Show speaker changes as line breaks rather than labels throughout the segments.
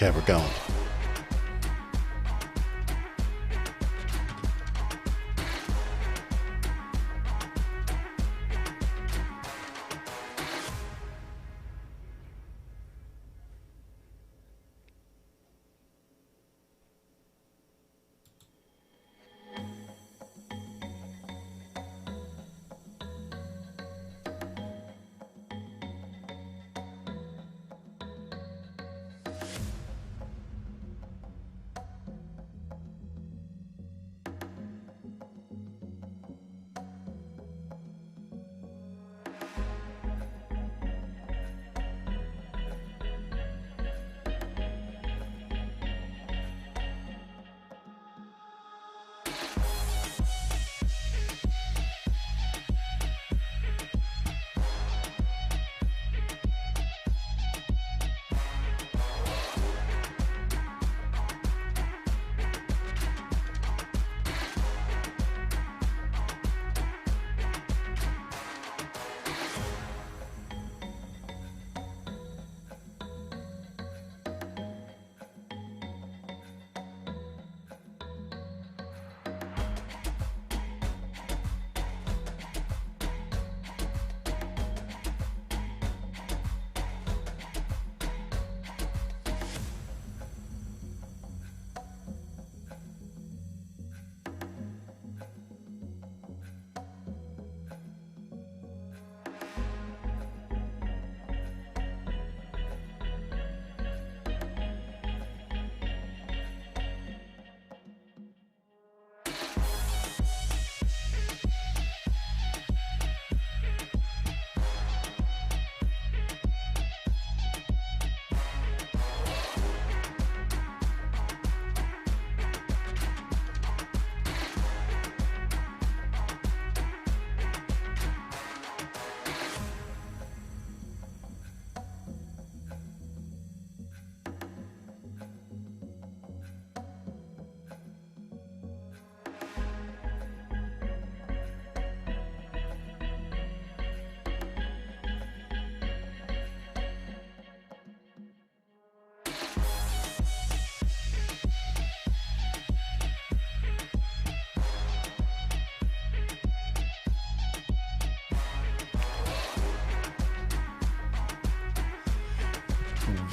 Okay, we're going.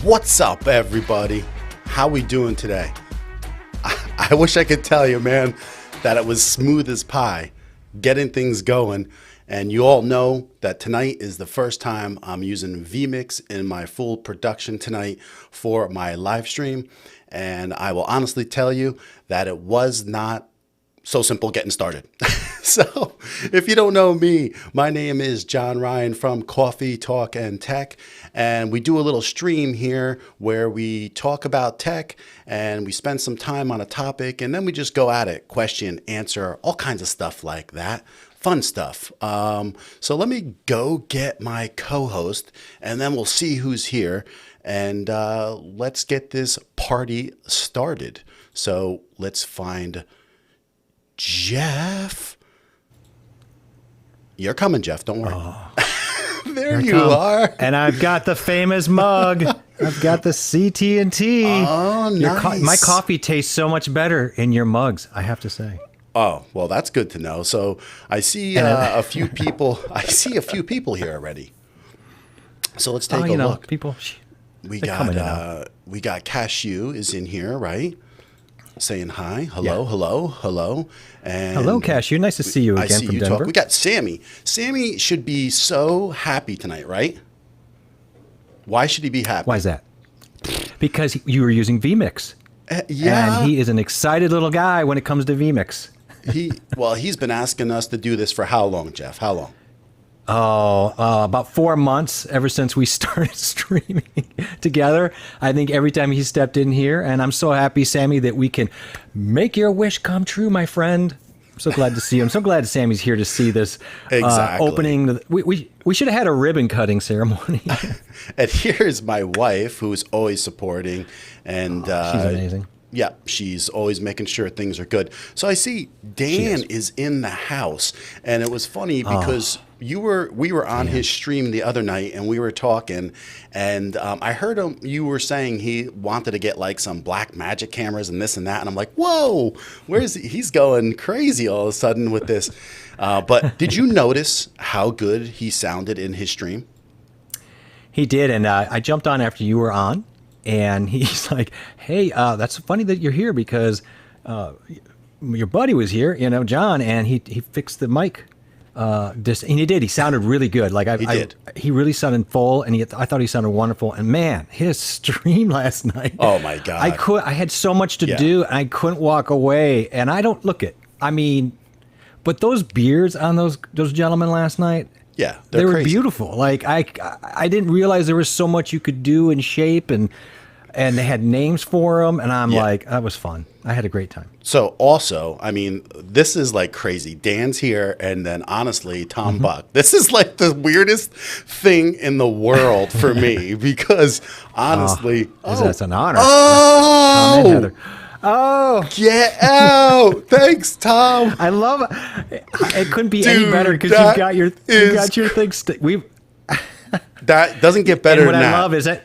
What's up, everybody? How we doing today? I wish I could tell you, man, that it was smooth as pie, getting things going. And you all know that tonight is the first time I'm using vMix in my full production tonight for my live stream. And I will honestly tell you that it was not so simple getting started. So if you don't know me, my name is John Ryan from Coffee, Talk, and Tech. And we do a little stream here where we talk about tech and we spend some time on a topic and then we just go at it, question, answer, all kinds of stuff like that. Fun stuff. So let me go get my co-host and then we'll see who's here. And let's get this party started. So let's find Jeff. You're coming, Jeff. Don't worry. Oh, there you are.
And I've got the famous mug. I've got the CT&T.
Oh, nice.
My coffee tastes so much better in your mugs, I have to say.
Oh, well, that's good to know. So I see a few people. I see a few people here already. So let's take a look.
People.
We got Cashew is in here, right? Saying hi. Hello,
yeah.
hello. And
hello, Cashew. Nice to see you again from Denver.
We got Sammy. Sammy should be so happy tonight, right? Why should he be happy?
Why is that? Because you were using vMix.
Yeah.
And he is an excited little guy when it comes to vMix.
He's been asking us to do this for how long, Jeff? How long?
About 4 months ever since we started streaming together. I think every time he stepped in here, and I'm so happy, Sammy, that we can make your wish come true, my friend. I'm so glad to see you. I'm so glad Sammy's here to see this opening. We should have had a ribbon cutting ceremony.
And here's my wife, who's always supporting, and
she's amazing.
Yeah, she's always making sure things are good. So I see Dan is in the house, and it was funny because we were on his stream the other night and we were talking, and I heard you were saying he wanted to get like some black magic cameras and this and that, and I'm like, whoa, where's he? He's going crazy all of a sudden with this. But did you notice how good he sounded in his stream?
He did, and I jumped on after you were on, and he's like, hey, that's funny that you're here because your buddy was here, John, and he fixed the mic. And he did. He sounded really good. Like he really sounded full, and I thought he sounded wonderful. And man, his stream last night.
Oh my God!
I had so much to do, and I couldn't walk away. And I don't look it. I mean, but those beards on those gentlemen last night.
Yeah,
they were
crazy.
Beautiful. Like I didn't realize there was so much you could do in shape, and they had names for them, and I'm like, that was fun. I had a great time.
So also, I mean, this is like crazy. Dan's here, and then honestly, Tom Buck. This is like the weirdest thing in the world for me because honestly,
that's an honor.
Oh,
Tom and Heather. Oh,
get out! Thanks, Tom.
I love it. It couldn't be any better because you got your things.
That doesn't get better.
And what
than
I
that.
love is that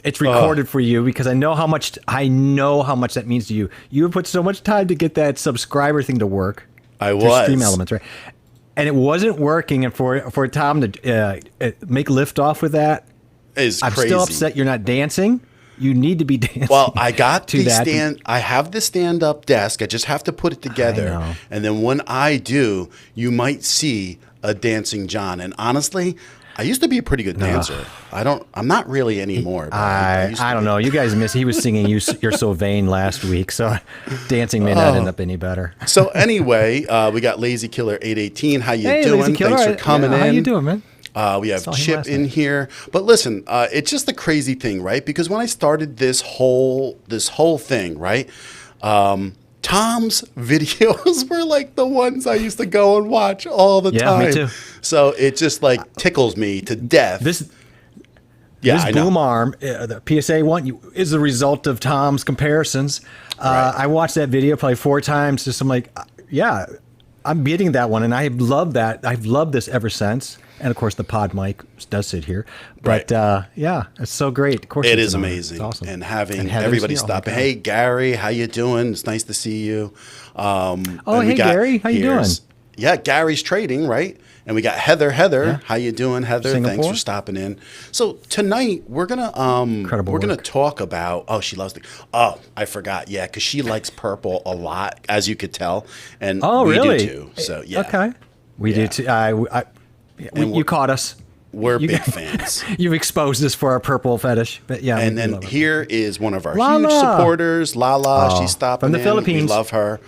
it's recorded for you because I know how much that means to you. You put so much time to get that subscriber thing to work.
I was
Stream Elements, right? And it wasn't working, and for Tom to make liftoff with that
is
I'm
crazy.
still upset you're not dancing. You need to be dancing.
Well, I got the
that.
stand. I have the stand-up desk. I just have to put it together, and then when I do, you might see a dancing John. And honestly, I used to be a pretty good dancer. I'm not really anymore. But
I don't know. You guys miss. He was singing "You're So Vain" last week, so dancing may not end up any better.
So anyway, we got Lazy Killer 818. How you doing?
Lazy Killer.
Thanks for coming in.
How you doing, man?
We have Chip in here, but listen, it's just a crazy thing, right? Because when I started this whole thing, right? Tom's videos were like the ones I used to go and watch all the time.
Me too.
So it just like tickles me to death.
This boom arm, the PSA one, is the result of Tom's comparisons.
Right.
I watched that video probably 4 times. Just I'm like, I'm beating that one, and I love that. I've loved this ever since. And of course, the pod mic does sit here. But it's so great. Of course,
it is amazing.
It's awesome.
And having everybody stop. Hey, Gary, how you doing? It's nice to see you.
Hey, Gary, how you doing?
Yeah, Gary's trading, right? And we got Heather.
Yeah.
How you doing, Heather?
Singapore.
Thanks for stopping in. So tonight we're gonna talk about. Oh, she loves the. Oh, I forgot. Yeah, because she likes purple a lot, as you could tell, and we
really?
do too. So yeah,
okay, we do too. You caught us.
We're big fans.
You've exposed us for our purple fetish, but yeah.
And then here is one of our huge supporters, Lala. She's stopping
from the
in.
Philippines.
We love her.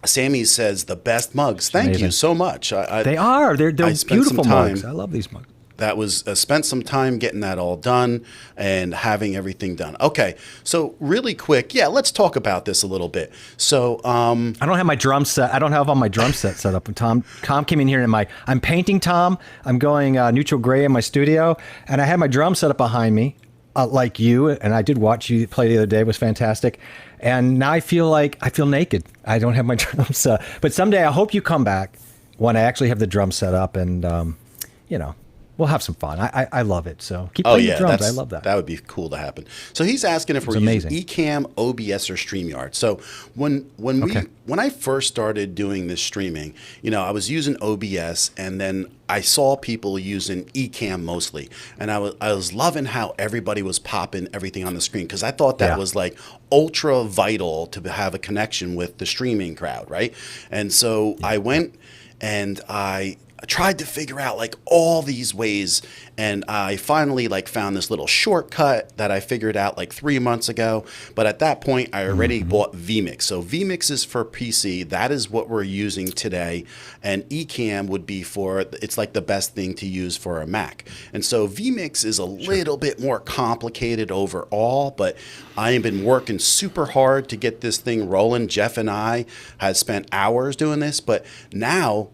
Sammy says the best mugs. Thank you so much.
They are. They're beautiful mugs. I love these mugs.
That was spent some time getting that all done and having everything done. Okay, so really quick, let's talk about this a little bit. So
I don't have my drum set. I don't have all my drum set set up. And Tom came in here and I'm painting Tom. I'm going neutral gray in my studio, and I had my drum set up behind me, like you. And I did watch you play the other day. It was fantastic. And now I feel naked. I don't have my drums set. But someday I hope you come back when I actually have the drum set up, and we'll have some fun. I love it. So keep playing the drums. I love that.
That would be cool to happen. So he's asking if we're using Ecamm, OBS, or StreamYard. So when I first started doing this streaming, I was using OBS, and then I saw people using Ecamm mostly, and I was loving how everybody was popping everything on the screen because I thought that was like ultra vital to have a connection with the streaming crowd, right? And so I went and I tried to figure out like all these ways, and I finally found this little shortcut that I figured out like 3 months ago. But at that point, I already bought vMix. So vMix is for PC. That is what we're using today. And Ecamm would be it's like the best thing to use for a Mac. And so vMix is a little bit more complicated overall, but I have been working super hard to get this thing rolling. Jeff and I have spent hours doing this, but now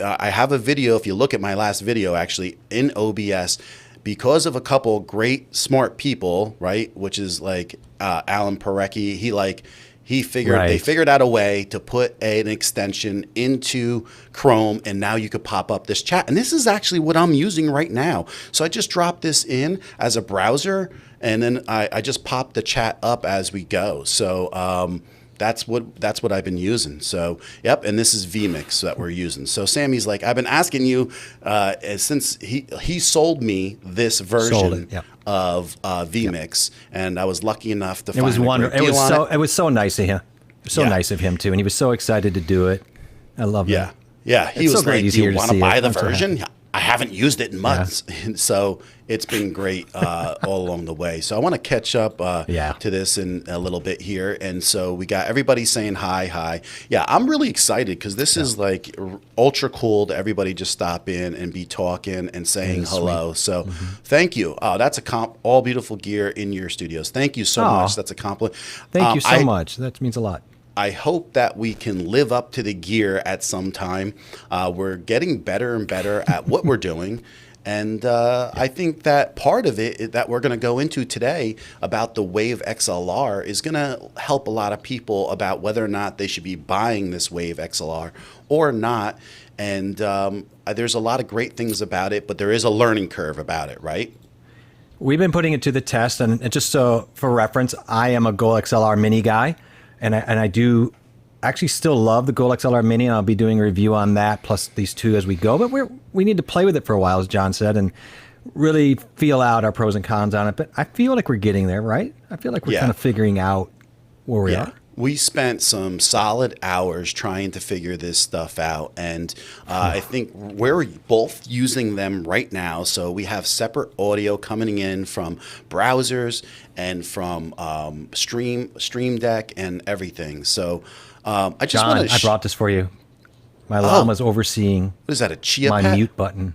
I have a video. If you look at my last video, actually in OBS, because of a couple great smart people, right? Which is like Alan Parecki. They
Right.
figured out a way to put an extension into Chrome, and now you could pop up this chat. And this is actually what I'm using right now. So I just dropped this in as a browser, and then I just pop the chat up as we go. So that's what I've been using. So yep, and this is vMix that we're using. So Sammy's like, I've been asking you since he sold me this version
yep.
of vMix, and I was lucky enough to
It
find
was
a
wonderful.
great deal on it.
It was so nice of him. So
Yeah.
nice of him too, and he was so excited to do it. I love
Yeah.
that.
Yeah. He
It's
was
so great
like,
he's
do you
here to
want to
see
buy
it.
the
I'm so
version?
happy.
I haven't used it in months. So it's been great all along the way. So I want to catch up to this in a little bit here. And so we got everybody saying hi. Yeah, I'm really excited because this is like ultra cool to everybody just stop in and be talking and saying hello. So thank you. That's all beautiful gear in your studios. Thank you so much. That's a compliment.
Thank you so much. That means a lot.
I hope that we can live up to the gear at some time. We're getting better and better at what we're doing. And I think that part of it that we're going to go into today about the Wave XLR is going to help a lot of people about whether or not they should be buying this Wave XLR or not. And there's a lot of great things about it, but there is a learning curve about it, right?
We've been putting it to the test, and just so for reference, I am a Go XLR Mini guy. And I do actually still love the Go XLR Mini, and I'll be doing a review on that, plus these two as we go. But we need to play with it for a while, as John said, and really feel out our pros and cons on it. But I feel like we're getting there, right? I feel like we're kind of figuring out where we are.
We spent some solid hours trying to figure this stuff out, and I think we're both using them right now. So we have separate audio coming in from browsers and from Stream Deck and everything. So I just
John,
want to.
I brought this for you. My llama's overseeing.
What is that? A chia
my
pet?
mute button.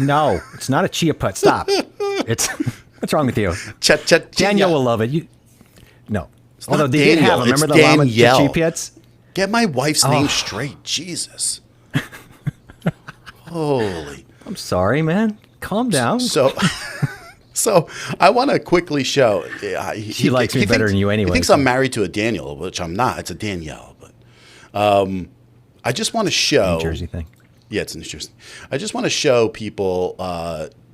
No, it's not a chia pet. Stop. It's what's wrong with you? Daniel will love it. No. Although they did have, remember the llama chia pets?
Get my wife's name straight, Jesus. Holy.
I'm sorry, man. Calm down.
So I want to quickly show.
She likes me better than you anyway.
He thinks I'm married to a Daniel, which I'm not. It's a Danielle. But I just want to show.
New Jersey thing.
Yeah, it's in New Jersey. I just want to show people.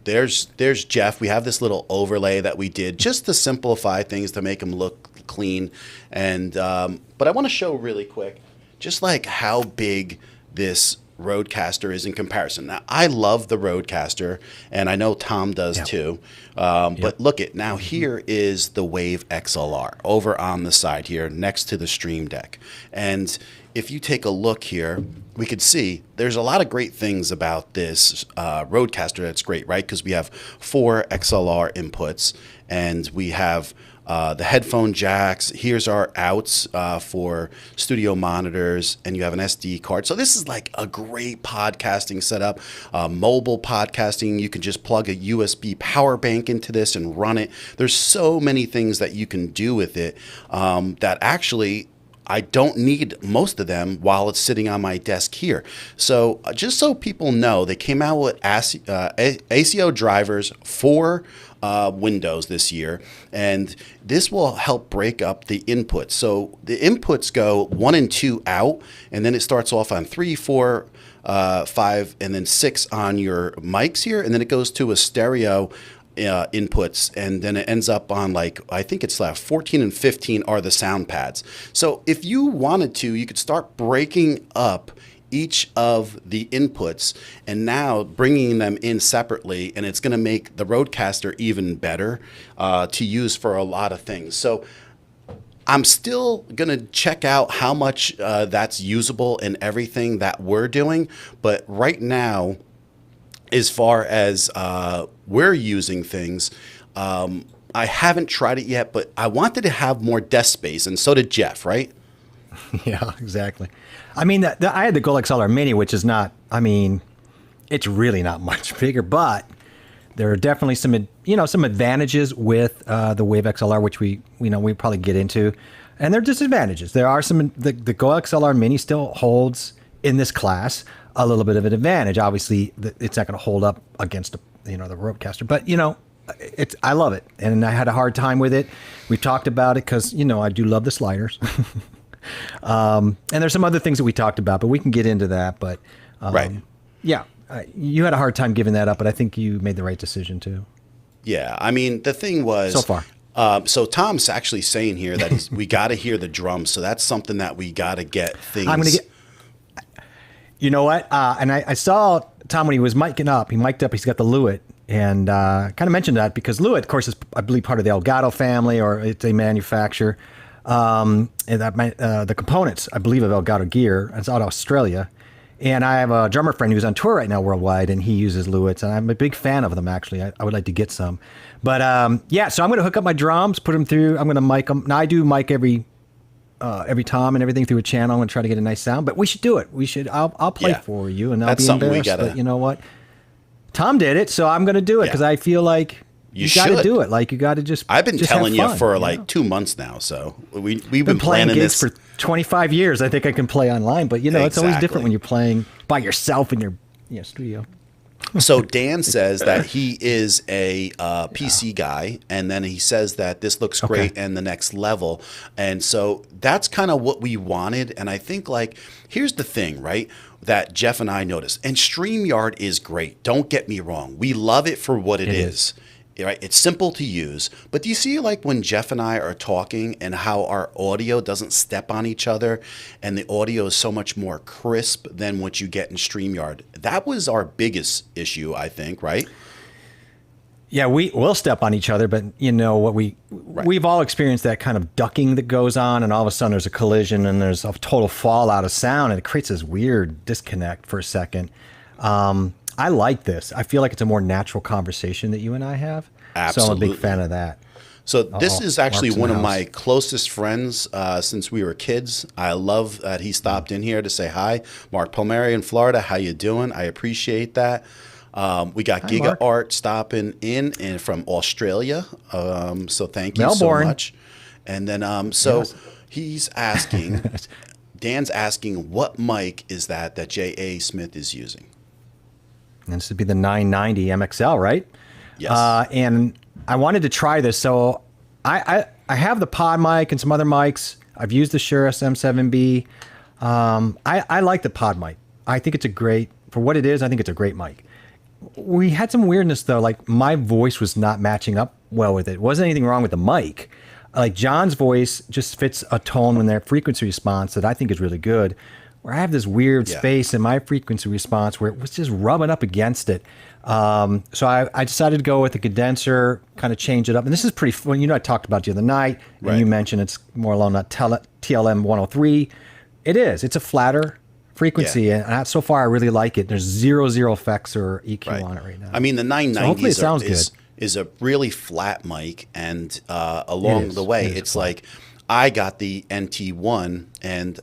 There's Jeff. We have this little overlay that we did just to simplify things to make them look clean. And but I want to show really quick, just like how big this Rodecaster is in comparison. Now, I love the Rodecaster, and I know Tom does too. But look at now. Here is the Wave XLR over on the side here, next to the Stream Deck. And if you take a look here, we could see there's a lot of great things about this Rodecaster that's great, right? Because we have 4 XLR inputs, and we have the headphone jacks. Here's our outs for studio monitors, and you have an SD card. So this is like a great podcasting setup. Mobile podcasting, you can just plug a USB power bank into this and run it. There's so many things that you can do with it that actually I don't need most of them while it's sitting on my desk here. So just so people know, they came out with ACO drivers for Windows this year, and this will help break up the inputs. So the inputs go 1 and 2 out, and then it starts off on 3, 4, 5, and then 6 on your mics here, and then it goes to a stereo inputs, and then it ends up on like, I think it's 14 and 15 are the sound pads. So if you wanted to, you could start breaking up each of the inputs and now bringing them in separately, and it's going to make the Rodecaster even better to use for a lot of things. So I'm still going to check out how much that's usable in everything that we're doing, but right now, as far as we're using things, I haven't tried it yet, but I wanted to have more desk space, and so did Jeff, right?
Yeah, exactly. I mean, I had the Go XLR Mini, which is not, I mean, it's really not much bigger, but there are definitely some advantages with the Wave XLR, which we probably get into, and there are disadvantages. There are some, the Go XLR Mini still holds in this class a little bit of an advantage. Obviously, it's not going to hold up against the Rodecaster, but I love it, and I had a hard time with it. We've talked about it because I do love the sliders, and there's some other things that we talked about, but we can get into that. But
right,
yeah, you had a hard time giving that up, but I think you made the right decision too.
Yeah, I mean the thing was
so far.
So Tom's actually saying here that we got to hear the drums, so that's something that we got to get things.
I'm gonna get. You know what? And I saw Tom when he was micing up. He mic'd up. He's got the Lewitt. And kind of mentioned that because Lewitt, of course, is, I believe, part of the Elgato family, or it's a manufacturer. And the components, I believe, of Elgato gear. It's out of Australia. And I have a drummer friend who's on tour right now worldwide, and he uses Lewitts. And I'm a big fan of them, actually. I would like to get some. But yeah, so I'm going to hook up my drums, put them through. I'm going to mic them. Now, I do mic every tom and everything through a channel and try to get a nice sound. But we should do it. We should. I'll play for you, and I'll be embarrassed. But you know what? Tom did it, so I'm going to do it because I feel like you got to do it. Like you got to just.
I've been telling you
fun,
for like 2 months now, so we've been planning
gigs
this
for 25 years. I think I can play online, but it's always different when you're playing by yourself in your studio.
So Dan says that he is a PC guy, and then he says that this looks great and the next level. And so that's kind of what we wanted. And I think, like, here's the thing, right, that Jeff and I noticed. And StreamYard is great. Don't get me wrong. We love it for what it is. Right? It's simple to use. But do you see, like, when Jeff and I are talking and how our audio doesn't step on each other and the audio is so much more crisp than what you get in StreamYard? That was our biggest issue, I think, right?
Yeah, we will step on each other, but what we've all experienced that kind of ducking that goes on, and all of a sudden there's a collision and there's a total fallout of sound, and it creates this weird disconnect for a second. I like this. I feel like it's a more natural conversation that you and I have.
Absolutely.
So I'm a big fan of that.
So this is actually one of my closest friends since we were kids. I love that he stopped in here to say hi. Mark Palmieri in Florida, how you doing? I appreciate that. We got Giga
Mark.
Art stopping in and from Australia. So thank you
Melbourne.
so much. And then he's asking, Dan's asking, what mic is that J.A. Smith is using?
And this would be the 990 MXL, right?
Yes.
And I wanted to try this. So I have the pod mic and some other mics. I've used the Shure SM7B. I like the pod mic. I think it's for what it is, I think it's a great mic. We had some weirdness, though. Like, my voice was not matching up well with it. It wasn't anything wrong with the mic. Like, John's voice just fits a tone in their frequency response that I think is really good. Where I have this weird space in my frequency response where it was just rubbing up against it. So I decided to go with the condenser, kind of change it up. And this is pretty fun. I talked about it the other night, and you mentioned it's more along that TLM 103. It is. It's a flatter frequency, and so far I really like it. There's zero effects or EQ on it right now.
I mean, the 990
so hopefully it sounds good.
Is a really flat mic, and along the way, it's like I got the NT1, and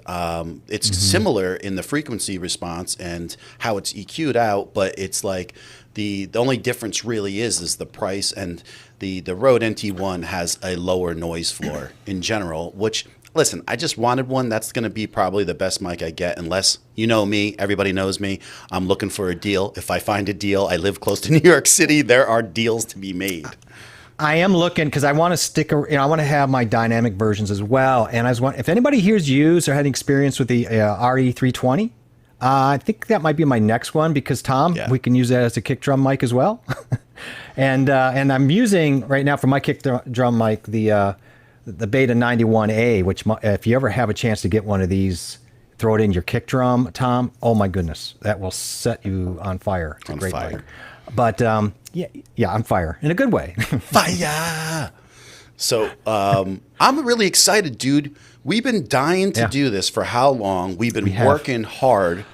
it's similar in the frequency response and how it's EQ'd out, but it's like the only difference really is the price, and the Rode NT1 has a lower noise floor in general, which, listen, I just wanted one. That's going to be probably the best mic I get, unless, you know me, everybody knows me. I'm looking for a deal. If I find a deal, I live close to New York City. There are deals to be made.
I am looking because I want to I want to have my dynamic versions as well. And if anybody here's used or had experience with the RE320, I think that might be my next one because, Tom, we can use that as a kick drum mic as well. and I'm using right now for my kick drum mic the Beta 91A, which if you ever have a chance to get one of these, throw it in your kick drum, Tom. Oh my goodness, that will set you on fire. It's a great mic. But on fire in a good way.
Fire. So I'm really excited, dude. We've been dying to do this for how long? We've been working hard.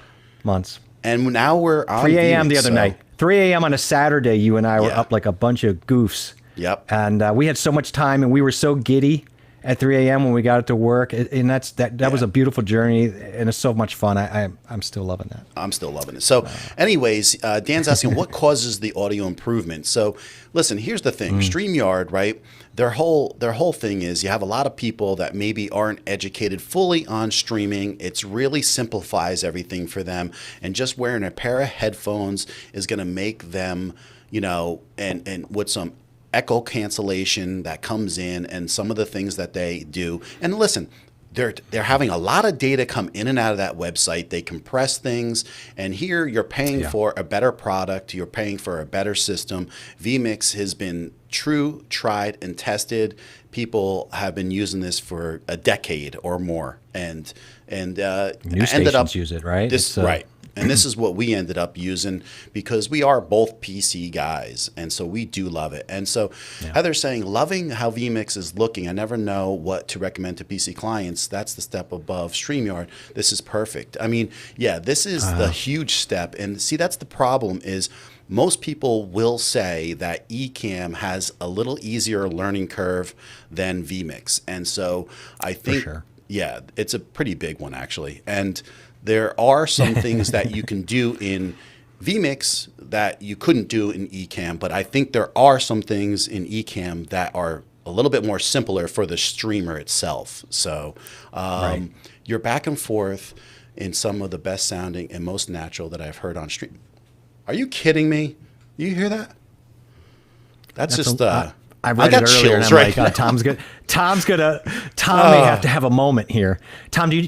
Months.
And now we're on
3 a.m. the other night. 3 a.m. on a Saturday, you and I were up like a bunch of goofs.
Yep.
And we had so much time, and we were so giddy at 3 a.m. when we got it to work. And that was a beautiful journey, and it's so much fun. I'm still loving that.
I'm still loving it. So anyways, Dan's asking what causes the audio improvement. So listen, here's the thing. StreamYard, right? Their whole thing is you have a lot of people that maybe aren't educated fully on streaming. It really simplifies everything for them. And just wearing a pair of headphones is going to make them, and with some echo cancellation that comes in and some of the things that they do. And listen, they're having a lot of data come in and out of that website. They compress things, and here you're paying for a better product. You're paying for a better system. vMix has been true, tried, and tested. People have been using this for a decade or more, and
New stations use it, right?
Right. And this is what we ended up using because we are both PC guys. And so we do love it. And so Heather's saying, loving how vMix is looking. I never know what to recommend to PC clients. That's the step above StreamYard. This is perfect. I mean, yeah, this is the huge step. And see, that's the problem is most people will say that Ecamm has a little easier learning curve than vMix. And so I think, yeah, it's a pretty big one actually. And there are some things that you can do in vMix that you couldn't do in Ecamm, but I think there are some things in Ecamm that are a little bit more simpler for the streamer itself. So you're back and forth in some of the best sounding and most natural that I've heard on stream. Are you kidding me? You hear that? That's just
I read it earlier, and I'm like, Tom's may have to have a moment here. John, do you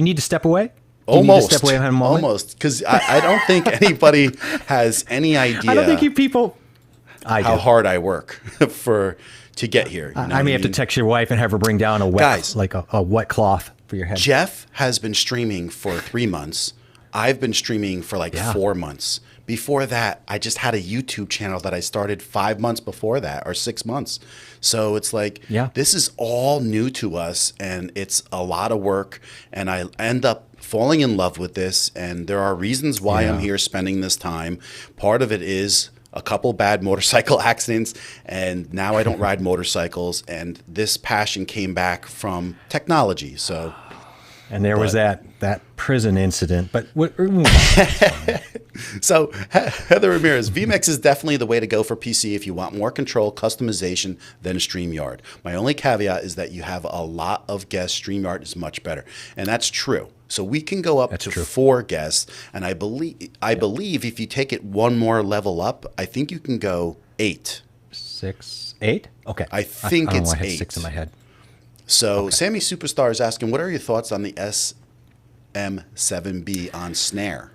need to step away?
Almost, because I don't think anybody has any idea.
I don't think you people.
How hard I work to get here. You know
I may have to text your wife and have her bring down a wet, a wet cloth for your head.
Jeff has been streaming for 3 months. I've been streaming for 4 months. Before that, I just had a YouTube channel that I started 5 months before that, or 6 months. So it's like, this is all new to us, and it's a lot of work. And I end up falling in love with this, and there are reasons why I'm here spending this time. Part of it is a couple bad motorcycle accidents, and now I don't ride motorcycles. And this passion came back from technology. So.
And there was that prison incident, but
so Heather Ramirez, vMix is definitely the way to go for PC if you want more control, customization than StreamYard. My only caveat is that you have a lot of guests. StreamYard is much better, and that's true. So we can go up to 4 guests, and I believe if you take it one more level up, I think you can go 8.
6, 8? Okay.
I think it's 8.
I had 6 in my head.
So Sammy Superstar is asking, what are your thoughts on the SM7B on snare?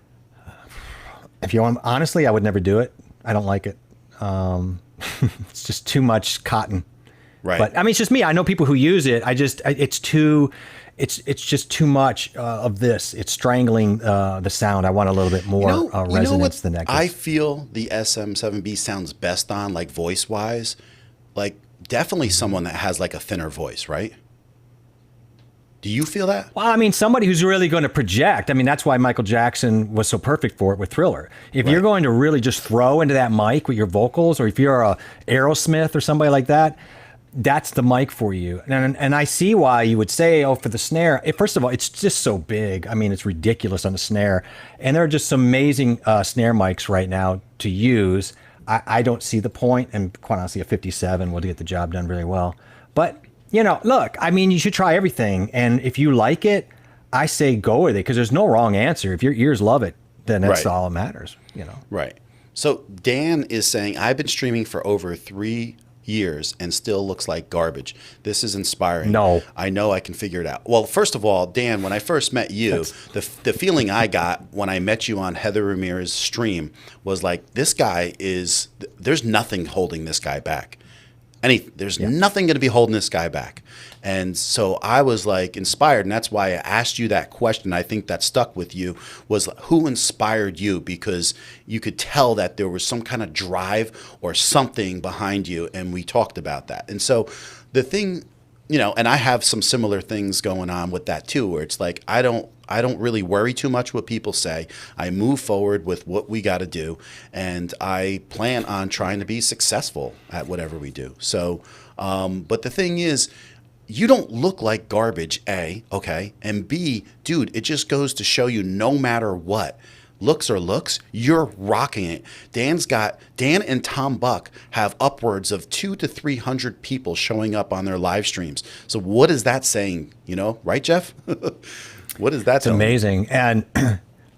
If you want, honestly, I would never do it. I don't like it. It's just too much cotton.
Right.
But I mean, it's just me. I know people who use it. It's just too much of this. It's strangling the sound. I want a little bit more resonance than that.
I feel the SM7B sounds best on, like voice wise, like definitely someone that has like a thinner voice, right? Do you feel that?
Well, I mean, somebody who's really going to project. I mean, that's why Michael Jackson was so perfect for it with Thriller. If you're going to really just throw into that mic with your vocals, or if you're a Aerosmith or somebody like that, that's the mic for you. And I see why you would say, for the snare. First of all, it's just so big. I mean, it's ridiculous on the snare. And there are just some amazing snare mics right now to use. I don't see the point, and quite honestly, a 57 will get the job done really well. But look, I mean, you should try everything. And if you like it, I say go with it, because there's no wrong answer. If your ears love it, then that's all that matters,
Right. So Dan is saying, I've been streaming for over 3 years and still looks like garbage. This is inspiring.
No.
I know I can figure it out. Well, first of all, Dan, when I first met you, the feeling I got when I met you on Heather Ramirez's stream was like, this guy there's nothing holding this guy back. There's nothing going to be holding this guy back. And so I was like inspired, and that's why I asked you that question. I think that stuck with you, was who inspired you, because you could tell that there was some kind of drive or something behind you, and we talked about that. And so the thing, and I have some similar things going on with that too, where it's like I don't really worry too much what people say. I move forward with what we got to do, and I plan on trying to be successful at whatever we do. So, but the thing is, you don't look like garbage, A, okay? And B, dude, it just goes to show you no matter what, looks are looks, you're rocking it. Dan and Tom Buck have upwards of 200 to 300 people showing up on their live streams. So what is that saying, right, Jeff? What is that?
It's amazing. And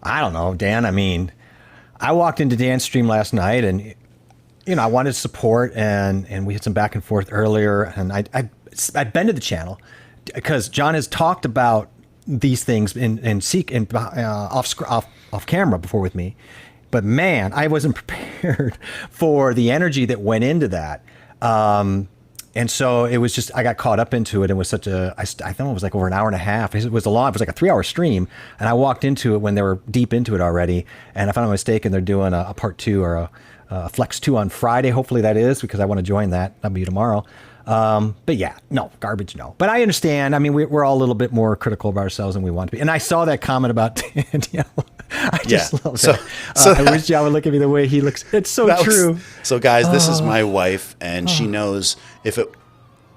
I don't know, Dan, I mean, I walked into Dan's stream last night, and I wanted to support, and we had some back and forth earlier, and I'd been to the channel because John has talked about these things off camera before with me, but man, I wasn't prepared for the energy that went into that. And so it was just, I got caught up into it. It was I thought it was like over an hour and a half. It was like a 3-hour stream. And I walked into it when they were deep into it already. And if I'm not mistaken, they're doing a part 2 or a Flex 2 on Friday. Hopefully that is, because I want to join that. That'll be tomorrow. But yeah, no, garbage, no. But I understand. I mean, we're all a little bit more critical of ourselves than we want to be. And I saw that comment about Danielle. I just love that. I wish John would look at me the way he looks. It's so true.
So guys, this is my wife, and she knows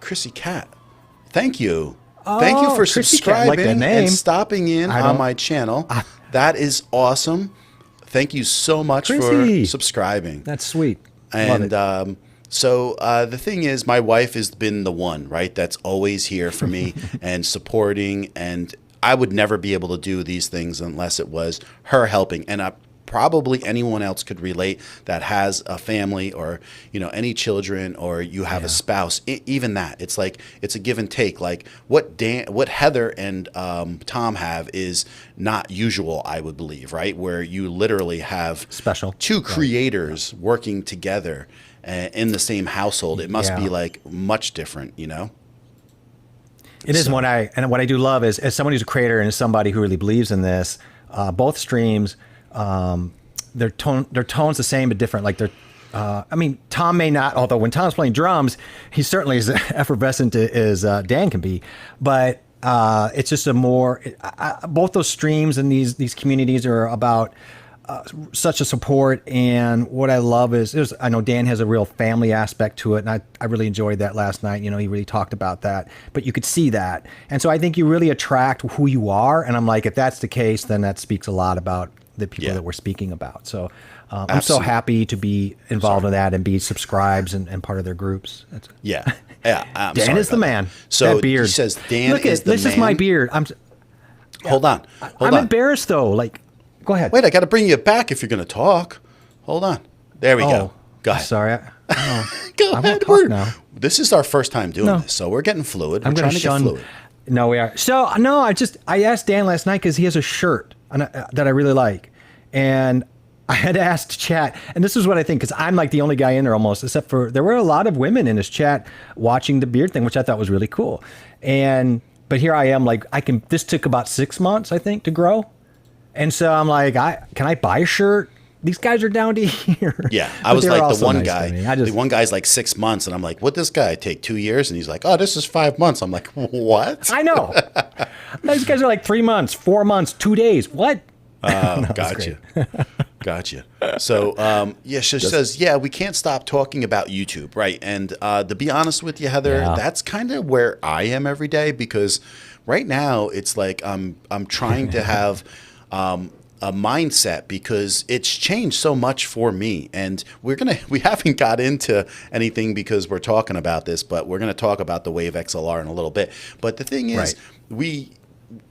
Chrissy Cat. Thank you. Thank you for subscribing and stopping in on my channel. That is awesome. Thank you so much for subscribing.
That's sweet.
And the thing is, my wife has been the one, right, that's always here for me and supporting, and I would never be able to do these things unless it was her helping. And probably anyone else could relate that has a family or, any children, or you have a spouse, even that. It's like, it's a give and take. Like what Heather and Tom have is not usual, I would believe, right? Where you literally have
special
2 creators working together in the same household. It must be like much different,
It is. What I do love is, as someone who's a creator and as somebody who really believes in this, both streams, their tone's the same but different. Like Tom may not, although when Tom's playing drums, he certainly is effervescent as Dan can be. But it's just both those streams and these communities are about such a support. And what I love is I know Dan has a real family aspect to it, and I really enjoyed that last night. He really talked about that, but you could see that. And so I think you really attract who you are. And I'm like, if that's the case, then that speaks a lot about the people that we're speaking about. So I'm so happy to be involved in that and be subscribed and part of their groups. Dan is the man.
So
that beard.
He says Dan is the man.
This is my beard.
Hold on.
I'm embarrassed though. Like, go ahead.
Wait, I got to bring you back if you're going to talk. Hold on. There we go. Go ahead.
Sorry.
Go ahead.
Now.
This is our first time doing this, so we're getting fluid. We're trying to get fluid.
No, we are. So, no, I asked Dan last night because he has a shirt that I really like. And I had asked to chat. And this is what I think, because I'm like the only guy in there almost, except for there were a lot of women in this chat watching the beard thing, which I thought was really cool. But here I am, like, this took about 6 months, I think, to grow. And so I'm like, can I buy a shirt? These guys are down to here.
Yeah, I was like the one guy. The one guy's like 6 months, and I'm like, what this guy take 2 years? And he's like, oh, this is 5 months. I'm like, what?
I know. These guys are like 3 months, 4 months, 2 days. What?
Gotcha. So, she says, we can't stop talking about YouTube, right? And to be honest with you, Heather, that's kind of where I am every day, because right now it's like I'm trying to have a mindset, because it's changed so much for me. And we haven't got into anything because we're talking about this, but we're gonna talk about the Wave XLR in a little bit. But the thing is,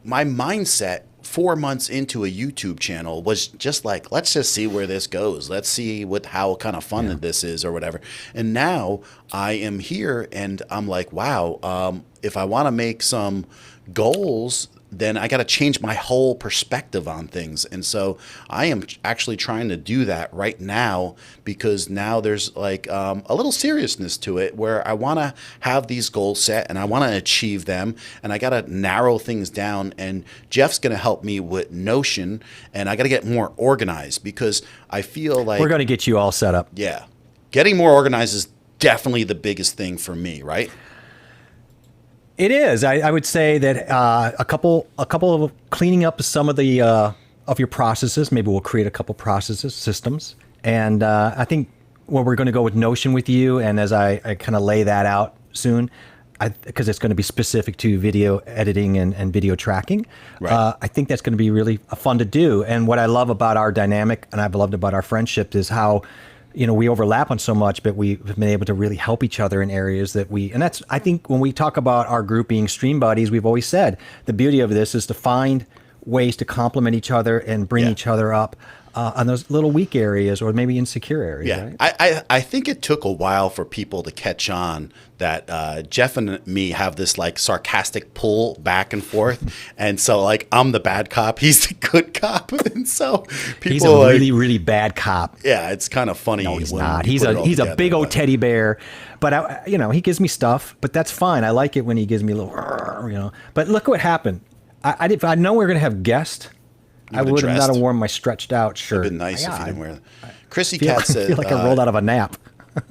my mindset 4 months into a YouTube channel was just like, let's just see where this goes. Let's see how kind of fun this is or whatever. And now I am here and I'm like, wow, if I want to make some goals, then I got to change my whole perspective on things. And so I am actually trying to do that right now, because now there's like a little seriousness to it, where I want to have these goals set and I want to achieve them, and I got to narrow things down. And Jeff's going to help me with Notion, and I got to get more organized, because I feel like
we're going to get you all set up.
Yeah. Getting more organized is definitely the biggest thing for me, right?
It is. I would say that a couple of cleaning up some of the of your processes. Maybe we'll create a couple processes, systems, and I think we're going to go with Notion with you. And as I kind of lay that out soon, because it's going to be specific to video editing and video tracking, I think that's going to be really fun to do. And what I love about our dynamic, and I've loved about our friendship, is how we overlap on so much, but we've been able to really help each other in areas that and that's, I think when we talk about our group being stream buddies, we've always said the beauty of this is to find ways to complement each other and bring each other up. on those little weak areas or maybe insecure areas.
Yeah,
Right?
I think it took a while for people to catch on that Jeff and me have this like sarcastic pull back and forth, and so like I'm the bad cop, he's the good cop, and so people
He's a really, really bad cop.
yeah, it's kind of funny.
No, he's
when
not.
you
He's
put it
a
all
he's a
together,
big old
but-
teddy bear. But he gives me stuff. But that's fine. I like it when he gives me a little, But look what happened. If I know we were gonna have guests, I
would've
would have not
dressed.
have worn my stretched out shirt.
It'd been nice if you didn't wear that. Chrissy
I
Cat said,
feel like I rolled out of a nap.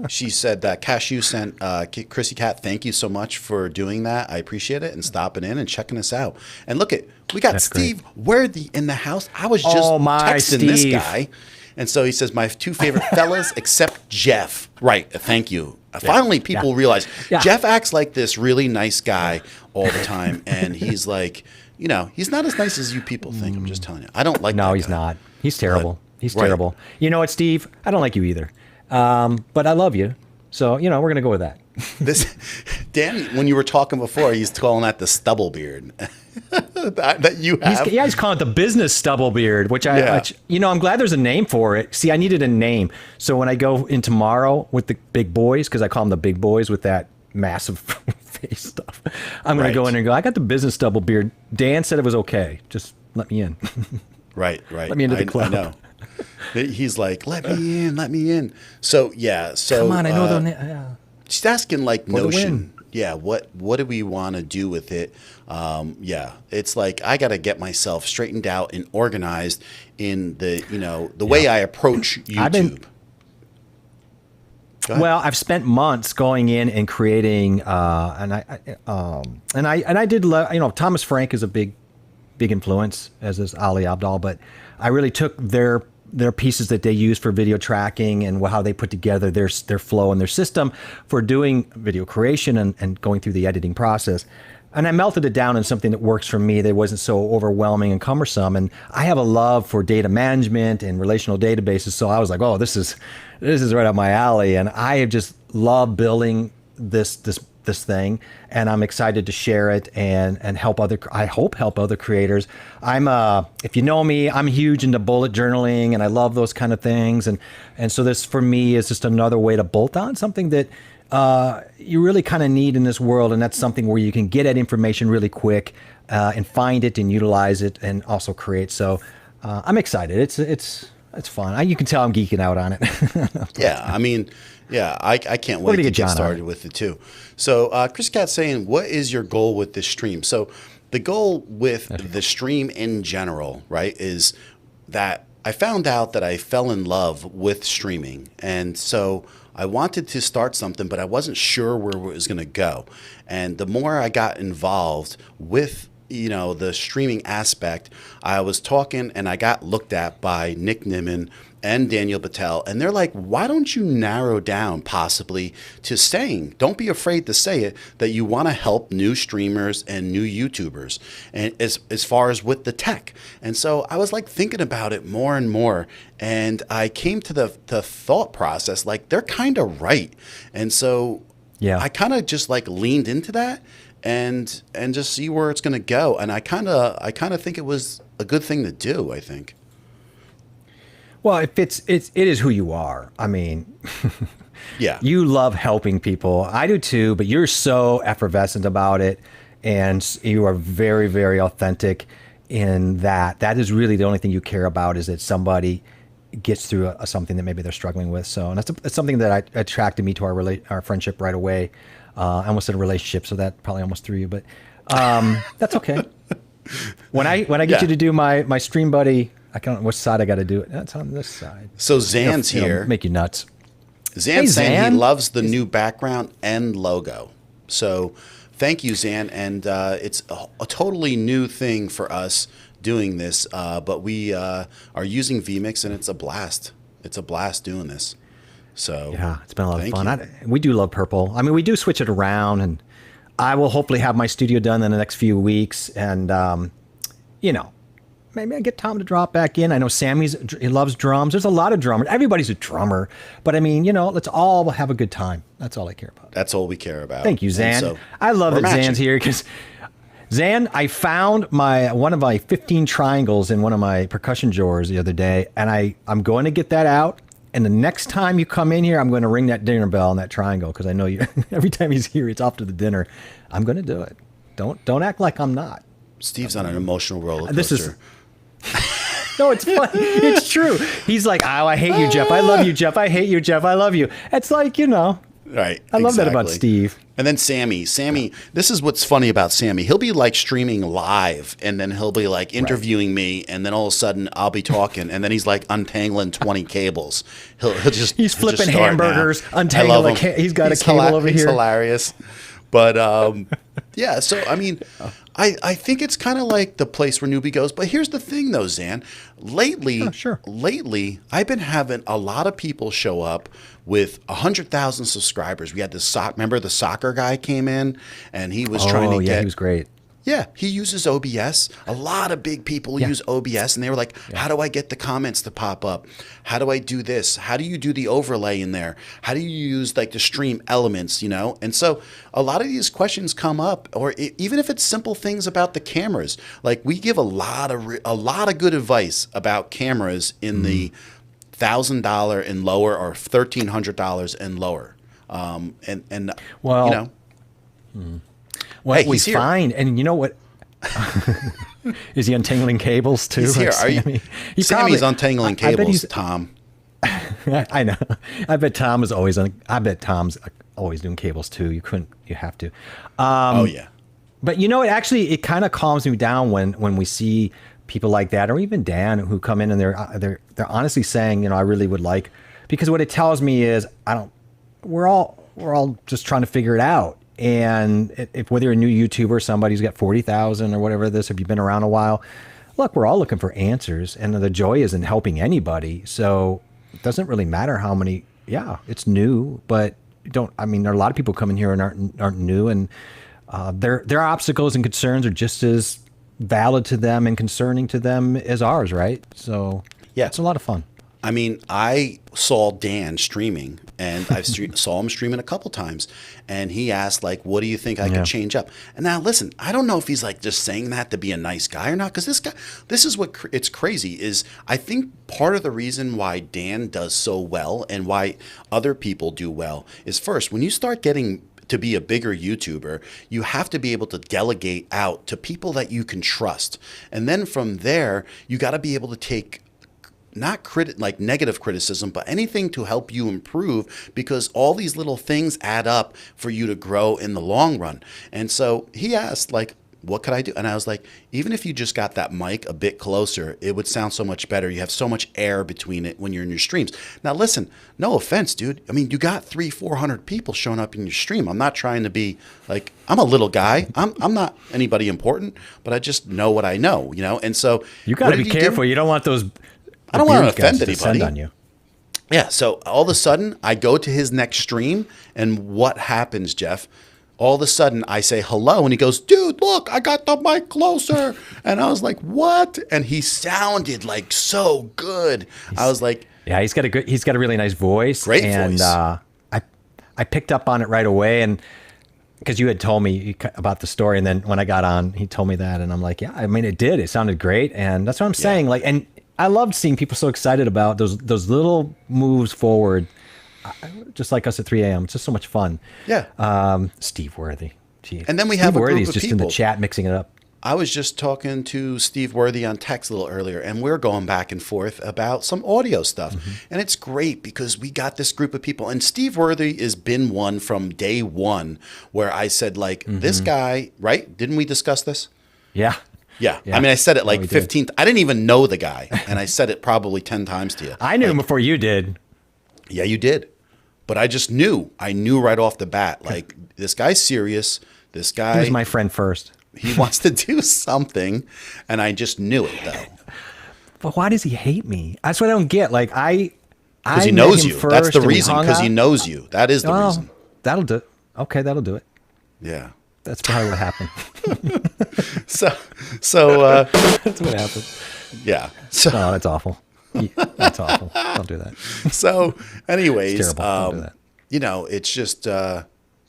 she said that Cashew sent Chrissy Cat, thank you so much for doing that. I appreciate it and stopping in and checking us out. And look we got
That's
Steve Worthy in the house. I was just
Oh, my
texting this
Steve.
guy. And so he says, my two favorite fellas except Jeff. Right. Thank you. Finally, people realize
Yeah.
Jeff acts like this really nice guy all the time. And he's like, he's not as nice as you people think. I'm just telling you. I don't like
No,
that
he's
guy.
not. He's terrible. He's
Right.
terrible. You know what, Steve? I don't like you either. But I love you. So, we're going to go with that.
This Dan, when you were talking before, he's calling that the stubble beard that you have.
He's calling it the business stubble beard, which
Yeah.
I'm glad there's a name for it. See, I needed a name. So when I go in tomorrow with the big boys, because I call them the big boys with that massive face stuff, I'm going to go in and go, I got the business stubble beard. Dan said it was okay. Just let me in.
Right.
Let me into the club.
I know. He's like, let me in. So, yeah. So,
Come on, I know the
she's asking like
the
Notion.
win.
Yeah. What do we want to do with it? Yeah. It's like, I got to get myself straightened out and organized in the way I approach YouTube. Go ahead.
Well, I've spent months going in and creating, and I did love, Thomas Frank is a big influence, as is Ali Abdaal, but I really took their pieces that they use for video tracking and how they put together their flow and their system for doing video creation and going through the editing process. And I melted it down in something that works for me that wasn't so overwhelming and cumbersome. And I have a love for data management and relational databases. So I was like, oh, this is right up my alley. And I have just loved building this thing, and I'm excited to share it and help other creators. If you know me, I'm huge into bullet journaling and I love those kind of things. And so this for me is just another way to bolt on something that you really kind of need in this world. And that's something where you can get at information really quick and find it and utilize it and also create. So I'm excited. It's fun. You can tell I'm geeking out on it.
Yeah, I mean, I can't wait to
gonna get
get
John on
started
it.
with it too. So Chris Cat's saying, what is your goal with this stream? So the goal with the stream in general, right, is that I found out that I fell in love with streaming. And so I wanted to start something, but I wasn't sure where it was going to go. And the more I got involved with the streaming aspect, I was talking and I got looked at by Nick Nimmin and Daniel Patel, and they're like, why don't you narrow down possibly to saying, don't be afraid to say it, that you want to help new streamers and new YouTubers, and as far as with the tech. And so I was like thinking about it more and more, and I came to the thought process, like they're kind of right. And so I kind of just like leaned into that and just see where it's going to go. And I kind of think it was a good thing to do, I think.
Well, it is who you are. I mean,
yeah,
you love helping people. I do too, but you're so effervescent about it, and you are very, very authentic in that. That is really the only thing you care about, is that somebody gets through something that maybe they're struggling with. So, and that's something that attracted me to our friendship right away. I almost said a relationship, so that probably almost threw you, but that's okay. When I get you to do my stream buddy, I can't know which side I got to do it. That's on this side.
So Zan's here.
Make you nuts.
Zan's saying
Zan.
he loves the new background and logo. So thank you, Zan. And it's a totally new thing for us doing this, but we are using vMix, and it's a blast. It's a blast doing this. So
yeah, it's been a lot of fun.
you.
We do love purple. I mean, we do switch it around, and I will hopefully have my studio done in the next few weeks. And, maybe I get Tom to drop back in. I know he loves drums. There's a lot of drummers. Everybody's a drummer. But I mean, let's all have a good time. That's all I care about.
That's all we care about.
Thank you, Zan.
So
I love that
matching.
Zan's here because Zan, I found one of my 15 triangles in one of my percussion drawers the other day, and I'm going to get that out. And the next time you come in here, I'm going to ring that dinner bell on that triangle because I know you. Every time he's here, it's off to the dinner. I'm going to do it. Don't act like I'm not.
Steve's on an emotional roller coaster.
This is. No, it's funny. It's true. He's like, oh, I hate you, Jeff. I love you, Jeff. I hate you, Jeff. I love you. It's like,
Right.
I love that about Steve.
And then Sammy, this is what's funny about Sammy. He'll be like streaming live and then he'll be like interviewing me. And then all of a sudden I'll be talking and then he's like untangling 20 cables.
He's flipping hamburgers, untangling. He's got a cable over here.
He's hilarious. But yeah, so I mean, I think it's kind of like the place where newbie goes. But here's the thing, though, Zan. Lately, I've been having a lot of people show up with 100,000 subscribers. We had this remember the soccer guy came in and he was trying to get.
He was great.
Yeah, he uses OBS. A lot of big people use OBS, and they were like, how do I get the comments to pop up? How do I do this? How do you do the overlay in there? How do you use like the stream elements, And so a lot of these questions come up, or even if it's simple things about the cameras. Like we give a lot of good advice about cameras in the $1,000 and lower or $1,300 and lower.
Well, we find, and you know what? Is he untangling cables too?
He's here.
Sammy?
Sammy's untangling cables, Tom.
I know. I bet Tom's always doing cables too. You have to.
Oh yeah.
But it kind of calms me down when we see people like that, or even Dan, who come in and they're honestly saying, I really would like, because what it tells me is we're all just trying to figure it out. And if whether you're a new YouTuber, somebody who's got 40,000 or whatever this, if you've been around a while, look, we're all looking for answers, and the joy is in helping anybody. So it doesn't really matter how many. Yeah, it's new, but there are a lot of people coming here and aren't new, and their obstacles and concerns are just as valid to them and concerning to them as ours, right? So yeah, it's a lot of fun.
I mean, I saw Dan streaming, and I saw him streaming a couple times, and he asked, like, what do you think I could change up? And now, listen, I don't know if he's, like, just saying that to be a nice guy or not, because this is what it's crazy, is I think part of the reason why Dan does so well and why other people do well is, first, when you start getting to be a bigger YouTuber, you have to be able to delegate out to people that you can trust. And then from there, you got to be able to take not like negative criticism, but anything to help you improve, because all these little things add up for you to grow in the long run. And so he asked, like, what could I do? And I was like, even if you just got that mic a bit closer, it would sound so much better. You have so much air between it when you're in your streams. Now, listen, no offense, dude. I mean, you got 300-400 people showing up in your stream. I'm not trying to be like, I'm a little guy. I'm not anybody important, but I just know what I know, And so
you got to be careful. You don't want those.
I don't want to offend anybody.
On you.
Yeah, so all of a sudden, I go to his next stream, and what happens, Jeff? All of a sudden, I say hello, and he goes, dude, look, I got the mic closer. And I was like, what? And he sounded like so good. I was like...
Yeah, he's got a really nice voice.
Great voice.
And I picked up on it right away, and because you had told me about the story, and then when I got on, he told me that, and I'm like, yeah, I mean, it did. It sounded great, and that's what I'm saying. Like, and I loved seeing people so excited about those little moves forward, just like us at 3 a.m. It's just so much fun.
Yeah.
Steve Worthy. Jeez.
And then we have a group
Worthy's
of
just
people
in the chat mixing it up.
I was just talking to Steve Worthy on text a little earlier, and we're going back and forth about some audio stuff. Mm-hmm. And it's great because we got this group of people. And Steve Worthy has been one from day one where I said, like, this guy, right? Didn't we discuss this?
Yeah.
Yeah. I mean, I said it like 15th. I didn't even know the guy, and I said it probably 10 times to you.
I knew him before you did.
Yeah, you did. But I just knew. I knew right off the bat, like, this guy's serious. This guy...
He was my friend first.
He wants to do something, and I just knew it, though.
But why does he hate me? That's what I don't get. Like,
because he knows you. That's the reason, because he knows you. That is the reason.
That'll do it. Okay, that'll do it.
Yeah.
That's probably what happened.
So
that's what happened.
Yeah.
So, no, that's awful. That's awful. Don't do that.
So, anyways,
it's terrible. Don't do that.
It's just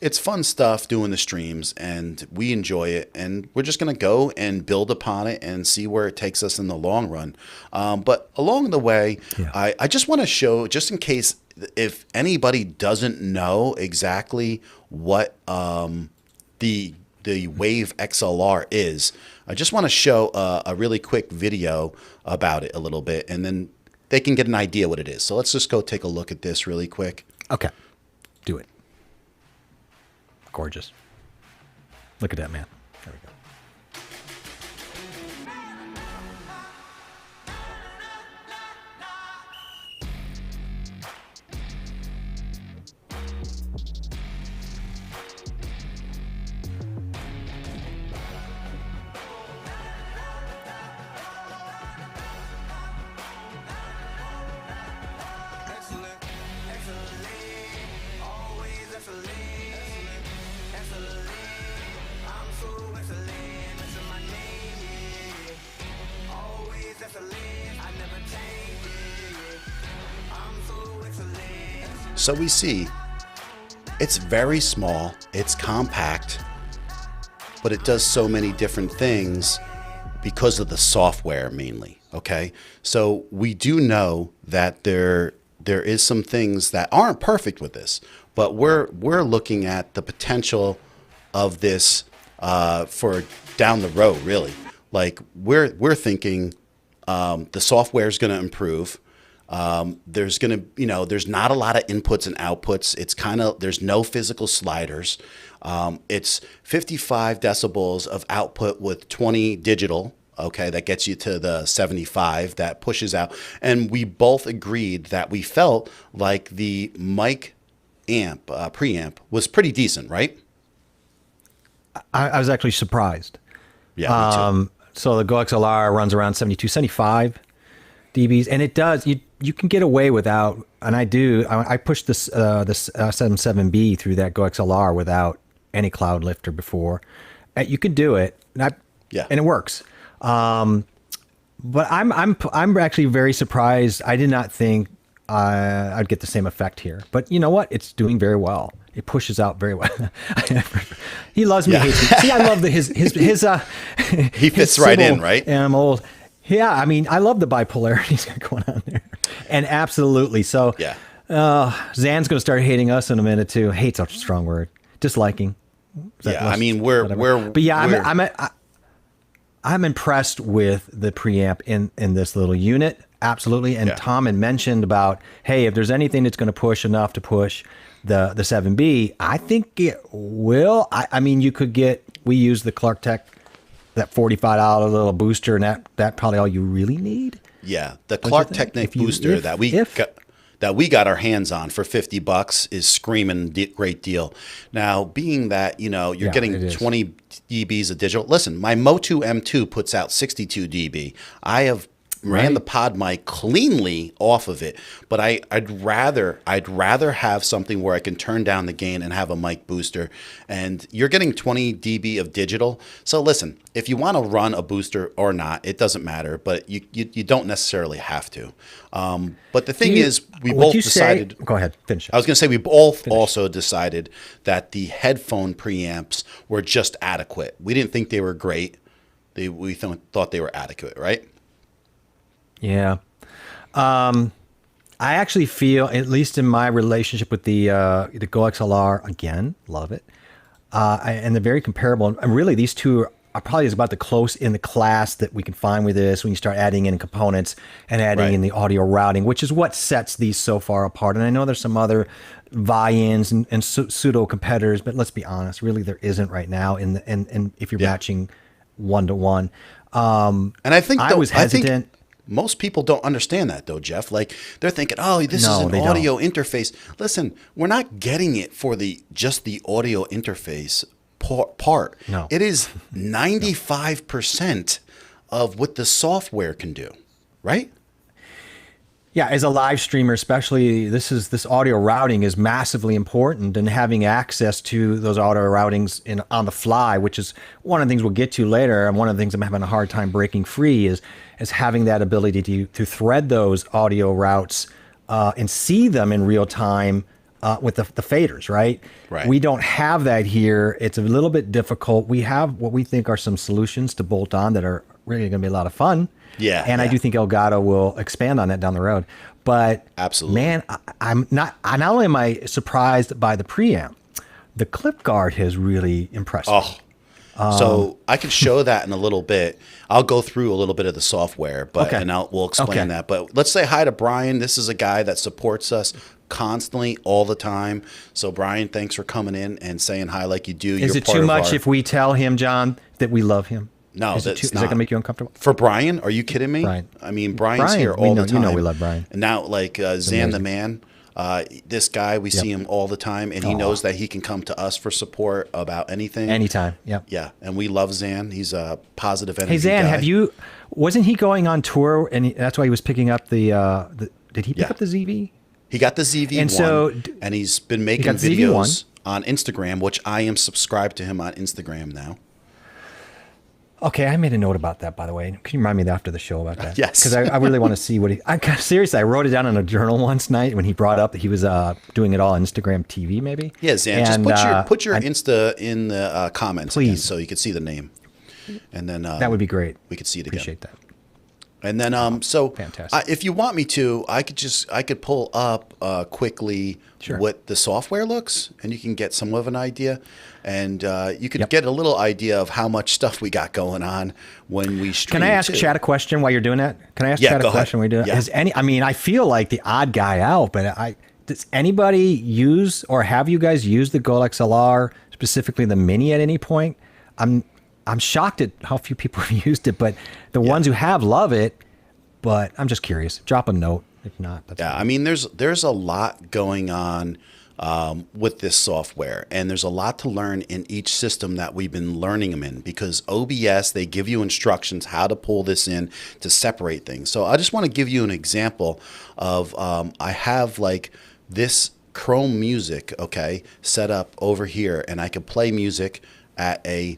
it's fun stuff doing the streams, and we enjoy it, and we're just going to go and build upon it and see where it takes us in the long run. But along the way,
Yeah.
I just want to show, just in case if anybody doesn't know exactly what the Wave XLR is, I just want to show a really quick video about it a little bit, and then they can get an idea what it is. So let's just go take a look at this really quick.
Okay. Do it. Gorgeous. Look at that, man. There we go.
So we see it's very small, it's compact, but it does so many different things because of the software mainly, okay? So we do know that there is some things that aren't perfect with this, but we're looking at the potential of this for down the road, really. Like we're thinking the software is going to improve. There's going to, there's not a lot of inputs and outputs. It's there's no physical sliders. It's 55 decibels of output with 20 digital. Okay. That gets you to the 75 that pushes out. And we both agreed that we felt like the mic amp, preamp was pretty decent, right?
I was actually surprised.
Yeah. Me too.
So the Go XLR runs around 72, 75 dBs, and it does. You can get away without, and I do. I pushed this 77B through that Go XLR without any cloud lifter before. You can do it, and it works. But I'm actually very surprised. I did not think I'd get the same effect here. But you know what? It's doing very well. It pushes out very well. He loves me, hates me. See, I love his
he fits right in, right?
And I'm old. Yeah, I mean, I love the bipolarity he's got going on there. And absolutely. So
yeah.
Zan's going to start hating us in a minute too. Hate's a strong word. Disliking.
Yeah, I mean, but
yeah, I'm impressed with the preamp in this little unit. Absolutely. And Tom had mentioned about, hey, if there's anything that's going to push enough to push the 7B, I think it will. I mean, we use the Clark Tech, that $45 little booster, and that probably all you really need.
Yeah, the Clark Technic booster that we got our hands on for $50 is screaming great deal. Now, being that you're getting 20 dBs of digital. Listen, my Motu M2 puts out 62 dB. I have ran the pod mic cleanly off of it, but I'd rather have something where I can turn down the gain and have a mic booster. And you're getting 20 dB of digital. So listen, if you want to run a booster or not, it doesn't matter, but you don't necessarily have to. But the thing is, we both decided.
Go ahead, finish.
I was going to say we both also decided that the headphone preamps were just adequate. We didn't think they were great. We thought they were adequate, right?
Yeah. I actually feel, at least in my relationship with the Go XLR, again, love it. And they're very comparable. And really, these two are probably about the close in the class that we can find with this when you start adding in components and adding in the audio routing, which is what sets these so far apart. And I know there's some other vie-ins and pseudo competitors, but let's be honest, really there isn't right now. And if you're matching 1-to-1,
and I think
I was hesitant.
Most people don't understand that, though, Jeff. Like, they're thinking, oh, this is an audio interface. Listen, we're not getting it for just the audio interface part.
No.
It is 95% of what the software can do, right?
Yeah, as a live streamer, especially, this audio routing is massively important, and having access to those audio routings on the fly, which is one of the things we'll get to later, and one of the things I'm having a hard time breaking free is having that ability to thread those audio routes and see them in real time with the faders, right?
Right.
We don't have that here. It's a little bit difficult. We have what we think are some solutions to bolt on that are really going to be a lot of fun.
Yeah.
And I do think Elgato will expand on that down the road. But
Absolutely.
man, I'm not only am I surprised by the preamp, the clip guard has really impressed me.
So I can show that in a little bit. I'll go through a little bit of the software, but
Okay.
and we'll explain that. But let's say hi to Brian. This is a guy that supports us constantly, all the time. So Brian, thanks for coming in and saying hi like you do.
Is it too much if we tell him, John, that we love him?
No,
is
that's
that going to make you uncomfortable?
For Brian, are you kidding me?
Brian.
I mean, Brian's here all the time.
You know we love Brian.
And now, like Zan the man, this guy, we see him all the time, and he knows that he can come to us for support about anything.
Anytime, yep.
Yeah, and we love Zan. He's a positive energy
Hey, Zan,
guy.
wasn't he going on tour, and that's why he was picking up did he pick up the ZV?
He got the ZV1,
And so,
and he's been making
got the
videos
ZV1.
on Instagram, which I am subscribed to him on Instagram now.
Okay, I made a note about that, by the way. Can you remind me after the show about that?
Yes.
Because I really want to see what seriously, I wrote it down in a journal once night when he brought up that he was doing it all on Instagram TV, maybe.
Yeah, Zan,
and,
just put your Insta in the comments,
please,
again, so you can see the name, and then
that would be great.
We could see it
Appreciate
again.
that.
And then,
fantastic.
If you want me to, I could pull up quickly what the software looks, and you can get some of an idea, and you could get a little idea of how much stuff we got going on when we stream.
Can I ask Chad a question while you're doing that? Can I ask Chad a question while you're doing that? I mean, I feel like the odd guy out, but does anybody use or have you guys used the Go XLR, specifically the Mini, at any point? I'm shocked at how few people have used it, but the ones who have love it. But I'm just curious. Drop a note. If not, that's fine.
I mean, there's a lot going on with this software, and there's a lot to learn in each system that we've been learning them in, because OBS, they give you instructions how to pull this in to separate things. So I just want to give you an example of I have like this Chrome music, okay, set up over here, and I can play music at a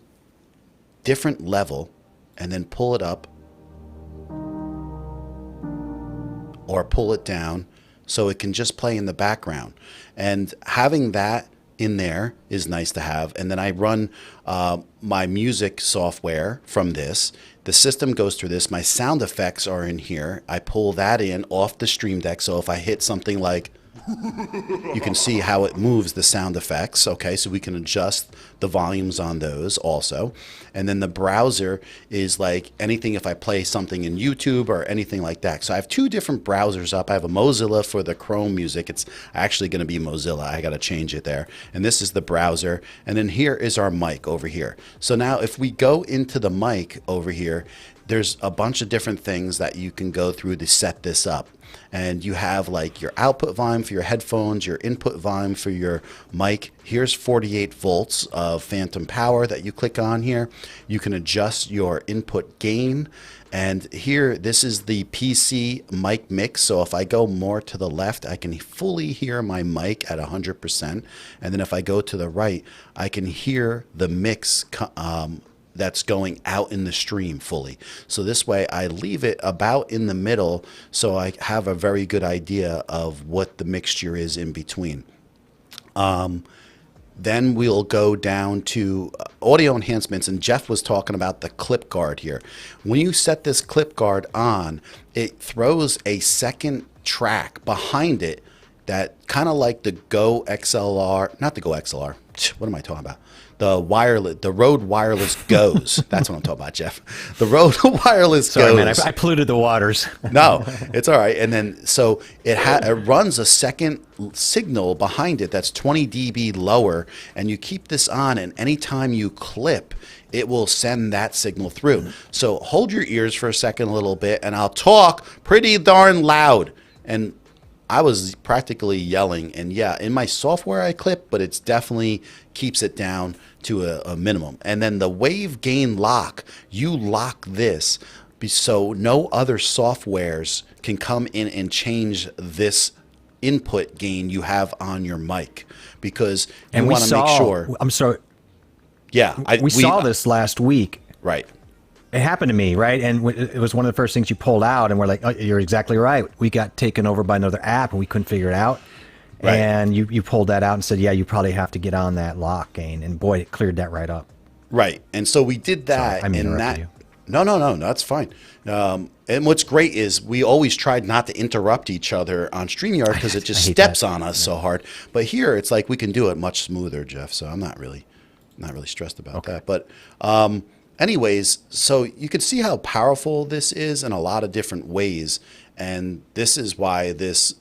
different level and then pull it up or pull it down so it can just play in the background. And having that in there is nice to have. And then I run my music software from this. The system goes through this. My sound effects are in here. I pull that in off the Stream Deck. So if I hit something like, you can see how it moves the sound effects. Okay, so we can adjust the volumes on those also. And then the browser is like anything if I play something in YouTube or anything like that. So I have two different browsers up. I have a Mozilla for the Chrome music. It's actually going to be Mozilla. I got to change it there. And this is the browser. And then here is our mic over here. So now if we go into the mic over here, there's a bunch of different things that you can go through to set this up. And you have like your output volume for your headphones, your input volume for your mic. Here's 48 volts of phantom power that you click on here. You can adjust your input gain. And here, this is the PC mic mix. So if I go more to the left, I can fully hear my mic at 100%. And then if I go to the right, I can hear the mix that's going out in the stream fully. So this way I leave it about in the middle so I have a very good idea of what the mixture is in between. Then we'll go down to audio enhancements, and Jeff was talking about the clip guard here. When you set this clip guard on, it throws a second track behind it that kind of like the Go XLR, not the Go XLR, what am I talking about? The Rode Wireless Goes. That's what I'm talking about, Jeff. The Rode Wireless
Sorry,
Goes.
man, I polluted the waters.
No, it's all right. And then so it runs a second signal behind it that's 20 dB lower, and you keep this on, and anytime you clip, it will send that signal through. So hold your ears for a second a little bit, and I'll talk pretty darn loud. And I was practically yelling, and yeah, in my software I clip, but it's definitely keeps it down to a minimum. And then the wave gain lock, you lock this so no other softwares can come in and change this input gain you have on your mic, because you want to make sure.
I'm sorry.
Yeah,
we saw this last week.
Right.
It happened to me, right? And it was one of the first things you pulled out, and we're like, oh, you're exactly right. We got taken over by another app, and we couldn't figure it out.
Right.
And you pulled that out and said, yeah, you probably have to get on that lock gain. And boy, it cleared that right up.
Right. And so we did that.
Sorry, I
and
interrupted you.
No, that's fine. And what's great is we always tried not to interrupt each other on StreamYard because it just steps on us so hard. But here it's like we can do it much smoother, Jeff. So I'm not really stressed about that. But anyways, so you can see how powerful this is in a lot of different ways. And this is why this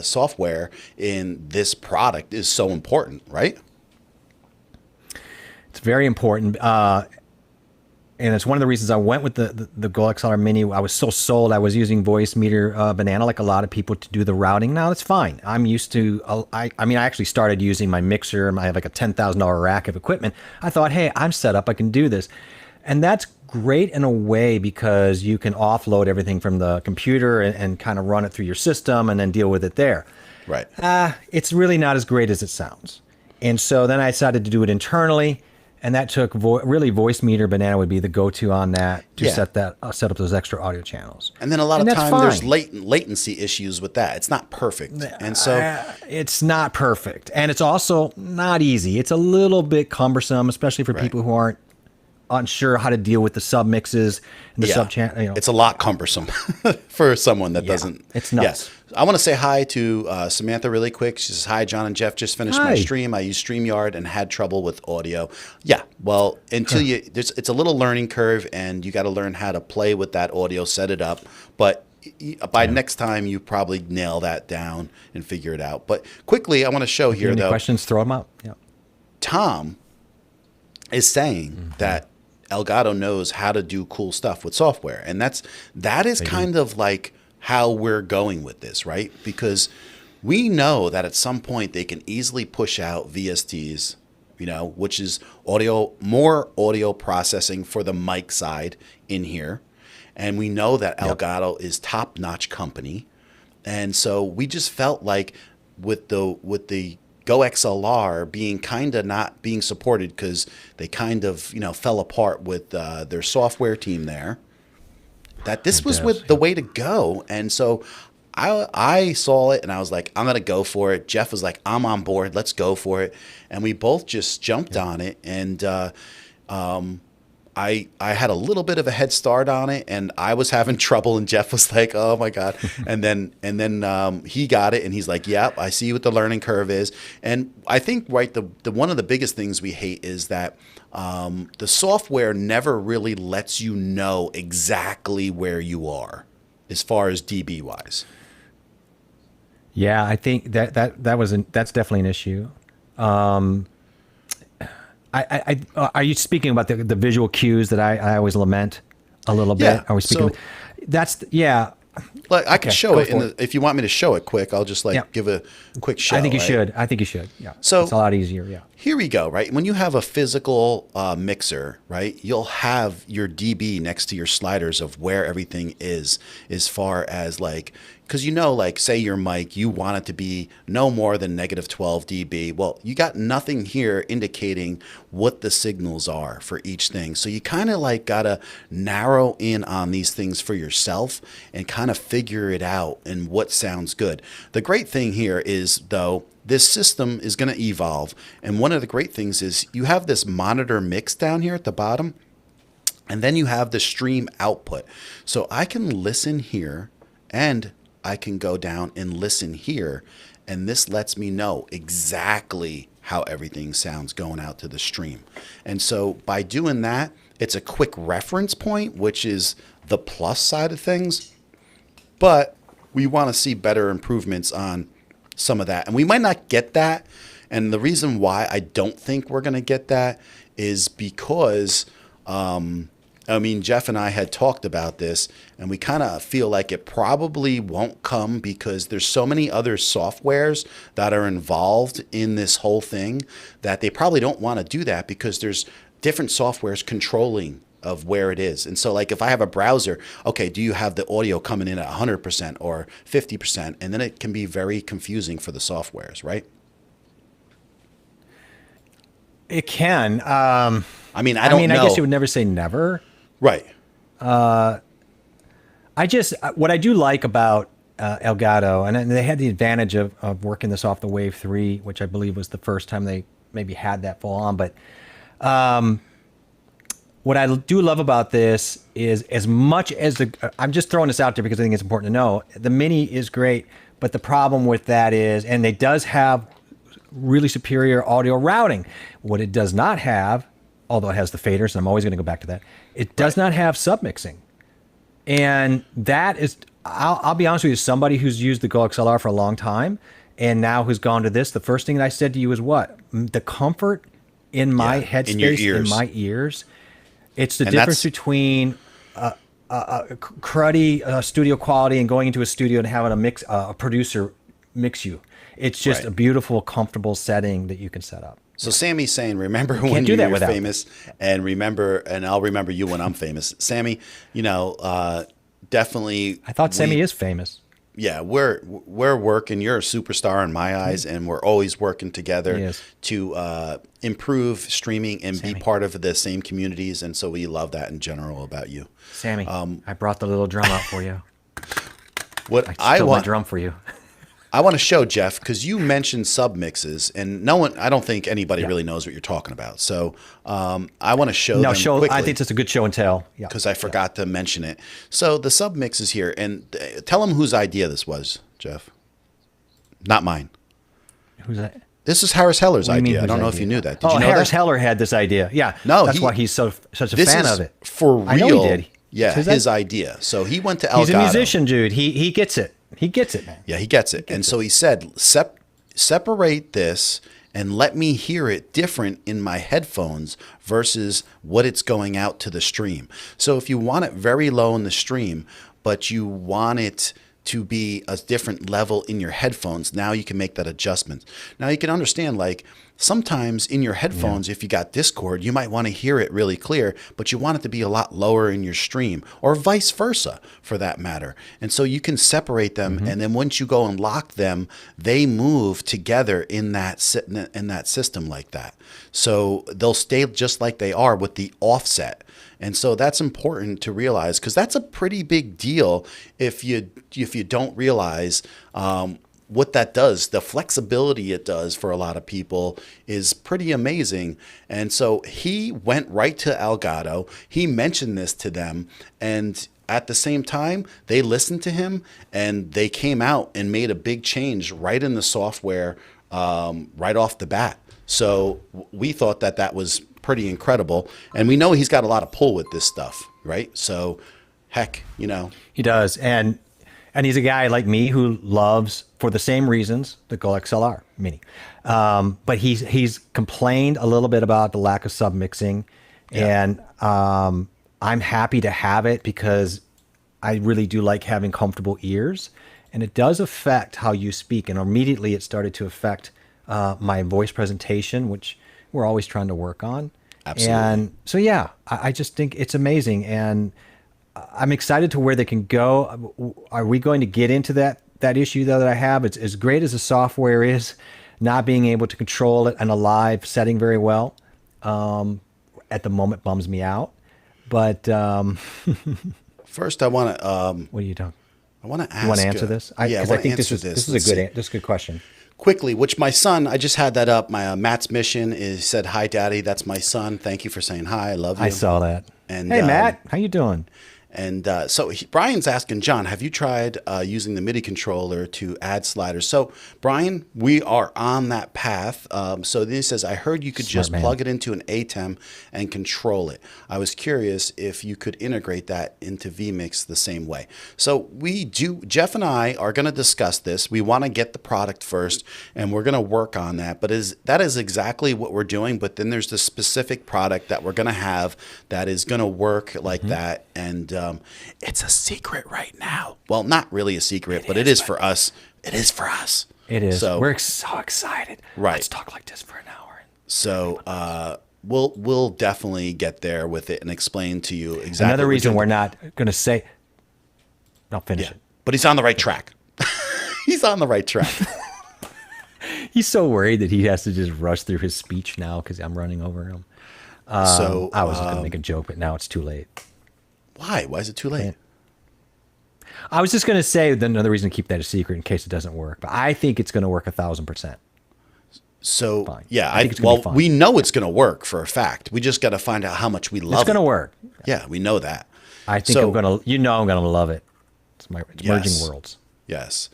software in this product is so important, right?
It's very important. And it's one of the reasons I went with the Go XLR Mini. I was so sold. I was using Voice Meter Banana like a lot of people to do the routing. Now it's fine. I'm used to, I actually started using my mixer. I have like a $10,000 rack of equipment. I thought, hey, I'm set up. I can do this. And that's great in a way because you can offload everything from the computer and kind of run it through your system and then deal with it there.
Right.
It's really not as great as it sounds. And so then I decided to do it internally. And that took really Voice Meter Banana would be the go-to on that to set up those extra audio channels.
And then a lot of time there's latency issues with that. It's not perfect. And so
it's not perfect. And it's also not easy. It's a little bit cumbersome, especially for people who aren't unsure how to deal with the sub mixes and the sub channel. You know.
It's a lot cumbersome for someone that doesn't.
It's nuts.
I want to say hi to Samantha really quick. She says, hi, John and Jeff. Just finished my stream. I used StreamYard and had trouble with audio. Yeah, well, until it's a little learning curve, and you got to learn how to play with that audio, set it up. But by next time, you probably nail that down and figure it out. But quickly, I want to show here,
any
though.
Questions, throw them out. Yeah.
Tom is saying that Elgato knows how to do cool stuff with software, and that is kind of like how we're going with this, right? Because we know that at some point they can easily push out VSTs, which is more audio processing for the mic side in here. And we know that Elgato is top-notch company. And so we just felt like with the Go XLR being kind of not being supported because they kind of, fell apart with their software team there, that this was the way to go. And so I saw it and I was like, I'm going to go for it. Jeff was like, I'm on board. Let's go for it. And we both just jumped on it. And I had a little bit of a head start on it, and I was having trouble, and Jeff was like, oh my God. And then he got it, and he's like, yep, I see what the learning curve is. And I think, the one of the biggest things we hate is that the software never really lets you know exactly where you are as far as dB wise.
Yeah, I think that's definitely an issue. Are you speaking about the visual cues that I always lament a little bit?
Yeah.
Are we speaking?
Like I can show it if you want me to show it quick. I'll just give a quick show.
I think you should. Yeah.
So
it's a lot easier. Yeah.
Here we go. Right. When you have a physical mixer, right, you'll have your dB next to your sliders of where everything is, as far as because say your mic, you want it to be no more than -12 dB. Well, you got nothing here indicating what the signals are for each thing. So you kind of gotta narrow in on these things for yourself and kind of figure it out and what sounds good. The great thing here is, though, this system is going to evolve. And one of the great things is you have this monitor mix down here at the bottom, and then you have the stream output. So I can listen here, and I can go down and listen here, and this lets me know exactly how everything sounds going out to the stream. And so by doing that, it's a quick reference point, which is the plus side of things. But we want to see better improvements on some of that. And we might not get that. And the reason why I don't think we're going to get that is because Jeff and I had talked about this, and we kind of feel like it probably won't come because there's so many other softwares that are involved in this whole thing that they probably don't want to do that because there's different softwares controlling of where it is. And so if I have a browser, okay, do you have the audio coming in at 100% or 50%? And then it can be very confusing for the softwares, right?
It can.
I don't know.
I guess you would never say never.
Right.
What I do like about Elgato, and they had the advantage of working this off the Wave 3, which I believe was the first time they maybe had that full on. But what I do love about this is, as much as I'm just throwing this out there because I think it's important to know, the Mini is great, but the problem with that is, and it does have really superior audio routing. What it does not have, although it has the faders, and I'm always going to go back to that, it does not have submixing. And that is, I'll be honest with you, somebody who's used the Go XLR for a long time and now who's gone to this, the first thing that I said to you is what? The comfort in my headspace, in my ears. It's the difference between cruddy studio quality and going into a studio and having a producer mix you. It's just a beautiful, comfortable setting that you can set up.
So Sammy's saying, remember when you were famous, and I'll remember you when I'm famous. Sammy, definitely.
I thought Sammy is famous.
Yeah, we're working. You're a superstar in my eyes, and we're always working together to improve streaming and be part of the same communities. And so we love that in general about you.
Sammy, I brought the little drum out for you.
I
want my drum for you.
I want to show Jeff, because you mentioned submixes, and I don't think anybody really knows what you're talking about. So I want to show them quickly.
I think it's a good show and tell.
Because I forgot to mention it. So the submix is here, and tell them whose idea this was, Jeff. Not mine.
Who's that?
This is Harris Heller's idea. I don't know if you knew that. Did you know
Harris
that?
Heller had this idea. Yeah.
No,
that's why he's such a fan of it.
For real.
I know he did.
Yeah, his idea. So he went to Elgato.
He's a musician, dude. He gets it. He gets it, man.
Yeah, he gets it. And so he said, separate this and let me hear it different in my headphones versus what it's going out to the stream. So if you want it very low in the stream, but you want it to be a different level in your headphones, now you can make that adjustment. Now you can understand, like, sometimes in your headphones, if you got Discord, you might want to hear it really clear, but you want it to be a lot lower in your stream, or vice versa for that matter. And so you can separate them, and then once you go and lock them, they move together in that system like that. So they'll stay just like they are with the offset. And so that's important to realize, because that's a pretty big deal if you don't realize what that does. The flexibility it does for a lot of people is pretty amazing. And so he went right to Elgato. He mentioned this to them, and at the same time, they listened to him, and they came out and made a big change right in the software right off the bat. So we thought that was pretty incredible. And we know he's got a lot of pull with this stuff, right? So heck, He does.
And he's a guy like me who loves, for the same reasons, the Go XLR Mini. But he's complained a little bit about the lack of submixing. And I'm happy to have it because I really do like having comfortable ears. And it does affect how you speak. And immediately it started to affect my voice presentation, which we're always trying to work on.
Absolutely.
And so, I just think it's amazing. And I'm excited to where they can go. Are we going to get into that issue, though, that I have? It's as great as the software is, not being able to control it in a live setting very well, at the moment bums me out. But
first, I want to.
What are you doing?
I want to ask.
You want to answer this?
Because I think this is
a good question.
Quickly, which my son, I just had that up. My Matt's mission is said, "Hi, Daddy." That's my son. Thank you for saying hi. I love you.
I saw that.
And
hey, Matt, how you doing?
And so Brian's asking, John, have you tried using the MIDI controller to add sliders? So, Brian, we are on that path. So then he says, I heard you could just plug it into an ATEM and control it. I was curious if you could integrate that into vMix the same way. So Jeff and I are going to discuss this. We want to get the product first, and we're going to work on that. But that is exactly what we're doing. But then there's the specific product that we're going to have that is going to work like that. And it's a secret right now. Well, not really a secret, but it is for us. It is for us.
It is. So we're so excited.
Right.
Let's talk like this for an hour.
So we'll definitely get there with it and explain to you exactly.
Another reason we're not going to say. I'll finish it.
But he's on the right track. He's on the right track.
He's so worried that he has to just rush through his speech now because I'm running over him. So I was going to make a joke, but now it's too late.
Why? Why is it too late?
I was just going to say another reason to keep that a secret in case it doesn't work, but I think it's going to work 1,000%.
So
Fine.
yeah,
I think it's gonna be fine.
we know it's going to work for a fact. We just got to find out how much we love
It's going to work.
Yeah, we know that.
I think I'm going to, I'm going to love it. It's merging worlds.
Yes.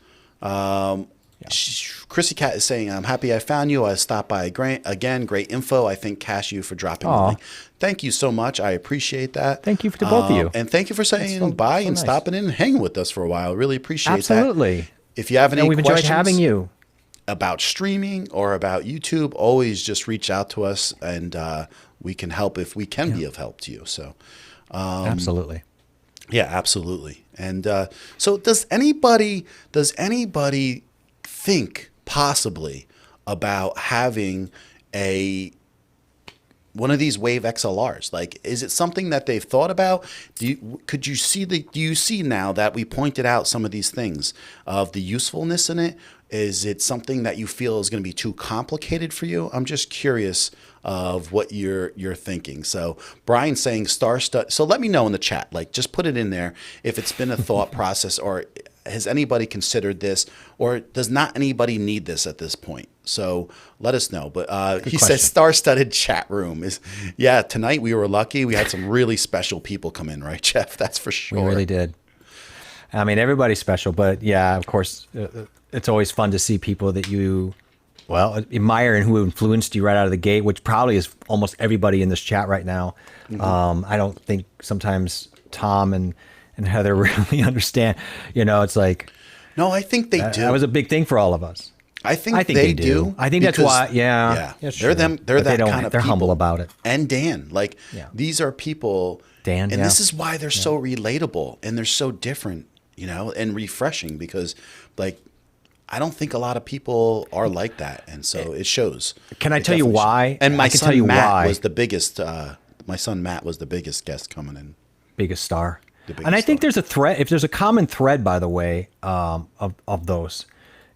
Chrissy Cat is saying, I'm happy I found you. I stopped by again. Great info. I thank Cashew for dropping the link. Thank you so much. I appreciate that.
Thank you to both of you.
And thank you for saying bye and
nice.
Stopping in and hanging with us for a while. Really appreciate that.
Absolutely.
If you have any
we've
questions
enjoyed having you
about streaming or about YouTube, always just reach out to us and we can help if we can be of help to you. So,
absolutely.
Yeah, absolutely. And so does anybody think possibly about having one of these Wave XLRs? Like, is it something that they've thought about? Do you see now that we pointed out some of these things of the usefulness in it? Is it something that you feel is going to be too complicated for you? I'm just curious of what you're thinking. So Brian's saying star stud. So let me know in the chat, like just put it in there if it's been a thought process, or has anybody considered this, or does not anybody need this at this point? So let us know. But he says star-studded chat room is, yeah, tonight we were lucky. We had some really special people come in, right, Jeff? That's for sure.
We really did. I mean, everybody's special, but yeah, of course, it's always fun to see people that you, admire and who influenced you right out of the gate, which probably is almost everybody in this chat right now. Mm-hmm. I don't think sometimes Tom and Heather really understand, it's like,
no, I think they do.
That was a big thing for all of us.
I think they do.
I think that's why. Yeah.
They're them. They're that kind of.
They're
people.
Humble about it.
And Dan, these are people.
Dan,
and this is why they're so relatable and they're so different, and refreshing, because I don't think a lot of people are like that, and so it shows.
Can I tell you why?
And my son Matt was the biggest. My son Matt was the biggest guest coming in.
Biggest star. And I think there's a thread. If there's a common thread, by the way, of those,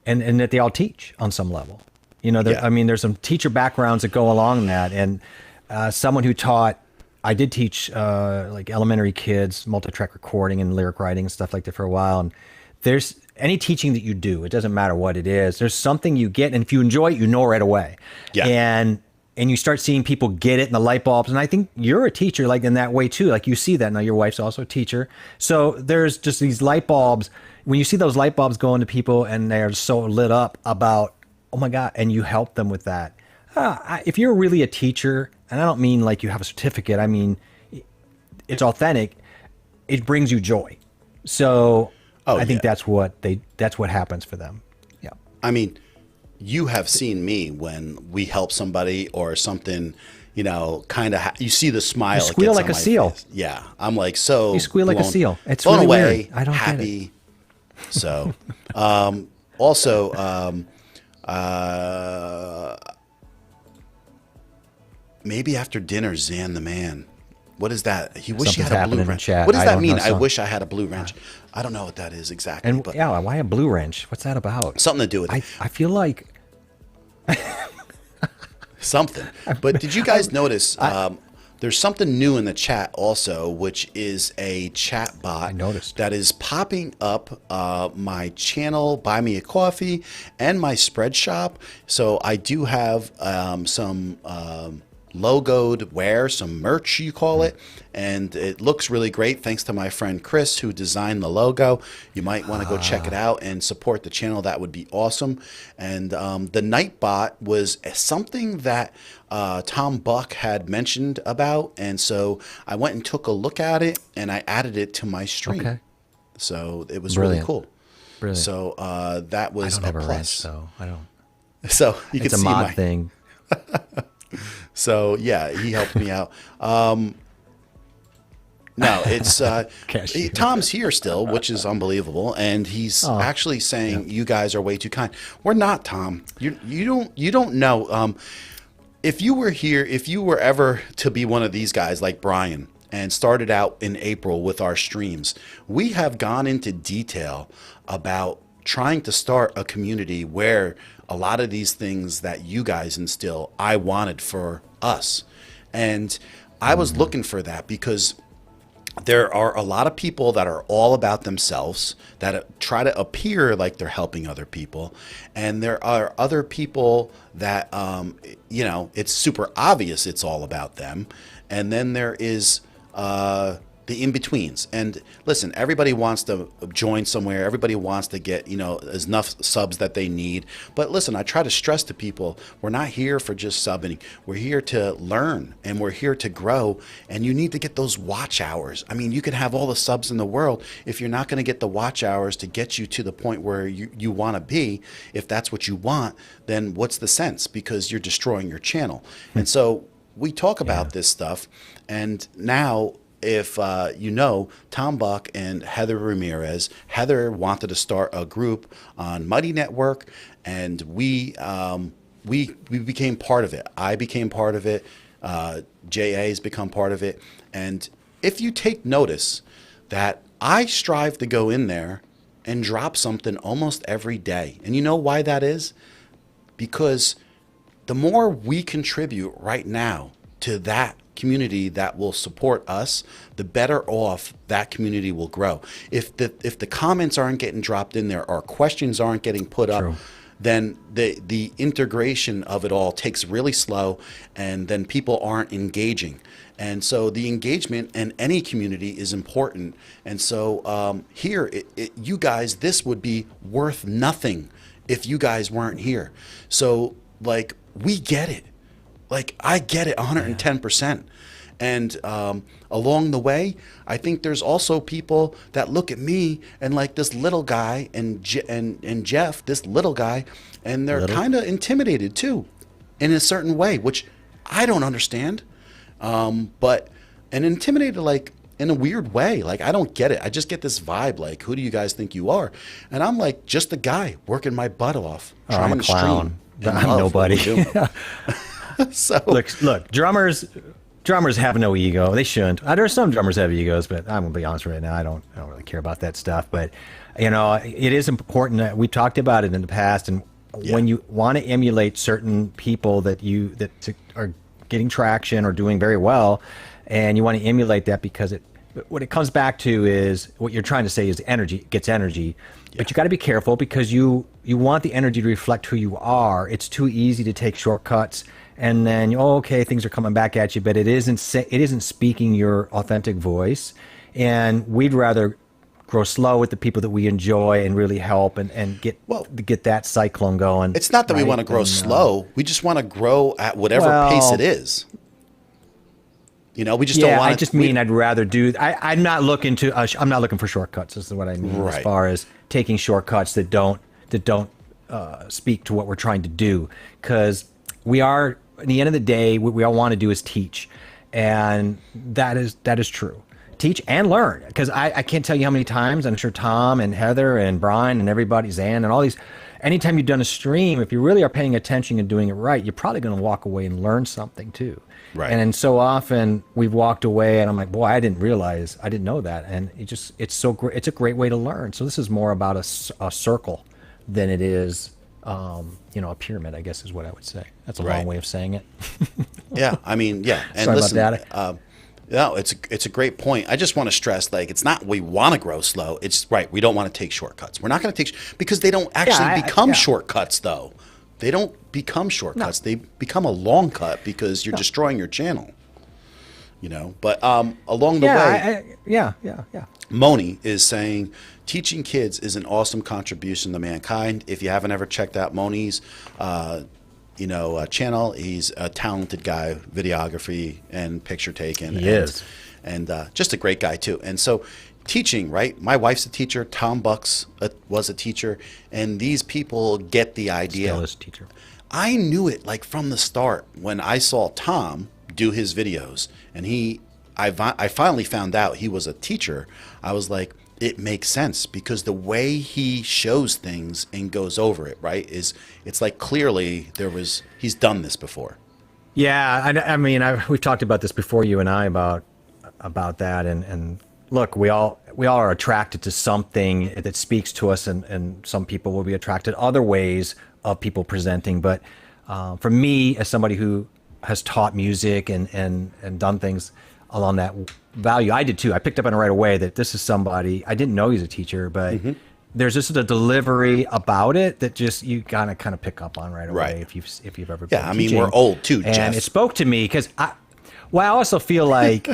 and that they all teach on some level. I mean, there's some teacher backgrounds that go along that, and someone who taught. I did teach elementary kids multi-track recording and lyric writing and stuff like that for a while. And there's any teaching that you do, it doesn't matter what it is. There's something you get, and if you enjoy it, you know right away. Yeah. And you start seeing people get it, and the light bulbs. And I think you're a teacher, in that way too. You see that now. Your wife's also a teacher, so there's just these light bulbs. When you see those light bulbs go into people, and they're so lit up about, oh my God, and you help them with that. If you're really a teacher, and I don't mean like you have a certificate, I mean it's authentic. It brings you joy. So I think that's what happens for them. Yeah.
I mean, you have seen me when we help somebody or something, you see the smile.
You squeal like a seal.
Face. Yeah. I'm like, so
you squeal like a seal. It's
blown
really
away,
weird. I don't
happy.
Get it.
So, also, maybe after dinner, Zan the man. What is that? He wish he had a blue wrench. What does that mean? I wish I had a blue wrench. I don't know what that is exactly.
And why a blue wrench? What's that about?
Something to do with it.
I feel like
something. But did you guys notice? There's something new in the chat also, which is a chat bot.
I noticed
that is popping up my channel, Buy Me a Coffee, and my spread shop. So I do have some logoed wear, some merch you call it, and it looks really great thanks to my friend Chris who designed the logo. You might want to go check it out and support the channel. That would be awesome. And the Nightbot was something that Tom Buck had mentioned about, and so I went and took a look at it and I added it to my stream. Okay. So it was really cool. Brilliant. So that was
I don't have
a plus.
A wrench, so I don't.
So you can see
it's a mod thing.
So yeah, he helped me out. No, it's Tom's here still, which is unbelievable, and he's actually saying you guys are way too kind. We're not, Tom. You don't know. If you were here, if you were ever to be one of these guys like Brian and started out in April with our streams, we have gone into detail about trying to start a community where a lot of these things that you guys instill, I wanted for us. And I was looking for that because there are a lot of people that are all about themselves, that try to appear like they're helping other people, and there are other people that it's super obvious it's all about them, and then there is the in-betweens. And listen, everybody wants to join somewhere, everybody wants to get enough subs that they need, but listen, I try to stress to people, we're not here for just subbing, we're here to learn and we're here to grow, and you need to get those watch hours. I mean, you can have all the subs in the world, if you're not going to get the watch hours to get you to the point where you want to be, if that's what you want, then what's the sense? Because you're destroying your channel. And so we talk about this stuff, and now if Tom Buck and Heather Ramirez, Heather wanted to start a group on Mighty Network, and we became part of it. I became part of it. JA has become part of it. And if you take notice that I strive to go in there and drop something almost every day. And you know why that is? Because the more we contribute right now to that community that will support us, the better off that community will grow. If the comments aren't getting dropped in there or questions aren't getting put up, then the integration of it all takes really slow, and then people aren't engaging. And so the engagement in any community is important. And so here, you guys, this would be worth nothing if you guys weren't here. So like, we get it. Like, I get it 110%. And along the way, I think there's also people that look at me and like this little guy and Jeff, this little guy, and they're kind of intimidated too, in a certain way, which I don't understand. And intimidated like in a weird way. Like, I don't get it. I just get this vibe like, who do you guys think you are? And I'm like just a guy working my butt off.
I'm a clown. I'm nobody.
So
look, drummers have no ego. They shouldn't. There's some drummers have egos, but I'm gonna be honest right now. I don't really care about that stuff. But it is important that we talked about it in the past. And when you want to emulate certain people that are getting traction or doing very well, and you want to emulate that, because what it comes back to is what you're trying to say is energy gets energy. But you got to be careful, because you want the energy to reflect who you are. It's too easy to take shortcuts, and then things are coming back at you, but it isn't speaking your authentic voice. And we'd rather grow slow with the people that we enjoy and really help and get that cyclone going.
It's not that we want to grow slow. We just want to grow at whatever pace it is. We just don't want to. I
just mean I'd rather do. I'm not looking for shortcuts. This is what I mean, as far as taking shortcuts that don't speak to what we're trying to do. Because we are, at the end of the day, what we all want to do is teach, and that is true. Teach and learn. Because I can't tell you how many times, I'm sure Tom and Heather and Brian and everybody, Zan and all these. Anytime you've done a stream, if you really are paying attention and doing it right, you're probably going to walk away and learn something too.
Right.
And so often we've walked away and I'm like, boy, I didn't know that. And it's so great. It's a great way to learn. So this is more about a circle than it is, a pyramid, I guess is what I would say. That's a long way of saying it.
Yeah. I mean, yeah. And
sorry
listen,
about that.
No, it's a great point. I just want to stress, like, it's not we want to grow slow. It's we don't want to take shortcuts. We're not going to take, because they don't actually become shortcuts though. They don't become shortcuts. No. They become a long cut, because you're destroying your channel. But along the way, Moni is saying, teaching kids is an awesome contribution to mankind. If you haven't ever checked out Moni's channel, he's a talented guy, videography and picture taking.
He is.
And just a great guy too. And so teaching, right? My wife's a teacher. Tom Bucks was a teacher. And these people get the idea.
Still is a teacher.
I knew it like from the start when I saw Tom do his videos. And I finally found out he was a teacher. I was like, it makes sense, because the way he shows things and goes over it, right, it's like clearly he's done this before.
Yeah, I mean, we've talked about this before, you and I, about that, and look, we all are attracted to something that speaks to us, and some people will be attracted to other ways of people presenting. But for me, as somebody who has taught music and done things, along that value. I did too. I picked up on it right away that this is somebody, I didn't know he's a teacher, but there's just a delivery about it that just you gotta kind of pick up on right away if you've ever been teaching.
We're old too,
and
Jeff.
it spoke to me because I also feel like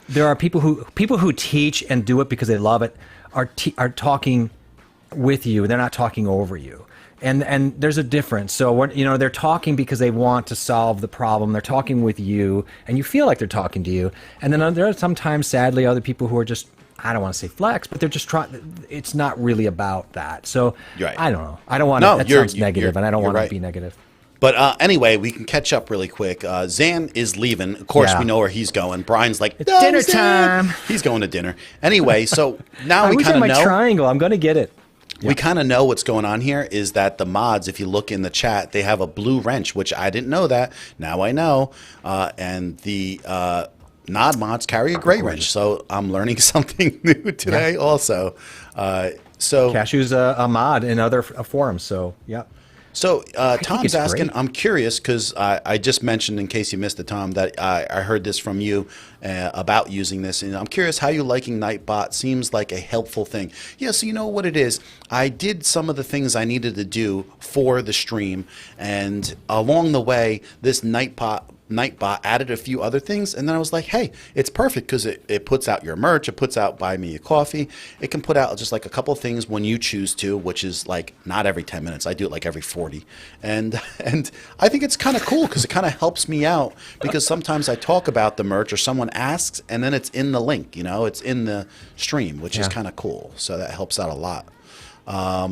there are people who teach and do it because they love it are talking with you. They're not talking over you. And there's a difference. So they're talking because they want to solve the problem. They're talking with you, and you feel like they're talking to you. And then there are sometimes, sadly, other people who are just, I don't want to say flex, but they're just trying. It's not really about that. So I don't know. I don't want to. That sounds negative, and I don't want to be negative.
But anyway, we can catch up really quick. Zan is leaving. Of course, we know where he's going. Brian's like,
it's dinner time.
He's going to dinner. Anyway, so now we kind of know.
My triangle. I'm going to get it.
We kind of know what's going on here is that the mods, if you look in the chat, they have a blue wrench, which I didn't know that. Now I know. And the Nod mods carry a gray wrench. So I'm learning something new today also.
Cashew's a mod in other forums. So, yeah.
So Tom's asking, I'm curious because I just mentioned, in case you missed it, Tom, that I heard this from you about using this. And I'm curious how you liking Nightbot. Seems like a helpful thing. Yeah, so you know what it is. I did some of the things I needed to do for the stream. And along the way, this Nightbot added a few other things, and then I was like, hey, it's perfect because it puts out your merch, it puts out buy me a coffee, it can put out just like a couple of things when you choose to, which is like not every 10 minutes. I do it like every 40. And I think it's kind of cool because it kind of helps me out, because sometimes I talk about the merch or someone asks and then it's in the link, it's in the stream, which is kind of cool. So that helps out a lot.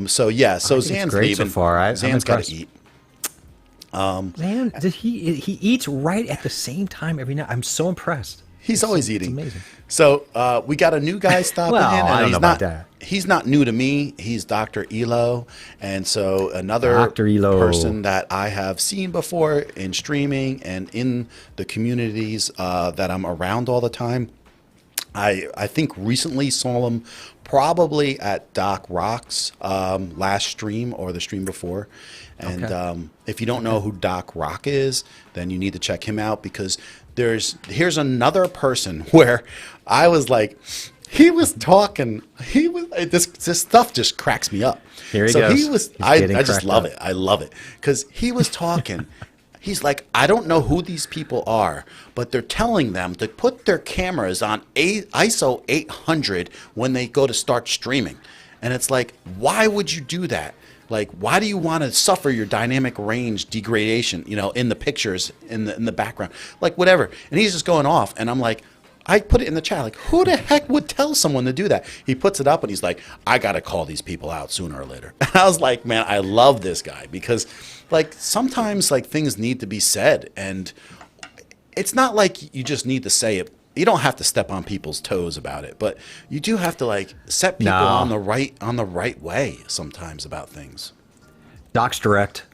So Zan's leaving.
So far.
Zan's got to eat.
Man, he eats right at the same time every night. I'm so impressed.
He's always eating.
It's amazing.
So we got a new guy stopping in. And
I don't know about that.
He's not new to me. He's Dr. Elo. And so another person that I have seen before in streaming and in the communities that I'm around all the time. I think recently saw him probably at Doc Rock's last stream or the stream before. And if you don't know who Doc Rock is, then you need to check him out, because here's another person where I was like, he was talking. This stuff just cracks me up.
Here he goes.
I just love it. I love it because he was talking. He's like, I don't know who these people are, but they're telling them to put their cameras on ISO 800 when they go to start streaming. And it's like, why would you do that? Like, why do you want to suffer your dynamic range degradation, in the pictures, in the background, like whatever. And he's just going off. And I'm like, I put it in the chat, like, who the heck would tell someone to do that? He puts it up and he's like, I got to call these people out sooner or later. And I was like, man, I love this guy, because like sometimes like things need to be said, and it's not like you just need to say it. You don't have to step on people's toes about it, but you do have to like set people on the right way sometimes about things.
Doc's direct.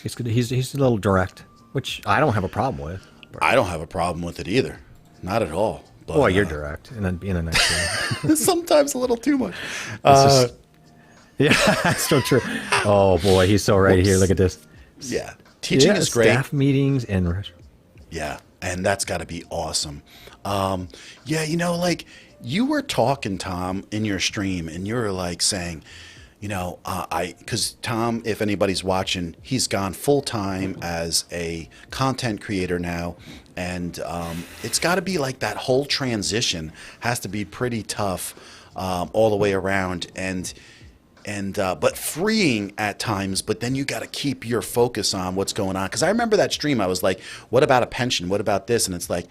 He's good. He's a little direct, which I don't have a problem with.
I don't have a problem with it either. Not at all. But,
boy, you're direct in a nice way.
Sometimes a little too much.
Yeah, that's so true. Oh boy, he's so right here. Look at this.
Yeah, teaching is great.
Staff meetings and
yeah, and that's got to be awesome. Like you were talking, Tom, in your stream, and you were like saying, because Tom, if anybody's watching, he's gone full time as a content creator now, and it's got to be like that whole transition has to be pretty tough all the way around, and but freeing at times. But then you got to keep your focus on what's going on. Because I remember that stream, I was like, "What about a pension? What about this?" And it's like,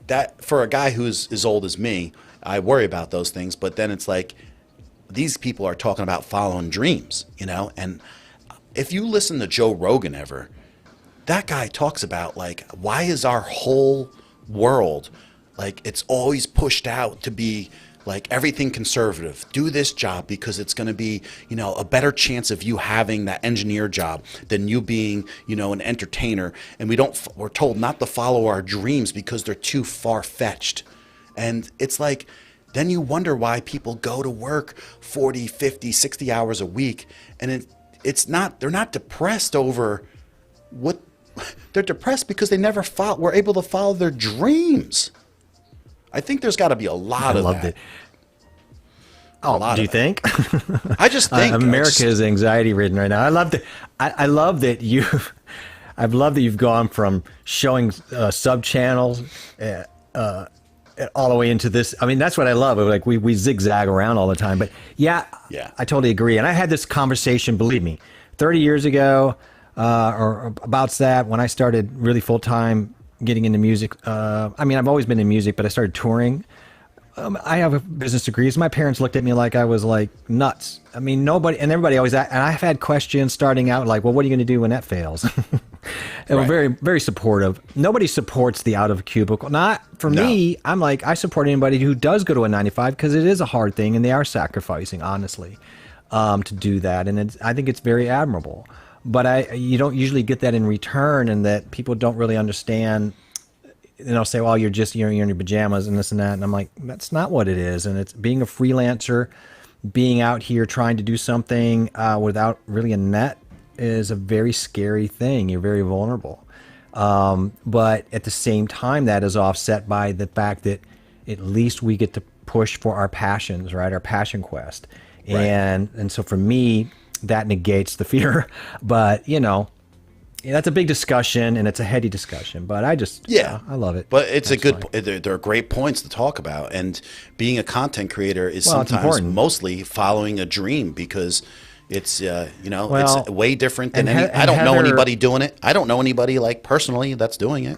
that for a guy who's as old as me, I worry about those things. But then it's like, these people are talking about following dreams, and if you listen to Joe Rogan ever, that guy talks about like, why is our whole world like it's always pushed out to be like everything conservative, do this job because it's going to be, a better chance of you having that engineer job than you being, an entertainer. And we're told not to follow our dreams because they're too far-fetched. And it's like, then you wonder why people go to work 40, 50, 60 hours a week. And they're not depressed over They're depressed because they never were able to follow their dreams. I think there's got to be a lot of that.
Oh, do you think?
I just think
America is anxiety ridden right now. I love that. I love that I've loved that you've gone from showing sub channels all the way into this. I mean, that's what I love. Like we zigzag around all the time. But yeah, I totally agree. And I had this conversation, believe me, 30 years ago or about that when I started really full time getting into music. I mean, I've always been in music, but I started touring. I have a business degree. So my parents looked at me like I was like nuts. I mean, everybody always, and I've had questions starting out like, well, what are you going to do when that fails? They were very, very supportive. Nobody supports the out of a cubicle. Not for me. I'm like, I support anybody who does go to a 9 to 5 because it is a hard thing and they are sacrificing, honestly, to do that. And I think it's very admirable. But you don't usually get that in return, and that people don't really understand. And they'll say, well, you're in your pajamas and this and that. And I'm like, that's not what it is. And it's being a freelancer, being out here trying to do something without really a net is a very scary thing. You're very vulnerable. But at the same time, that is offset by the fact that at least we get to push for our passions, right? Our passion quest. Right. And so for me, that negates the fear. But, that's a big discussion, and it's a heady discussion, but I love it.
But it's there are great points to talk about, and being a content creator is sometimes mostly following a dream, because it's it's way different than I don't know anybody doing it. I don't know anybody personally that's doing it.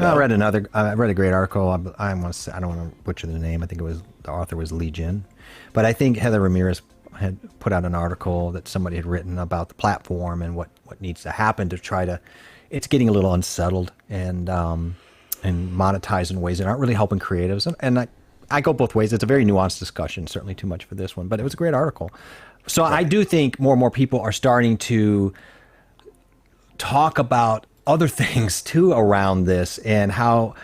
I read a great article. I don't want to butcher the name. I think the author was Lee Jin, but I think Heather Ramirez had put out an article that somebody had written about the platform and what needs to happen to try to. It's getting a little unsettled and monetized in ways that aren't really helping creatives. And I go both ways. It's a very nuanced discussion, certainly too much for this one, but it was a great article. So I do think more and more people are starting to talk about other things too around this, and how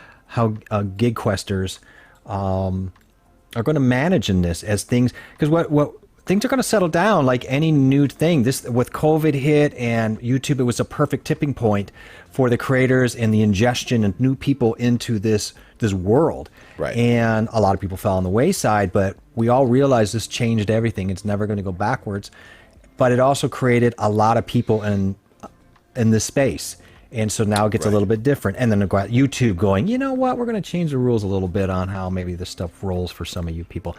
gig questers are going to manage in this as things, because what things are going to settle down like any new thing. This, with COVID hit and YouTube, it was a perfect tipping point for the creators and the ingestion of new people into this world.
Right.
And a lot of people fell on the wayside, but we all realized this changed everything. It's never going to go backwards. But it also created a lot of people in this space. And so now it gets a little bit different. And then YouTube going, you know what, we're going to change the rules a little bit on how maybe this stuff rolls for some of you people.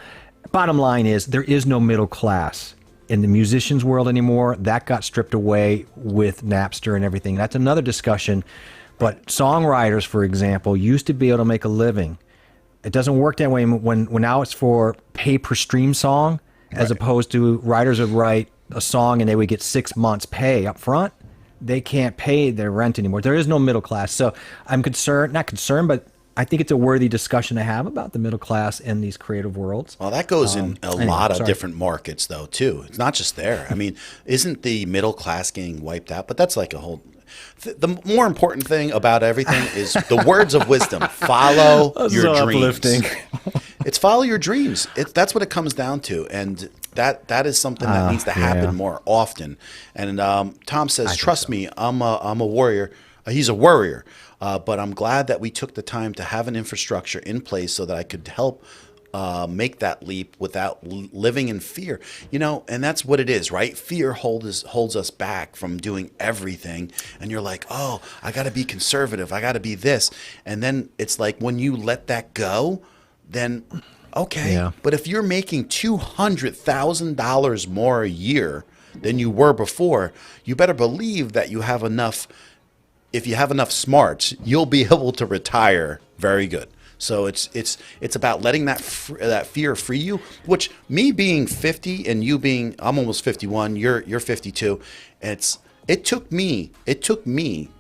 Bottom line is, there is no middle class in the musicians world anymore. That got stripped away with Napster and everything. That's another discussion. But songwriters, for example, used to be able to make a living. It doesn't work that way when now it's for pay per stream song, as opposed to writers would write a song and they would get 6 months pay up front. They can't pay their rent anymore. There is no middle class. So I'm not concerned, but I think it's a worthy discussion to have about the middle class in these creative worlds.
Well, that goes in a lot of different markets, though, too. It's not just there. I mean, isn't the middle class getting wiped out? But that's like a whole... The more important thing about everything is the words of wisdom. Follow your dreams. It's follow your dreams. That's what it comes down to. And that is something that needs to happen more often. And Tom says, trust me, I'm a warrior. He's a worrier. But I'm glad that we took the time to have an infrastructure in place so that I could help make that leap without living in fear. And that's what it is, right? Fear holds us back from doing everything. And you're like, oh, I got to be conservative. I got to be this. And then it's like, when you let that go, then okay. Yeah. But if you're making $200,000 more a year than you were before, you better believe that you have enough. If you have enough smarts, you'll be able to retire very good. So it's about letting that fear free you. Which, me being 50 and you being, I'm almost 51. You're 52. It took me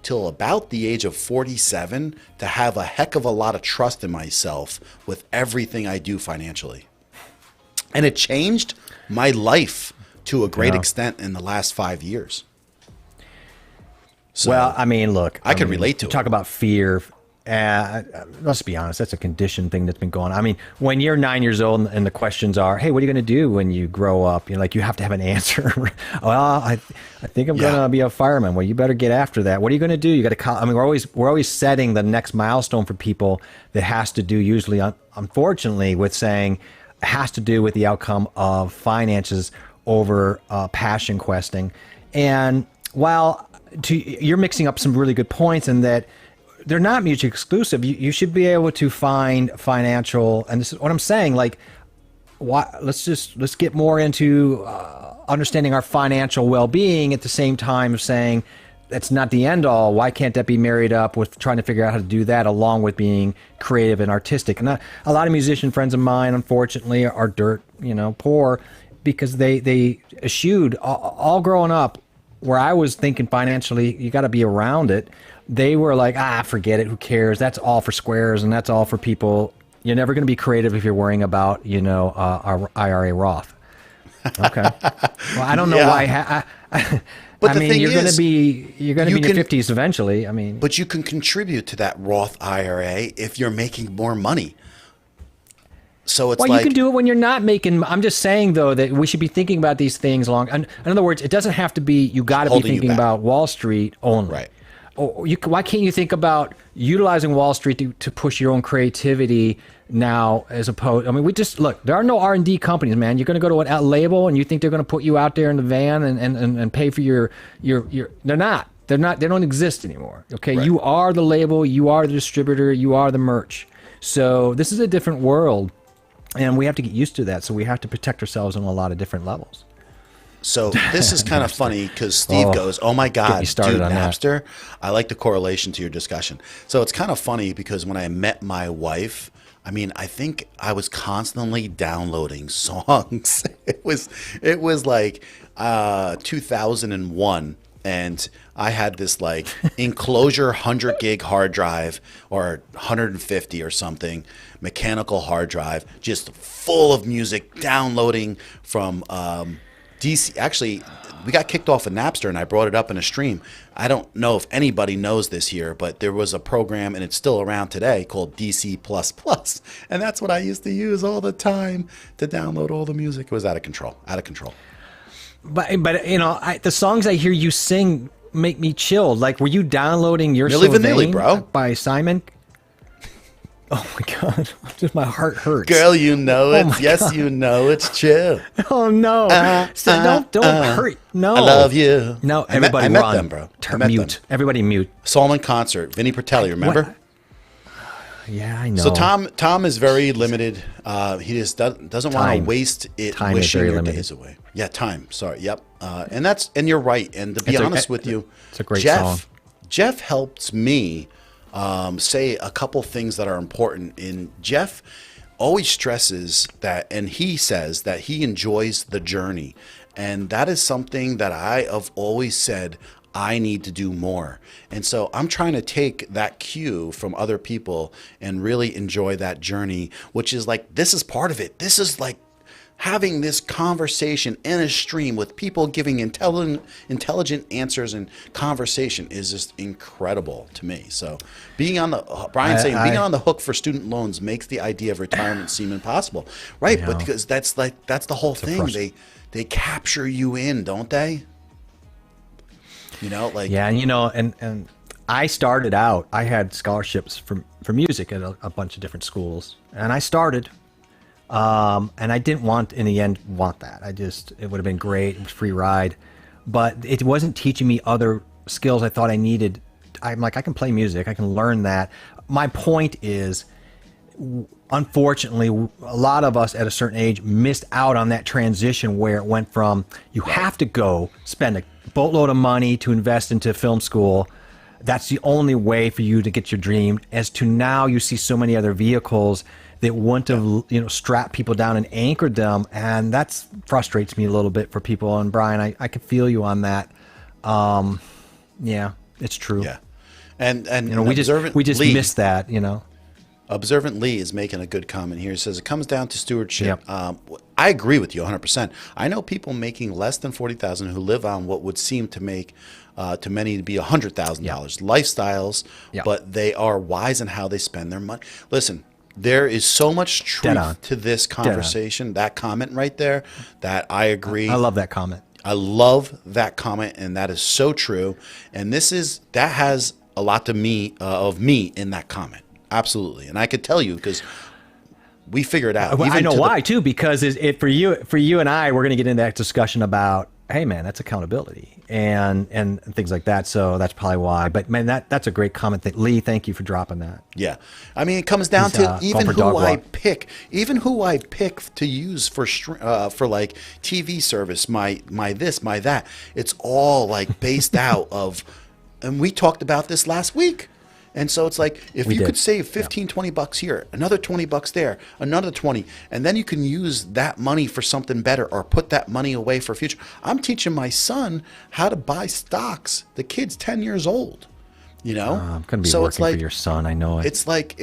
till about the age of 47 to have a heck of a lot of trust in myself with everything I do financially, and it changed my life to a great extent in the last 5 years. So,
well, I mean, look,
I can relate to it.
Talk about fear. Let's be honest, that's a conditioned thing that's been going on. I mean, when you're 9 years old and the questions are, hey, what are you going to do when you grow up? You're like, you have to have an answer. Well, I think I'm going to be a fireman. Well, you better get after that. What are you going to do? You got to I mean, we're always setting the next milestone for people that has to do usually, unfortunately, with saying it has to do with the outcome of finances over passion questing. And while you're mixing up some really good points in that they're not mutually exclusive. You should be able to find financial, and this is what I'm saying, like, let's get more into understanding our financial well-being at the same time of saying that's not the end all. Why can't that be married up with trying to figure out how to do that along with being creative and artistic? And a lot of musician friends of mine, unfortunately, are dirt, poor because they eschewed all growing up where I was thinking financially, you got to be around it. They were like, forget it. Who cares? That's all for squares and that's all for people. You're never going to be creative if you're worrying about, our IRA Roth. Okay. Well, I don't know why.
But
I mean, you're going to be in your 50s eventually. I mean,
but you can contribute to that Roth IRA if you're making more money. So it's
you can do it when you're not making. I'm just saying though that we should be thinking about these things in other words, it doesn't have to be. You got to be thinking about Wall Street only.
Right.
Why can't you think about utilizing Wall Street to push your own creativity now as opposed? I mean, there are no R&D companies, man. You're going to go to a label and you think they're going to put you out there in the van and pay for your they're not. They don't exist anymore. Okay. Right. You are the label. You are the distributor. You are the merch. So this is a different world and we have to get used to that. So we have to protect ourselves on a lot of different levels.
So this is kind of funny because Steve goes, oh my God, dude, Napster. That. I like the correlation to your discussion. So it's kind of funny because when I met my wife, I mean, I think I was constantly downloading songs. It was like 2001. And I had this like enclosure 100 gig hard drive or 150 or something, mechanical hard drive, just full of music downloading from DC. Actually, we got kicked off of Napster and I brought it up in a stream. I don't know if anybody knows this here, but there was a program and it's still around today called DC++. And that's what I used to use all the time to download all the music. It was out of control.
But the songs I hear you sing make me chill. Like, were you downloading You're
Milli
So
Vanilli,
Vain
bro.
By Simon? Oh my God! Just my heart hurts.
Girl, you know it. Yes, you know it's chill.
Oh no! Don't hurt. No,
I love you.
No, everybody
I met them, bro.
Mute. Everybody mute.
Solomon concert. Vinny Pertelli, remember?
Yeah, I know.
So Tom is very limited. He just doesn't want to waste it wishing your days away. Yeah, time. Sorry. Yep. And you're right. And to be honest with you,
it's a great song.
Jeff helped me say a couple things that are important. And Jeff always stresses that, and he says that he enjoys the journey. And that is something that I have always said I need to do more. And so I'm trying to take that cue from other people and really enjoy that journey, which is like, this is part of it. This is like having this conversation in a stream with people giving intelligent answers, and conversation is just incredible to me. So being on the, Brian saying being on the hook for student loans makes the idea of retirement seem impossible. Right. But because that's the whole thing. They capture you in, don't they?
Yeah, and I started out. I had scholarships for music at a bunch of different schools, and I started, and I didn't in the end want that. It would have been great, it was free ride, but it wasn't teaching me other skills I thought I needed. I'm like, I can play music, I can learn that. My point is, unfortunately, a lot of us at a certain age missed out on that transition where it went from you have to go spend a boatload of money to invest into film school. That's the only way for you to get your dream, as to now you see so many other vehicles that want to strap people down and anchored them, and that frustrates me a little bit for people. And Brian, I can feel you on that. Yeah, it's true.
Yeah, and
we just missed that.
Observant Lee is making a good comment here. He says it comes down to stewardship.
Yep.
I agree with you 100%. I know people making less than 40,000 who live on what would seem to make to many to be $100,000 lifestyles, but they are wise in how they spend their money. Listen, there is so much truth to this conversation, that comment right there, that I agree.
I love that comment.
I love that comment, and that is so true. And that has a lot to me of me in that comment. Absolutely. And I could tell you because we figured out.
I know why too, because for you and I, we're going to get into that discussion about, hey man, that's accountability and things like that. So that's probably why. But man, that's a great comment. Lee, thank you for dropping that.
Yeah. I mean, it comes down to even who I pick to use for like TV service, my this, my that. It's all like based out of, and we talked about this last week. And so it's like, if you could save 15, 20 bucks here, another 20 bucks there, another 20, and then you can use that money for something better or put that money away for future. I'm teaching my son how to buy stocks. The kid's 10 years old, you know?
I'm going to be working for your son. I know it.
It's like,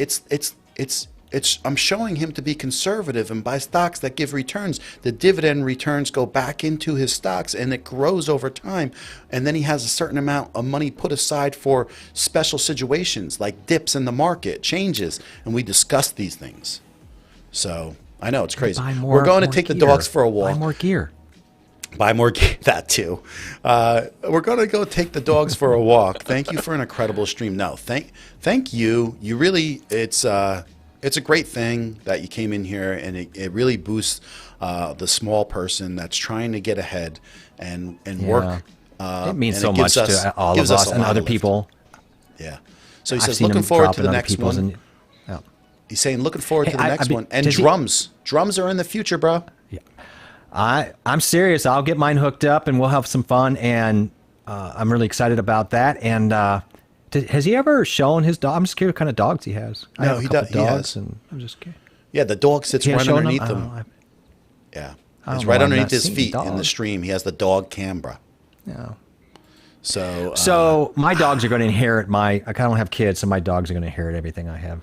I'm showing him to be conservative and buy stocks that give returns. The dividend returns go back into his stocks and it grows over time. And then he has a certain amount of money put aside for special situations like dips in the market, changes. And we discuss these things. So I know it's crazy. We're going to take the dogs for a walk.
Buy more gear.
Buy more gear, that too. We're going to go take the dogs for a walk. Thank you for an incredible stream. No, thank you. You really, it's a great thing that you came in here, and it really boosts the small person that's trying to get ahead and work.
It means so much to all of us and other people.
Yeah. So he says, looking forward to the next one. He's saying, looking forward to the next one. And drums. Drums are in the future, bro.
Yeah. I'm serious. I'll get mine hooked up, and we'll have some fun. And I'm really excited about that. And has he ever shown his dog? I'm just curious what kind of dogs he has.
No, he does.
Dogs, and I'm just curious.
Yeah, the dog sits right underneath him. Yeah, it's right underneath his feet in the stream. He has the dog camera.
Yeah.
So
my dogs are going to inherit I don't have kids, so my dogs are going to inherit everything I have.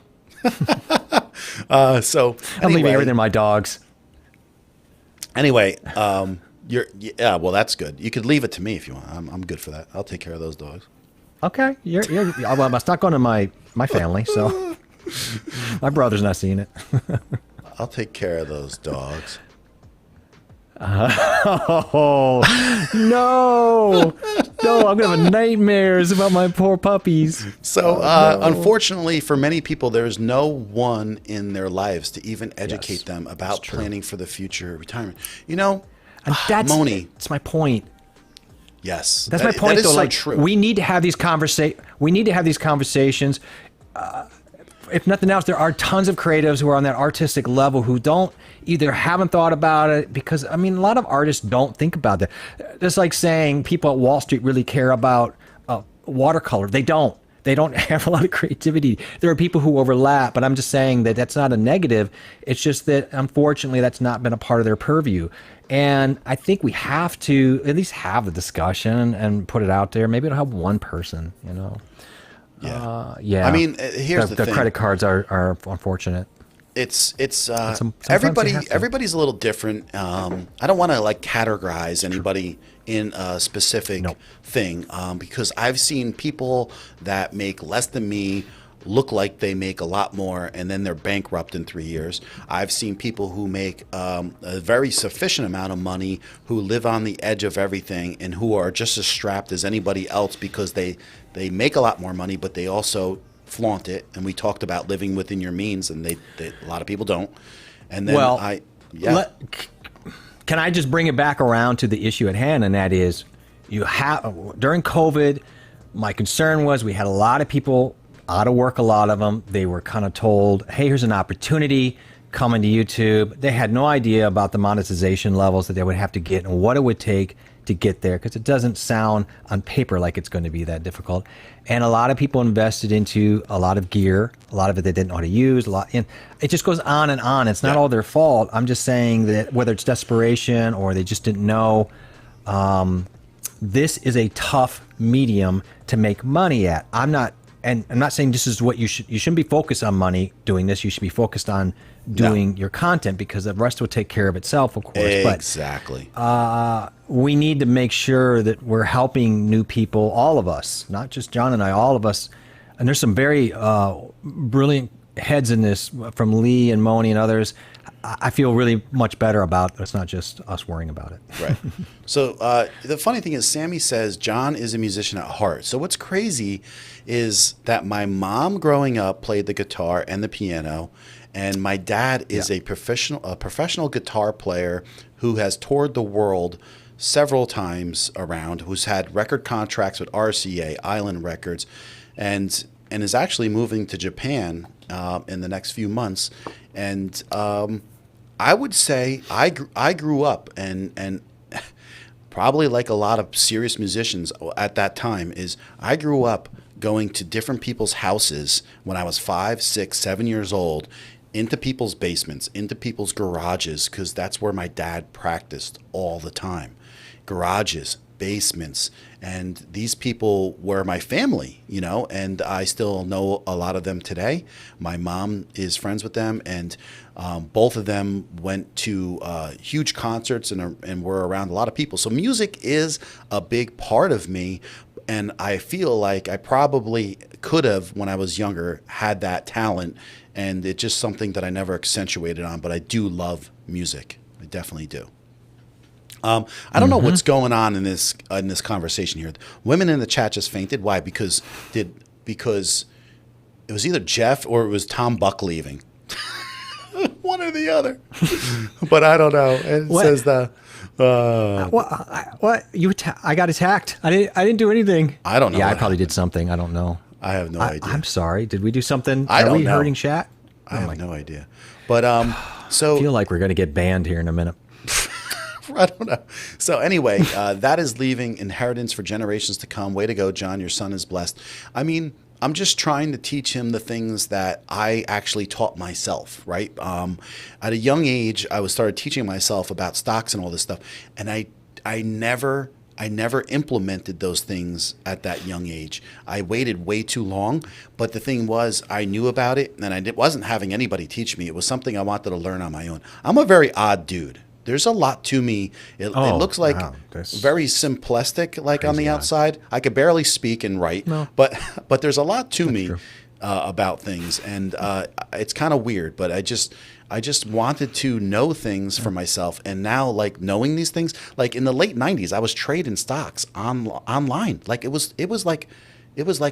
I'm leaving everything to my dogs.
Anyway, well, that's good. You could leave it to me if you want. I'm good for that. I'll take care of those dogs.
Okay, well, it's not going to my family, so my brother's not seeing it.
I'll take care of those dogs.
Oh no! I'm gonna have nightmares about my poor puppies.
So, unfortunately, for many people, there's no one in their lives to even educate them about planning for the future retirement. You know, Moni.
That's my point.
Yes,
that's my point.
That is
though,
so
like,
true.
We need to have these conversations. If nothing else, there are tons of creatives who are on that artistic level who haven't thought about it, because a lot of artists don't think about that. It's like saying people at Wall Street really care about watercolor. They don't have a lot of creativity. There are people who overlap, but I'm just saying that that's not a negative. It's just that unfortunately that's not been a part of their purview. And I think we have to at least have the discussion and put it out there. Maybe it'll help one person, you know.
Yeah. I mean, here's the thing.
The credit cards are unfortunate.
It's everybody's a little different. I don't want to like categorize anybody in a specific thing, because I've seen people that make less than me look like they make a lot more, and then they're bankrupt in 3 years. I've seen people who make a very sufficient amount of money, who live on the edge of everything, and who are just as strapped as anybody else because they make a lot more money, but they also flaunt it. And we talked about living within your means, and a lot of people don't. And then
can I just bring it back around to the issue at hand, and that is, during COVID, my concern was we had a lot of people out of work, a lot of them. They were kind of told, hey, here's an opportunity, come into YouTube. They had no idea about the monetization levels that they would have to get and what it would take to get there, because it doesn't sound on paper like it's going to be that difficult. And a lot of people invested into a lot of gear, a lot of it they didn't know how to use, and it just goes on and on. It's not all their fault. I'm just saying that whether it's desperation or they just didn't know, this is a tough medium to make money at. I'm not and I'm not saying this is what you shouldn't be focused on money doing this. You should be focused on doing your content, because the rest will take care of itself, of course.
Exactly.
But we need to make sure that we're helping new people, all of us, not just John and I, all of us. And there's some very brilliant heads in this from Lee and Moni and others. I feel really much better about it's not just us worrying about it.
Right. So the funny thing is, Sammy says John is a musician at heart. So what's crazy is that my mom growing up played the guitar and the piano, and my dad is a professional guitar player who has toured the world several times around, who's had record contracts with RCA, Island Records, and is actually moving to Japan in the next few months. And I would say I grew up and probably like a lot of serious musicians at that time is I grew up going to different people's houses when I was 5, 6, 7 years old, into people's basements, into people's garages, because that's where my dad practiced all the time. Garages, basements, and these people were my family, you know, and I still know a lot of them today. My mom is friends with them, and both of them went to huge concerts and were around a lot of people. So music is a big part of me, and I feel like I probably could have, when I was younger, had that talent, and it's just something that I never accentuated on, but I do love music. I definitely do. I don't know what's going on in this conversation here. Women in the chat just fainted. Why? Because it was either Jeff or it was Tom Buck leaving. One or the other. But I don't know. It says the.
What you? I got attacked. I didn't do anything.
I don't know.
Yeah, I probably did something. I don't know.
I have no idea.
I'm sorry. Did we do something?
I don't know.
Are we hurting chat?
I have no idea. But so
I feel like we're going to get banned here in a minute.
I don't know. So anyway, that is leaving inheritance for generations to come. Way to go, John. Your son is blessed. I mean, I'm just trying to teach him the things that I actually taught myself, right? At a young age, I started teaching myself about stocks and all this stuff, and I never implemented those things at that young age. I waited way too long, but the thing was, I knew about it, and I wasn't having anybody teach me. It was something I wanted to learn on my own. I'm a very odd dude. There's a lot to me. It looks like very simplistic, like on the outside. I could barely speak and write, but there's a lot to me about things, and it's kind of weird. But I just wanted to know things for myself, and now, like, knowing these things, like in the late '90s, I was trading stocks online. Like it was like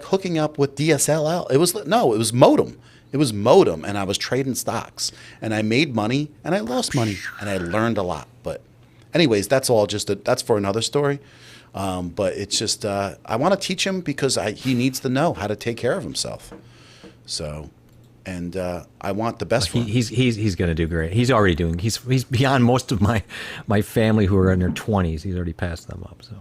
hooking up with DSL. It was modem. It was modem, and I was trading stocks, and I made money, and I lost money, and I learned a lot. But anyways, that's all that's for another story. But it's just, I want to teach him because he needs to know how to take care of himself. So, and I want the best for him.
He's going to do great. He's already doing, he's beyond most of my family who are in their 20s. He's already passed them up, so.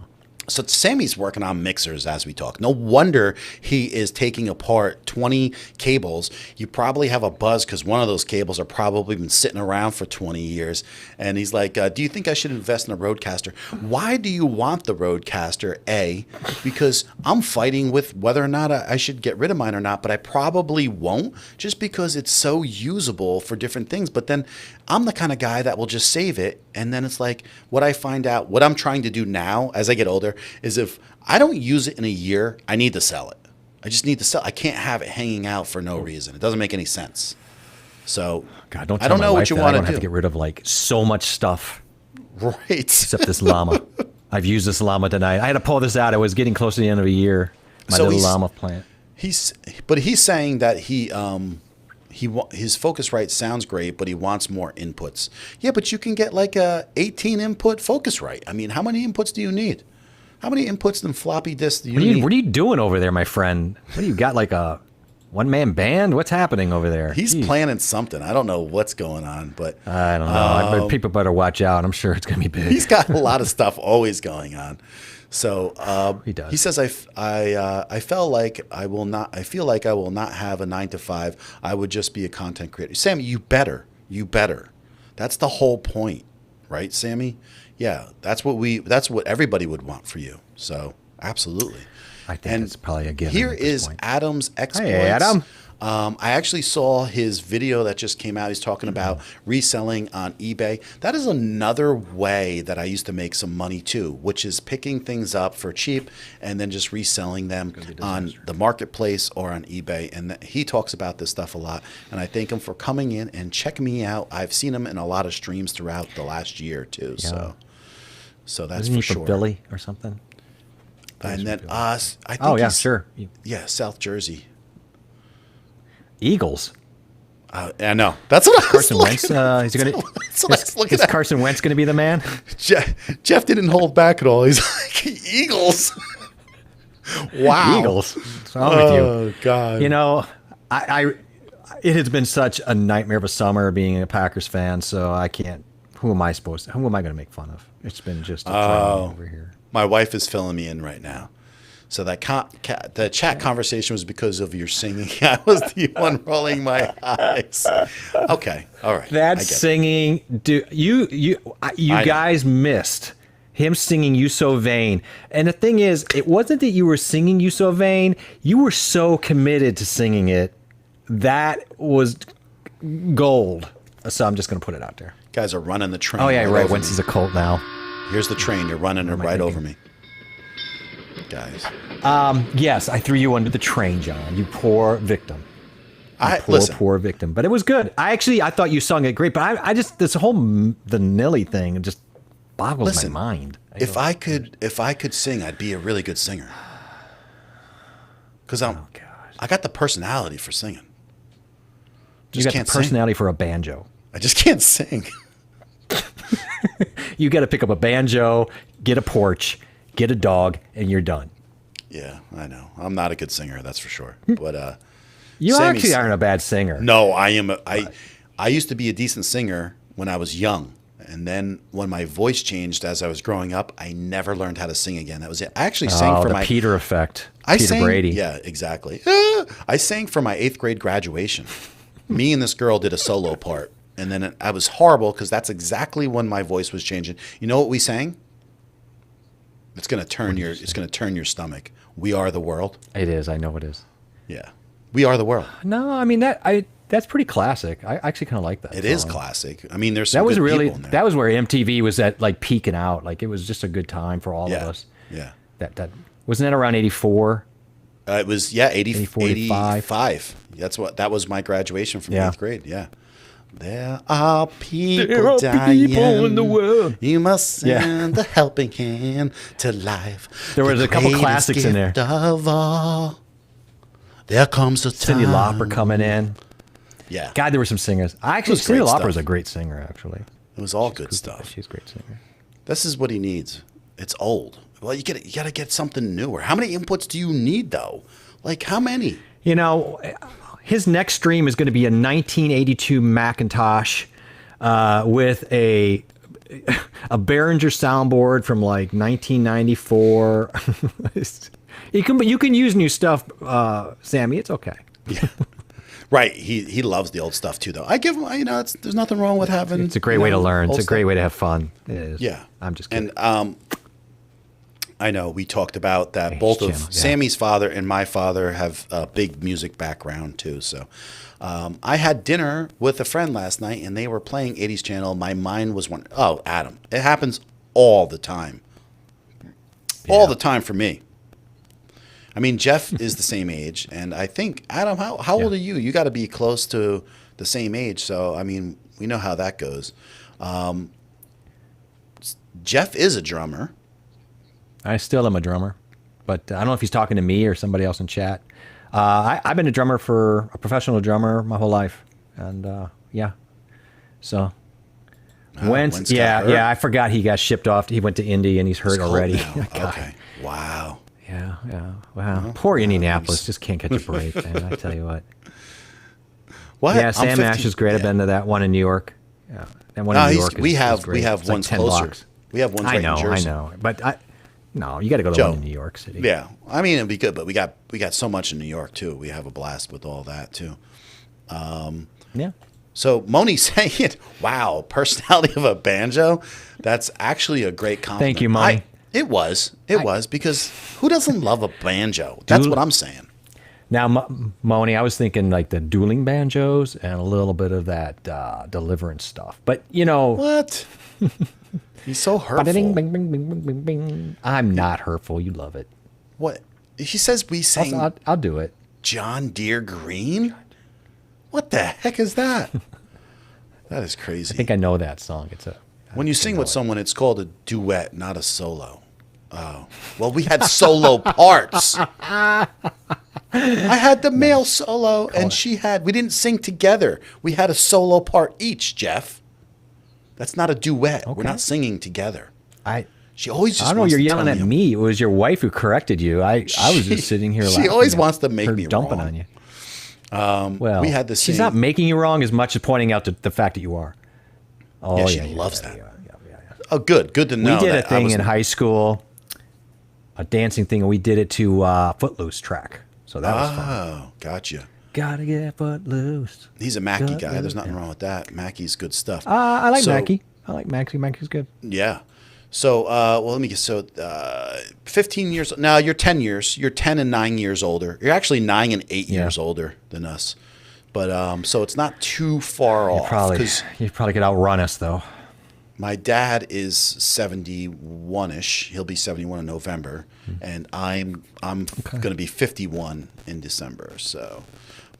So Sammy's working on mixers as we talk. No wonder he is taking apart 20 cables. You probably have a buzz because one of those cables are probably been sitting around for 20 years. And he's like, do you think I should invest in a Rodecaster? Why do you want the Rodecaster? A, because I'm fighting with whether or not I should get rid of mine or not, but I probably won't just because it's so usable for different things. But then I'm the kind of guy that will just save it. And then it's like what I find out, what I'm trying to do now as I get older is if I don't use it in a year, I need to sell it. I just need to sell. I can't have it hanging out for no reason. It doesn't make any sense. So
God, don't
I don't know what you want to do.
I have to get rid of like so much stuff.
Right.
Except this llama. I've used this llama tonight. I had to pull this out. I was getting close to the end of a year. My little llama plant. He's
saying that his Focusrite sounds great, but he wants more inputs. Yeah, but you can get like a 18 input Focusrite. I mean, how many inputs do you need? How many inputs and floppy disks do you need?
What are you doing over there, my friend? What do you got, like a one-man band? What's happening over there?
He's planning something. I don't know what's going on, but
I don't know. People better watch out. I'm sure it's going to be big.
He's got a lot of stuff always going on. So
he does.
He says, I feel like I will not have a 9 to 5. I would just be a content creator. Sammy, you better. That's the whole point, right, Sammy? Yeah, that's what everybody would want for you. So absolutely.
I think it's probably a given.
Here
at this
is
point.
Adam's exploits.
Hey, Adam.
I actually saw his video that just came out. He's talking about reselling on eBay. That is another way that I used to make some money too, which is picking things up for cheap and then just reselling them on the marketplace or on eBay. And he talks about this stuff a lot. And I thank him for coming in and checking me out. I've seen him in a lot of streams throughout the last year too.
Yeah.
So that's
Isn't
for
he
sure.
from Philly or something?
And then I think
Oh, yeah,
he's-
sure.
Yeah, South Jersey.
Eagles.
I know. That's what I was
Carson
looking
Wentz.
at.
He's gonna.
That's what I was looking
Is
at.
Carson Wentz going to be the man?
Jeff didn't hold back at all. He's like, Eagles. Wow.
Eagles. What's wrong with you?
Oh, God.
You know, it has been such a nightmare of a summer being a Packers fan. So I can't. Who am I going to make fun of? It's been just a drama over here.
My wife is filling me in right now. So that the chat conversation was because of your singing. I was the one rolling my eyes. Okay, all right.
That
I get it.
singing, dude, you guys missed him singing "You So Vain." And the thing is, it wasn't that you were singing "You So Vain." You were so committed to singing it. That was gold. So I'm just going to put it out there.
Guys are running the train.
Oh yeah, right.
over
Wentz
me.
is a cult now.
Here's the train. You're running it
am I
right
thinking?
over me. Guys.
Yes, I threw you under the train, John. You poor victim.
Listen.
Poor victim. But it was good. I thought you sung it great. But I just this whole the Nilly thing just boggles
Listen,
my mind.
If I could sing, I'd be a really good singer. Because
Oh, God.
I got the personality for singing.
You
Just
got
can't
the personality for a banjo.
sing. I just can't sing.
You got to pick up a banjo, get a porch, get a dog, and you're done.
Yeah, I know. I'm not a good singer, that's for sure. But
You
Sammy's-
actually aren't a bad singer.
no, I am. I used to be a decent singer when I was young, and then when my voice changed as I was growing up, I never learned how to sing again. That was it. I actually sang for
the
my
Peter effect.
I
Peter
sang,
Brady.
Yeah, exactly. I sang for my 8th grade graduation. Me and this girl did a solo part, and then I was horrible because that's exactly when my voice was changing. You know what we sang? It's gonna turn your stomach. We Are the World.
It is. I know it is.
Yeah, We Are the World.
No, I mean that's pretty classic. I actually kind of like that.
It is
song.
classic. I mean, there's some
That was
good
really
people in there.
that was where MTV was at like peaking out. Like it was just a good time for all of
Yeah,
us.
yeah.
That wasn't that around 84?
It was 84,
85.
85. That was my graduation from
Yeah.
8th grade. Yeah. There are people
There are
dying.
people in the world.
You must
Yeah.
send a helping hand to life.
There was
the
a couple
greatest
classics in there.
gift of all. There comes a time.
Cyndi Lauper coming in.
Yeah.
God, there were some singers.
was
Cyndi
great
Lauper
stuff.
is a great singer, actually.
It was all good stuff.
She's a great singer.
This is what he needs. It's old. Well, you got to get something newer. How many inputs do you need though? Like how many?
You know, his next stream is going to be a 1982 Macintosh with a Behringer soundboard from like 1994. You can use new stuff, Sammy. It's okay.
Right. He loves the old stuff too, though. I give him. There's nothing wrong with having.
It's a great way to learn. It's
old
a great
stuff.
way to have fun. It is.
Yeah.
I'm just kidding.
And I know we talked about that. Both of
channel, yeah.
Sammy's father and my father have a big music background too. So I had dinner with a friend last night, and they were playing 80s channel. My mind was wondering, oh, Adam, it happens all the time. All the time for me. I mean, Jeff is the same age, and I think, Adam, how old are you? You got to be close to the same age. So, I mean, we know how that goes. Jeff is a drummer.
I still am a drummer, but I don't know if he's talking to me or somebody else in chat. I've been a professional drummer my whole life, and yeah. So Wentz,
Wentz got hurt?
yeah, I forgot he got shipped off. He went to Indy and he's hurt
It's cold
already.
now.
God.
Okay. Wow.
Yeah. Wow. Poor Indianapolis just can't catch a break, man. I tell you what.
What?
Yeah,
I'm
Sam
15
Ash is great. I've been to that one in New York. Yeah, that one
No,
in New
he's-
York.
we
is
have
great. It's like
ones
10
closer.
blocks.
We have ones
I
right
know,
in Jersey.
I know, but no, you got to go to
Joe.
one in New York City.
Yeah, I mean it'd be good, but we got so much in New York too. We have a blast with all that too.
Yeah.
So Moni's saying, "Wow, personality of a banjo." That's actually a great compliment.
Thank you, Moni.
It was. It was because who doesn't love a banjo? That's what I'm saying.
Now, Moni, I was thinking like the dueling banjos and a little bit of that Deliverance stuff. But,
What? He's so hurtful.
Bing, bing, bing, bing, bing, bing. I'm not hurtful. You love it.
What? He says we sing
I'll do it.
John Deere Green? What the heck is that? That is crazy.
I think I know that song.
When you sing with someone, it's called a duet, not a solo. Oh. Well, we had solo parts. I had the male solo, and we didn't sing together. We had a solo part each, Jeff. That's not a duet.
Okay.
We're not singing together. She always just
I don't know.
wants
You're
to
yelling
tell
at me. It was your wife who corrected you. I was just sitting here laughing.
She always wants to make me
dumping
wrong.
on you. Well,
we had the
she's
same.
not making you wrong as much as pointing out the fact that you are. Oh,
Yeah, she loves that. Oh, good. Good to know.
We did
that
a thing in high school, a dancing thing, and we did it to Footloose track. So that was fun.
Oh, gotcha.
Gotta get footloose.
He's a Mackie guy. There's nothing wrong with that. Mackie's good stuff.
I like Mackie. I like Mackie. Mackie's good.
Yeah. So, let me get 15 years. No, you're 10 years. You're 10 and 9 years older. You're actually 9 and 8 years older than us. But so it's not too far off.
You probably could outrun us though.
My dad is 71-ish. He'll be 71 in November, and I'm going to be 51 in December. So,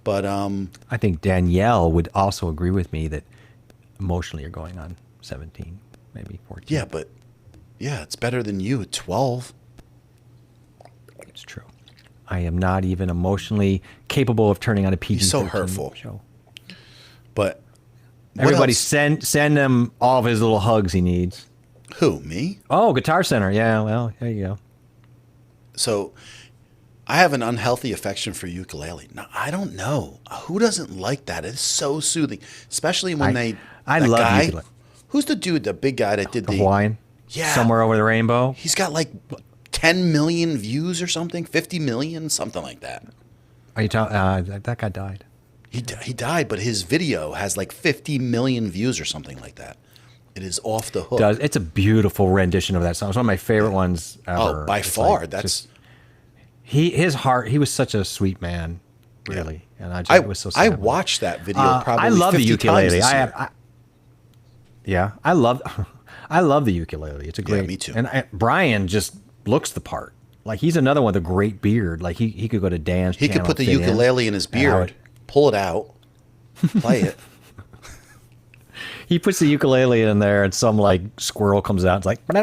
but
I think Danielle would also agree with me that emotionally you're going on 17, maybe 14.
Yeah, but it's better than you at 12.
It's true. I am not even emotionally capable of turning on a PG-13
He's so hurtful.
show.
But
everybody send him all of his little hugs he needs.
Who, me?
Oh, Guitar Center. Yeah, well, there you go.
So I have an unhealthy affection for ukulele. Now, I don't know. Who doesn't like that? It's so soothing, especially when
I love
guy,
ukulele.
Who's the dude, the big guy that did
the Hawaiian?
Yeah.
Somewhere Over the Rainbow?
He's got like 10 million views or something, 50 million, something like that.
Are you talking? That guy died.
He died, but his video has like 50 million views or something like that. It is off the hook.
It's a beautiful rendition of that song. It's one of my favorite ones ever.
Oh, by far. That's
his heart. He was such a sweet man, really. And I was so sad.
I watched that video probably
I love
50
the ukulele.
times this year.
I love the ukulele. It's a great.
Yeah, me too.
And Brian just looks the part. Like he's another one with a great beard. Like he could go to dance.
He could put the ukulele in his beard, pull it out, play it.
He puts the ukulele in there, and some like squirrel comes out. It's like.
By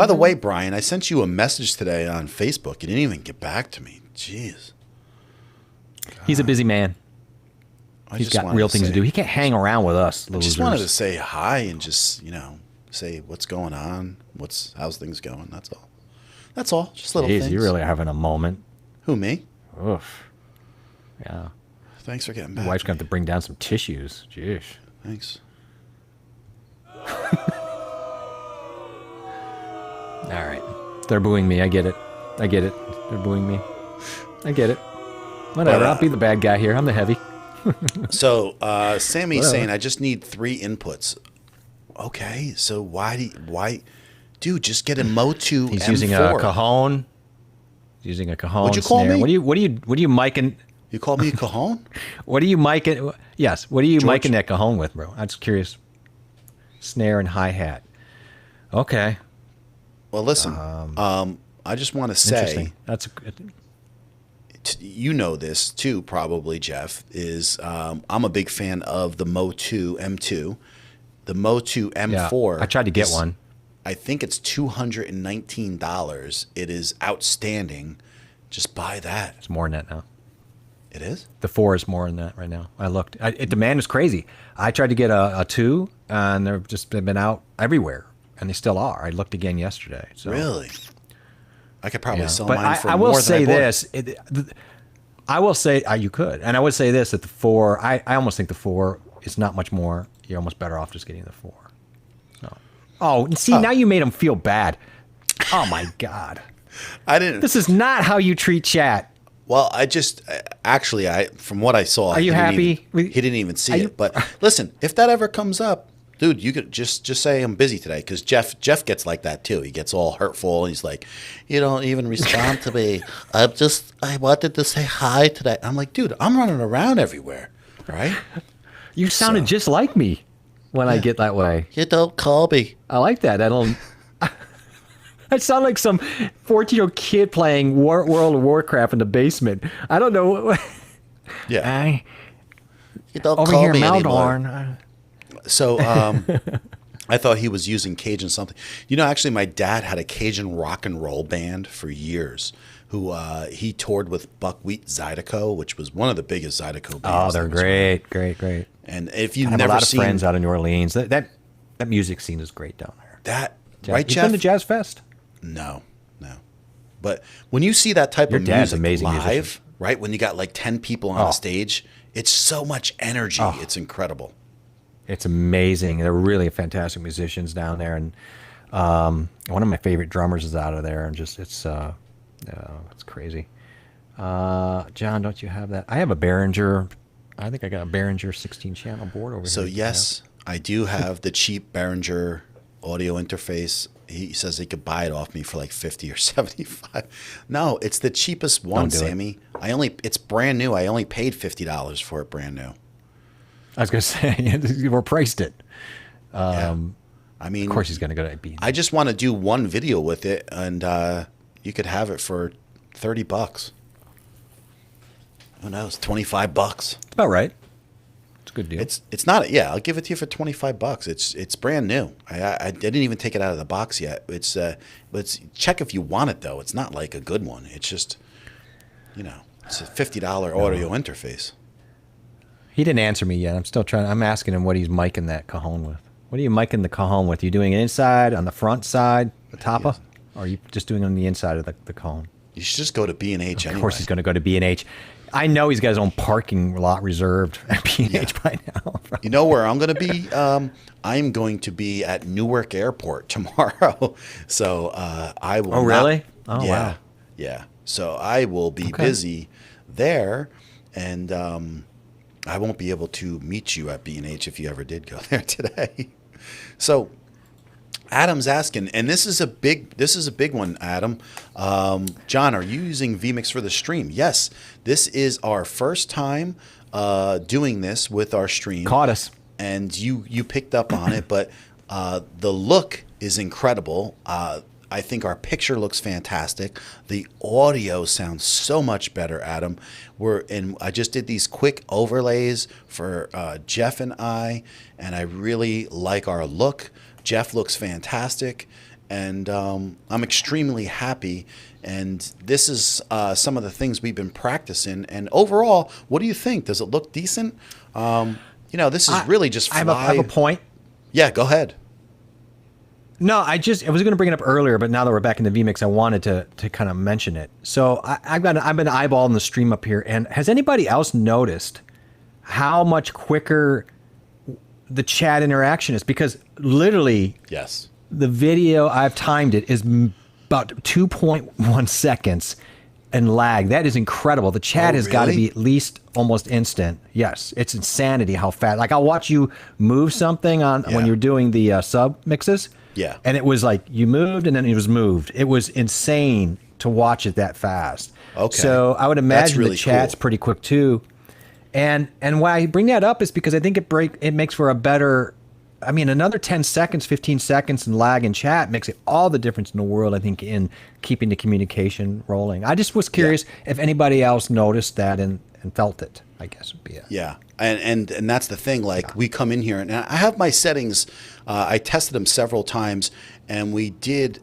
the way, Brian, I sent you a message today on Facebook. You didn't even get back to me. Jeez. God.
He's a busy man. He's got real things to do. He can't hang around with us.
I just wanted to say hi and just say what's going on. How's things going? That's all. That's all. Just little things.
You're really having a moment.
Who, me?
Oof. Yeah.
Thanks for getting back.
Your wife's going to have to bring down some tissues. Jeez.
Thanks.
All right. They're booing me. I get it. They're booing me. I get it. Whatever. I'll be the bad guy here. I'm the heavy.
So, Sammy's saying, I just need 3 inputs. Okay. So why, dude, just get a Motu M4.
He's using a cajon. Using a cajon.
What'd you call
snare.
me?
What are you micing?
You called me a cajon?
What are you micing? Yes. What are you micing that cajon with, bro? I'm just curious. Snare and hi-hat. Okay.
Well, listen, I just want to say, you know this too, probably, Jeff, is I'm a big fan of the Motu M2. The Motu M4.
Yeah, I tried to get one.
I think it's $219. It is outstanding. Just buy that.
It's more than that now.
It is?
The 4 is more than that right now. I looked. Demand is crazy. I tried to get a 2, and they've been out everywhere, and they still are. I looked again yesterday. So.
Really? I could probably sell mine for
I will
more
say
than I
this. I will say you could, and I would say this that the 4. I almost think the 4 is not much more. You're almost better off just getting the 4. No. Oh, see, now you made them feel bad. Oh my God.
I didn't.
This is not how you treat chat.
Well, from what I saw,
Are you happy?
He didn't even see it. But listen, if that ever comes up, dude, you could just say I'm busy today, because Jeff gets like that too. He gets all hurtful, and he's like, you don't even respond to me. I wanted to say hi today. I'm like, dude, I'm running around everywhere, right?
You sounded just like me when I get that way.
You don't call me.
I like that. I sound like some 14-year-old kid playing World of Warcraft in the basement. I don't know.
Yeah. You don't
over
call
here,
me
Maldorn.
anymore. So I thought he was using Cajun something. You know, actually, my dad had a Cajun rock and roll band for years. Who he toured with Buckwheat Zydeco, which was one of the biggest Zydeco bands.
Oh, they're great.
And if you've
I have
never
a lot
seen
of friends out in New Orleans. That music scene is great down there.
right,
You've
Jeff?
been to Jazz Fest?
No. But when you see that type
Your
of
dad's
music
amazing
live,
musician.
right, when you got like 10 people on a stage, it's so much energy. It's incredible.
It's amazing. They're really fantastic musicians down there, and one of my favorite drummers is out of there, and just it's crazy. John, don't you have that? I have a Behringer. I think I got a Behringer 16-channel board over here.
So yes, I do have the cheap Behringer audio interface. He says he could buy it off me for like 50 or 75. No, it's the cheapest one,
Don't do it.
Sammy. It's brand new. I only paid $50 for it brand new.
I was going to say, you overpriced it.
Yeah. I mean,
Of course he's going to go to B.
I just want to do one video with it, and you could have it for $30. Who knows? $25.
About right. It's a good deal.
It's not. Yeah, I'll give it to you for $25. It's brand new. I didn't even take it out of the box yet. It's check if you want it though. It's not like a good one. It's just, it's a $50 audio interface.
He didn't answer me yet. I'm asking him what he's micing that cajon with. What are you micing the cajon with? Are you doing it inside, on the front side, the top of? Or are you just doing it on the inside of the cajon?
You should just go to B&H anyway.
Of course he's going to go to B&H. I know he's got his own parking lot reserved at B&H by now.
You know where I'm going to be? I'm going to be at Newark Airport tomorrow. So I will.
Oh, really? Oh,
yeah,
wow.
Yeah. So I will be busy there, and I won't be able to meet you at B&H if you ever did go there today. So Adam's asking, and this is a big one, Adam. John, are you using vMix for the stream? Yes, this is our first time doing this with our stream.
Caught us.
And you picked up on it, but the look is incredible. I think our picture looks fantastic. The audio sounds so much better, Adam. I just did these quick overlays for Jeff and I really like our look. Jeff looks fantastic, and I'm extremely happy. And this is some of the things we've been practicing. And overall, what do you think? Does it look decent? This is really just fly.
I have a point.
Yeah, go ahead.
No, I was going to bring it up earlier, but now that we're back in the vMix, I wanted to kind of mention it. So I've been eyeballing the stream up here, and has anybody else noticed how much quicker the chat interaction is? Because literally,
yes,
the video, I've timed it, is about 2.1 seconds and lag. That is incredible. The chat has got to be at least almost instant. Yes, it's insanity how fast. Like, I'll watch you move something when you're doing the sub mixes.
Yeah.
And it was like you moved and then it was moved. It was insane to watch it that fast.
Okay.
So I would imagine
really
the chat's
cool.
pretty quick too. And why I bring that up is because I think it makes for a better, another 10 seconds, 15 seconds in lag in chat makes it all the difference in the world, I think, in keeping the communication rolling. I just was curious if anybody else noticed that and felt it, I guess would be it.
Yeah. And that's the thing. Like, we come in here, and I have my settings. I tested them several times, and we did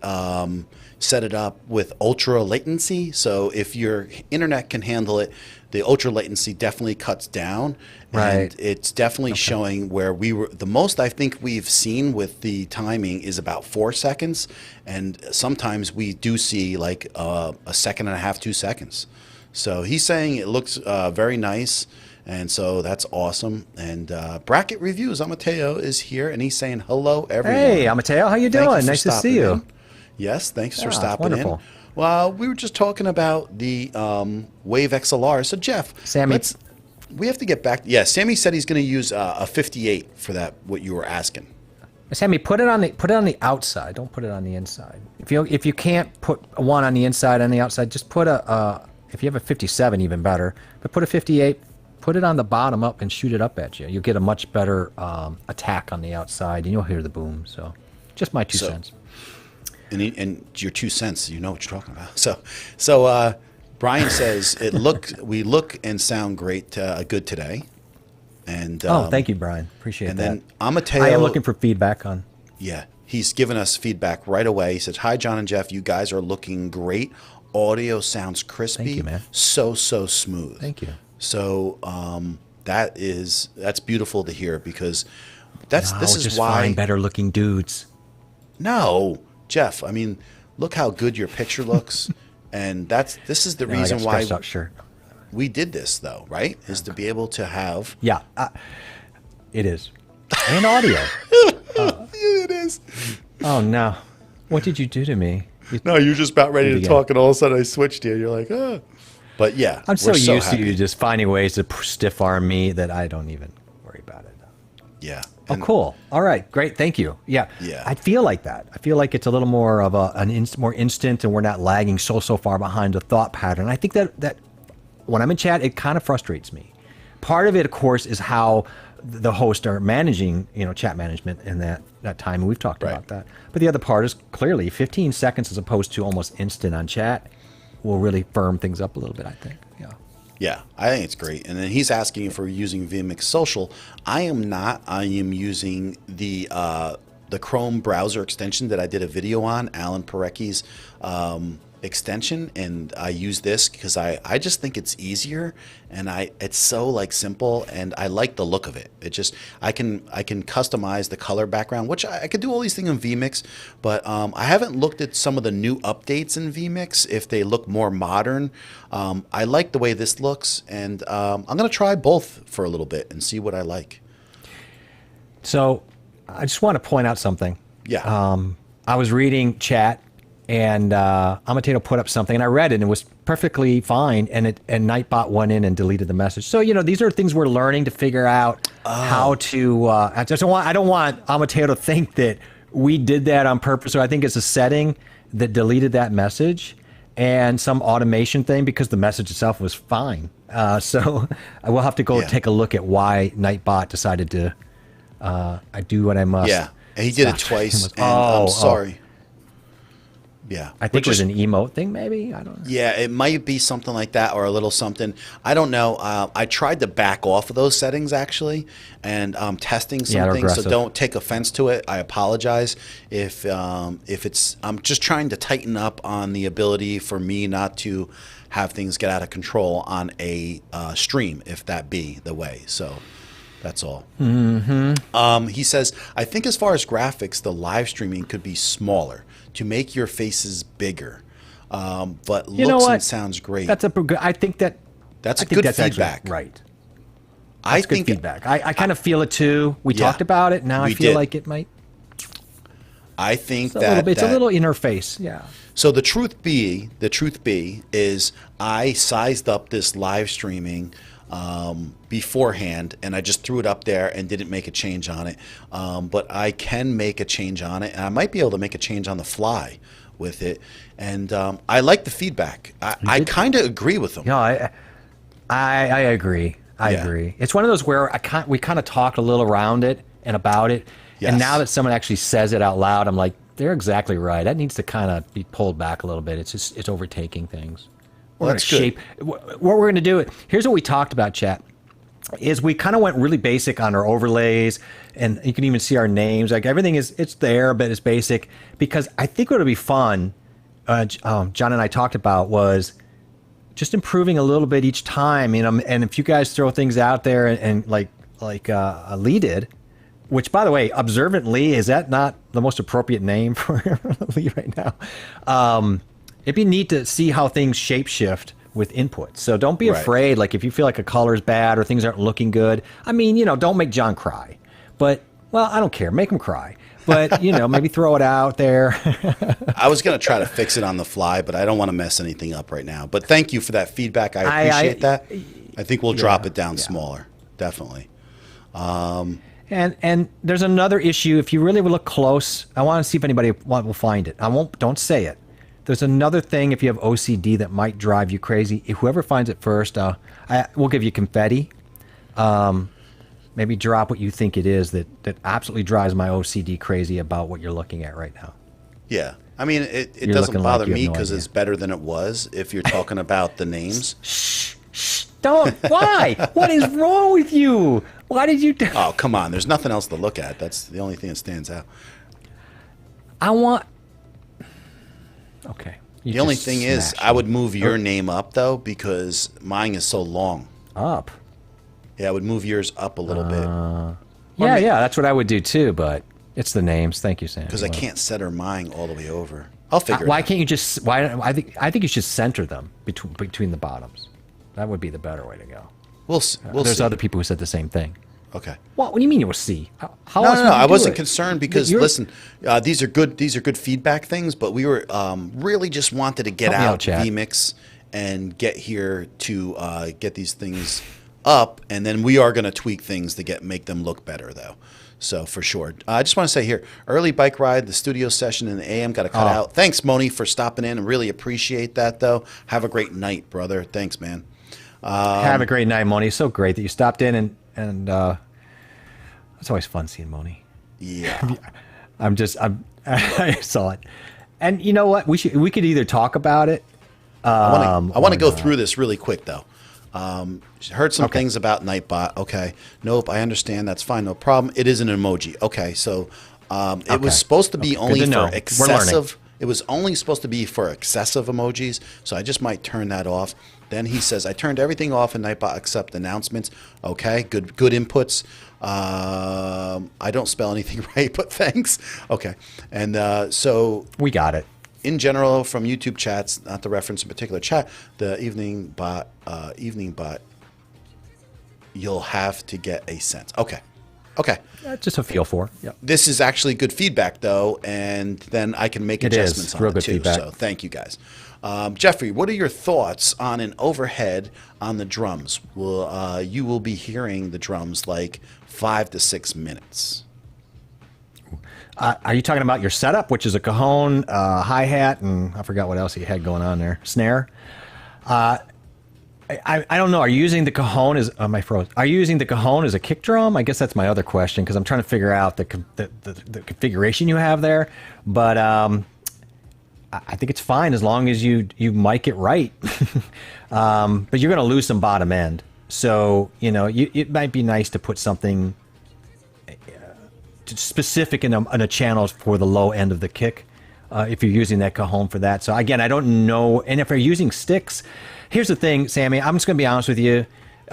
set it up with ultra latency. So if your internet can handle it, the ultra latency definitely cuts down.
Right.
And it's definitely showing where we were. The most I think we've seen with the timing is about 4 seconds. And sometimes we do see like a second and a half, 2 seconds. So he's saying it looks very nice. And so that's awesome. And Bracket Reviews, Amateo is here, and he's saying hello, everyone.
Hey, Amateo, how you doing? Nice to see you.
Yes, thanks for
it's
stopping in.
wonderful.
Well, we were just talking about the Wave XLR. So, Jeff,
Sammy,
we have to get back. Yeah, Sammy said he's going to use a 58 for that, what you were asking.
Sammy, put it on the outside. Don't put it on the inside. If you can't put one on the inside and the outside, just put if you have a 57, even better. But put a 58. Put it on the bottom up and shoot it up at you. You'll get a much better attack on the outside, and you'll hear the boom. So, just my 2 cents.
And your 2 cents, you know what you're talking about. So Brian says we look and sound great, good today. And
thank you, Brian. Appreciate that.
And then Amateo,
I am looking for feedback on.
Yeah, he's given us feedback right away. He says, "Hi, John and Jeff. You guys are looking great. Audio sounds crispy.
Thank you, man.
So smooth.
Thank you."
So that's beautiful to hear, because this is
just
why
find better looking dudes.
No, Jeff. I mean, look how good your picture looks, and this is the reason why we did this, though, right? Is to be able to have
it is, and audio.
It is.
Oh no, what did you do to me?
No, you're just about ready to talk, and all of a sudden I switched you. You're like, oh. But yeah,
I'm so used to you just finding ways to stiff arm me that I don't even worry about it.
Yeah.
Oh, cool. All right, great. Thank you. Yeah.
Yeah.
I feel like that. I feel like it's a little more of more instant, and we're not lagging so far behind the thought pattern. I think that when I'm in chat, it kind of frustrates me. Part of it, of course, is how the hosts are managing, chat management in that time. And we've talked about that. But the other part is clearly 15 seconds as opposed to almost instant on chat will really firm things up a little bit, I think. Yeah.
Yeah, I think it's great. And then he's asking if we're using vMix Social. I am not. I am using the Chrome browser extension that I did a video on, Alan Parecki's extension, and I use this because I just think it's easier, and it's so simple, and I like the look of it. It just I can customize the color background, which I could do all these things in vMix, but I haven't looked at some of the new updates in vMix if they look more modern. I like the way this looks, and I'm gonna try both for a little bit and see what I like.
So I just want to point out something.
Yeah.
I was reading chat, and Amateo put up something, and I read it, and it was perfectly fine, and Nightbot went in and deleted the message. So these are things we're learning to figure out how to. I don't want Amateo to think that we did that on purpose. So I think it's a setting that deleted that message and some automation thing, because the message itself was fine. So I will have to go take a look at why Nightbot decided to. I do what I must.
Yeah, and he did it twice. And I'm sorry. Yeah,
I think it was an emote thing, maybe. I don't know.
Yeah, it might be something like that, or a little something. I don't know. I tried to back off of those settings actually, and I'm testing something. So don't take offense to it. I apologize if it's. I'm just trying to tighten up on the ability for me not to have things get out of control on a stream, if that be the way. So. That's all.
Mm-hmm.
He says, I think as far as graphics, the live streaming could be smaller to make your faces bigger. But looks and sounds great.
That's I think that's
good feedback.
Right.
That's
good feedback. I kind of feel it too. We talked about it. Now I feel like it might.
I think
it's a little interface. Yeah.
So the truth be is I sized up this live streaming beforehand, and I just threw it up there and didn't make a change on it. But I can make a change on it, and I might be able to make a change on the fly with it. And I like the feedback. I kind of agree with them.
No, I agree. I agree. It's one of those where we kind of talked a little around it and about it, and now that someone actually says it out loud, I'm like, they're exactly right. That needs to kind of be pulled back a little bit. It's overtaking things. We're going to shape what we're going to do. Here's what we talked about, chat, is we kind of went really basic on our overlays, and you can even see our names. Like everything it's there, but it's basic, because I think what would be fun, John and I talked about, was just improving a little bit each time. And if you guys throw things out there and like Lee did, which, by the way, Observant Lee, is that not the most appropriate name for Lee right now? It'd be neat to see how things shape-shift with input. So don't be afraid, like if you feel like a color's bad or things aren't looking good. I mean, don't make John cry. But, well, I don't care. Make him cry. But, maybe throw it out there.
I was going to try to fix it on the fly, but I don't want to mess anything up right now. But thank you for that feedback. I appreciate that. I think we'll drop it down smaller. Definitely.
And there's another issue. If you really look close, I want to see if anybody will find it. Don't say it. There's another thing if you have OCD that might drive you crazy. If whoever finds it first, we'll give you confetti. Maybe drop what you think it is that absolutely drives my OCD crazy about what you're looking at right now.
Yeah. I mean, it doesn't bother me because it's better than it was if you're talking about the names.
Shh, don't. Why? What is wrong with you? Why did you do?
Oh, come on. There's nothing else to look at. That's the only thing that stands out.
Okay.
The only thing is, I would move your name up, though, because mine is so long.
Up?
Yeah, I would move yours up a little bit.
Yeah, that's what I would do, too, but it's the names. Thank you, Sam.
Because I can't center mine all the way over. I'll figure it out.
Why can't you just... I think you should center them between the bottoms. That would be the better way to go.
We'll see.
There's other people who said the same thing.
Okay.
What do you mean you'll see? How
No,
else would you
I
do
wasn't
it?
concerned because listen, these are good feedback things, but we were really just wanted to get out vMix and get here to get these things up, and then we are going to tweak things to make them look better, though. So for sure, I just want to say here, early bike ride, the studio session in the AM got to cut out. Thanks, Moni, for stopping in, and really appreciate that, though. Have a great night, brother. Thanks, man.
Have a great night, Moni. So great that you stopped in, and it's always fun seeing Moni.
Yeah.
I saw it, and you know what? We could either talk about it.
I want to go through this really quick, though. Heard some things about Nightbot. Okay. Nope. I understand. That's fine. No problem. It is an emoji. Okay. So it was supposed to be only for excessive. It was only supposed to be for excessive emojis. So I just might turn that off. Then he says, I turned everything off in Nightbot except announcements. Okay. Good inputs. I don't spell anything right, but thanks. Okay. And so
we got it.
In general, from YouTube chats, not to reference a particular chat, the evening bot, you'll have to get a sense. Okay.
Just a feel for. Yep.
This is actually good feedback, though, and then I can make adjustments on it, too.
Feedback.
So thank you, guys. Jeffrey, what are your thoughts on an overhead on the drums? You will be hearing the drums like 5 to 6 minutes.
Are you talking about your setup, which is a cajon, hi-hat, and I forgot what else you had going on there, snare? I don't know. Are you using the cajon as Are you using the cajon as a kick drum? I guess that's my other question because I'm trying to figure out the configuration you have there. But I think it's fine as long as you mic it right. But you're going to lose some bottom end, so it might be nice to put something specific in a channel for the low end of the kick if you're using that cajon for that. So again, I don't know. And if you're using sticks, here's the thing, Sammy, I'm just going to be honest with you.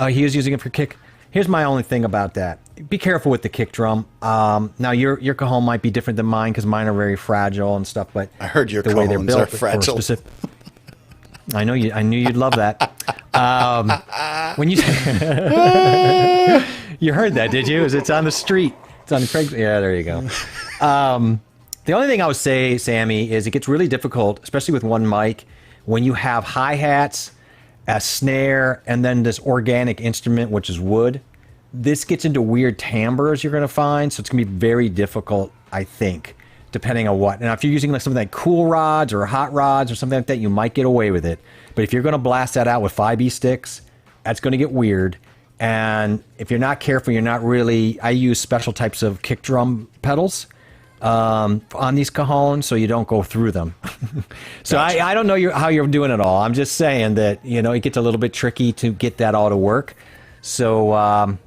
He was using it for kick. Here's my only thing about that. Be careful with the kick drum. Now your cajon might be different than mine because mine are very fragile and stuff, but
I heard your cajons are fragile.
I know you. I knew you'd love that. When you you heard that, did you? It's on the street. It's on Craigslist. Yeah, there you go. The only thing I would say, Sammy, is it gets really difficult, especially with one mic, when you have hi-hats, a snare, and then this organic instrument, which is wood. This gets into weird timbres you're going to find, so it's going to be very difficult, I think, depending on what. Now, if you're using like something like cool rods or hot rods or something like that, you might get away with it. But if you're going to blast that out with 5E sticks, that's going to get weird. And if you're not careful, you're not really... I use special types of kick drum pedals on these cajones so you don't go through them. So gotcha. I don't know how you're doing it all. I'm just saying that, it gets a little bit tricky to get that all to work. So,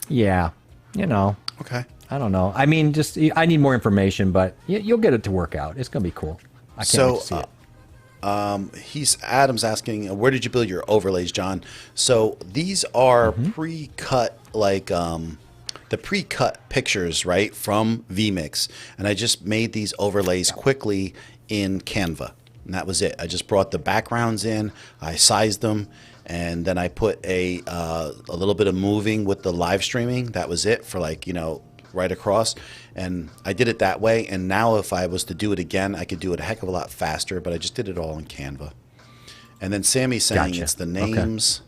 yeah,
Okay.
I don't know. I mean, I need more information, but you'll get it to work out. It's going to be cool. I can't wait to see it.
Adam's asking, where did you build your overlays, John? So these are pre-cut, like the pre-cut pictures, right, from vMix, and I just made these overlays quickly in Canva, and that was it. I just brought the backgrounds in, I sized them, and then I put a little bit of moving with the live streaming. That was it for right across, and I did it that way. And now if I was to do it again, I could do it a heck of a lot faster, but I just did it all in Canva. And then Sammy's saying it's the names,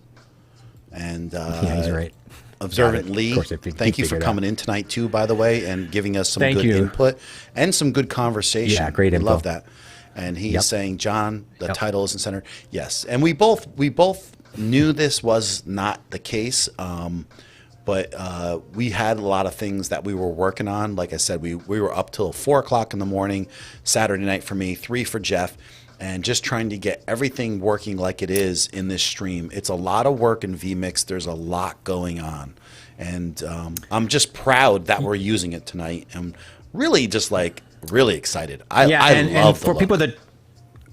and
yeah, he's right.
Observant
Of
Lee,
course, if you
thank you for
figured it
coming
out.
in tonight too, by the way, and giving us some
Thank
good
you.
input and some good conversation.
Yeah, great
We
info.
love that. And he's
Yep.
saying, John, the
Yep.
title isn't centered. Yes, and we both knew this was not the case. But we had a lot of things that we were working on. Like I said, we were up till 4 o'clock in the morning, Saturday night for me, 3 for Jeff, and just trying to get everything working like it is in this stream. It's a lot of work in vMix. There's a lot going on. And I'm just proud that we're using it tonight. I'm really just like really excited. I love the
for
look.
people that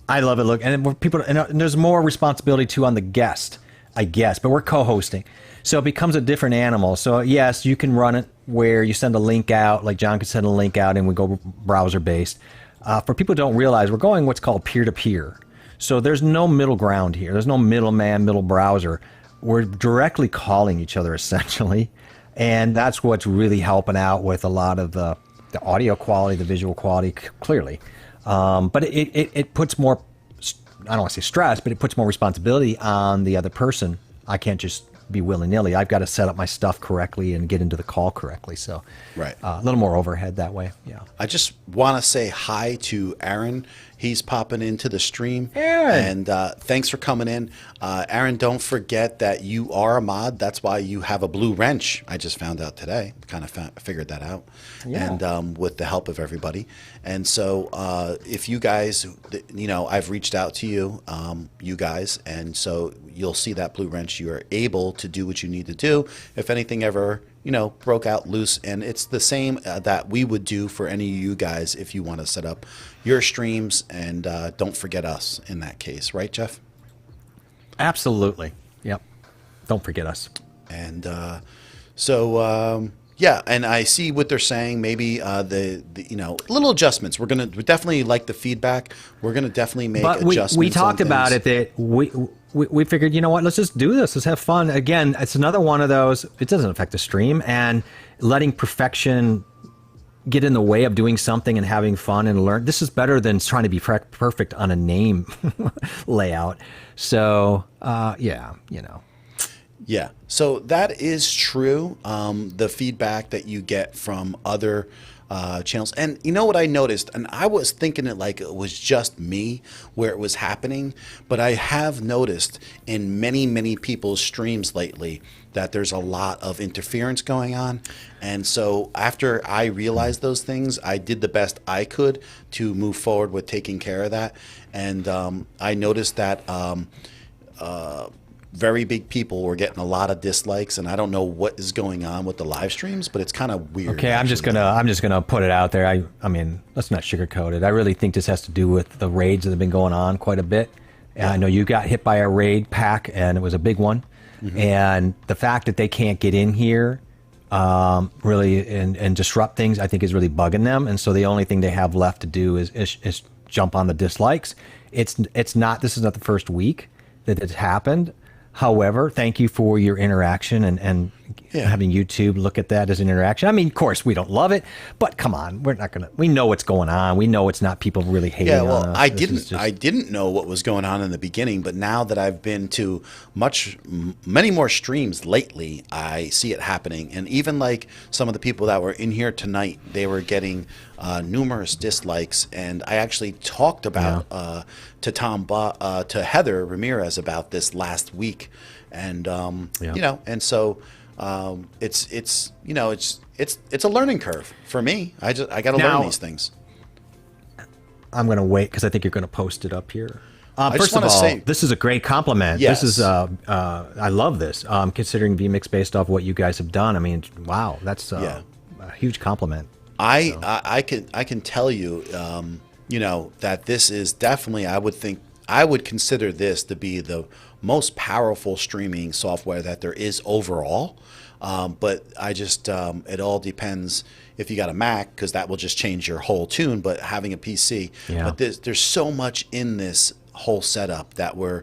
I love it. Look, and for people, and there's more responsibility too on the guest, I guess. But we're co-hosting, so it becomes a different animal. So yes, you can run it where you send a link out, like John could send a link out, and we go browser based. For people who don't realize, we're going what's called peer-to-peer. So there's no middle ground here. There's no middleman, middle browser. We're directly calling each other essentially, and that's what's really helping out with a lot of the audio quality, the visual quality, clearly. But it puts more, I don't want to say stress, but it puts more responsibility on the other person. I can't just be willy-nilly. I've got to set up my stuff correctly and get into the call correctly. So
Right.
A little more overhead that way. Yeah.
I just want to say hi to Aaron. He's popping into the stream.
Aaron!
And thanks for coming in. Aaron, don't forget that you are a mod. That's why you have a blue wrench. I just found out today. Kind of figured that out.
Yeah.
And with the help of everybody. And so if you guys, I've reached out to you, you guys. And so you'll see that blue wrench. You are able to do what you need to do. If anything ever broke out loose, and it's the same that we would do for any of you guys if you want to set up your streams, and don't forget us in that case, right, Jeff?
Absolutely. Yep. Don't forget us.
And yeah, and I see what they're saying. Maybe the little adjustments. We definitely like the feedback. We're gonna definitely make adjustments.
We talked
on
about
things.
it that we figured, you know what, let's just do this. Let's have fun. Again, it's another one of those, it doesn't affect the stream, and letting perfection get in the way of doing something and having fun and learn. This is better than trying to be perfect on a name layout. So, yeah.
Yeah, so that is true. The feedback that you get from other channels. And you know what I noticed? And I was thinking it like it was just me where it was happening. But I have noticed in many, many people's streams lately that there's a lot of interference going on. And so after I realized those things, I did the best I could to move forward with taking care of that. And I noticed that very big people were getting a lot of dislikes, and I don't know what is going on with the live streams, but it's kind of weird.
Okay, I'm just gonna put it out there. I mean, let's not sugarcoat it. I really think this has to do with the raids that have been going on quite a bit. And I know you got hit by a raid pack, and it was a big one. Mm-hmm. And the fact that they can't get in here really and disrupt things, I think, is really bugging them. And so the only thing they have left to do is jump on the dislikes. It's not. This is not the first week that it's happened. However, thank you for your interaction and having YouTube look at that as an interaction. I mean, of course, we don't love it, but come on, we know what's going on. We know it's not people really hating on us.
I didn't know what was going on in the beginning, but now that I've been to many more streams lately, I see it happening. And even like some of the people that were in here tonight, they were getting numerous dislikes. And I actually talked about to Heather Ramirez about this last week, and and so it's a learning curve for me. I got to learn these things.
I'm going to wait because I think you're going to post it up here.
I
First of all, this is a great compliment.
Yes.
This is I love this. Considering vMix based off what you guys have done. I mean, wow, that's a huge compliment.
I can tell you, that this is definitely, I would consider this to be the most powerful streaming software that there is overall. But I just, it all depends if you got a Mac, because that will just change your whole tune, but having a PC.
Yeah.
But there's so much in this whole setup that we're,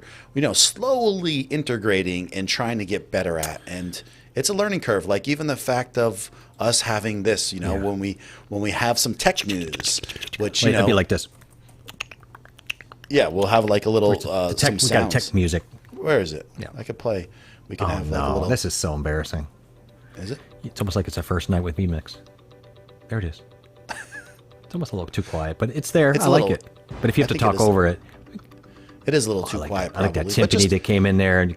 slowly integrating and trying to get better at. And it's a learning curve. Like even the fact of us having this, when we have some tech news, which,
It'd be like this.
Yeah, we'll have like a little
some
sounds.
We got tech music.
Where is it?
Yeah.
I could play. We can have like a
No,
little.
this is so embarrassing.
Is it?
It's almost like it's a first night with vMix. There it is. It's almost a little too quiet, but it's there. I like it. But if you have to talk over it.
It is a little too quiet,
I like that timpani that came in there.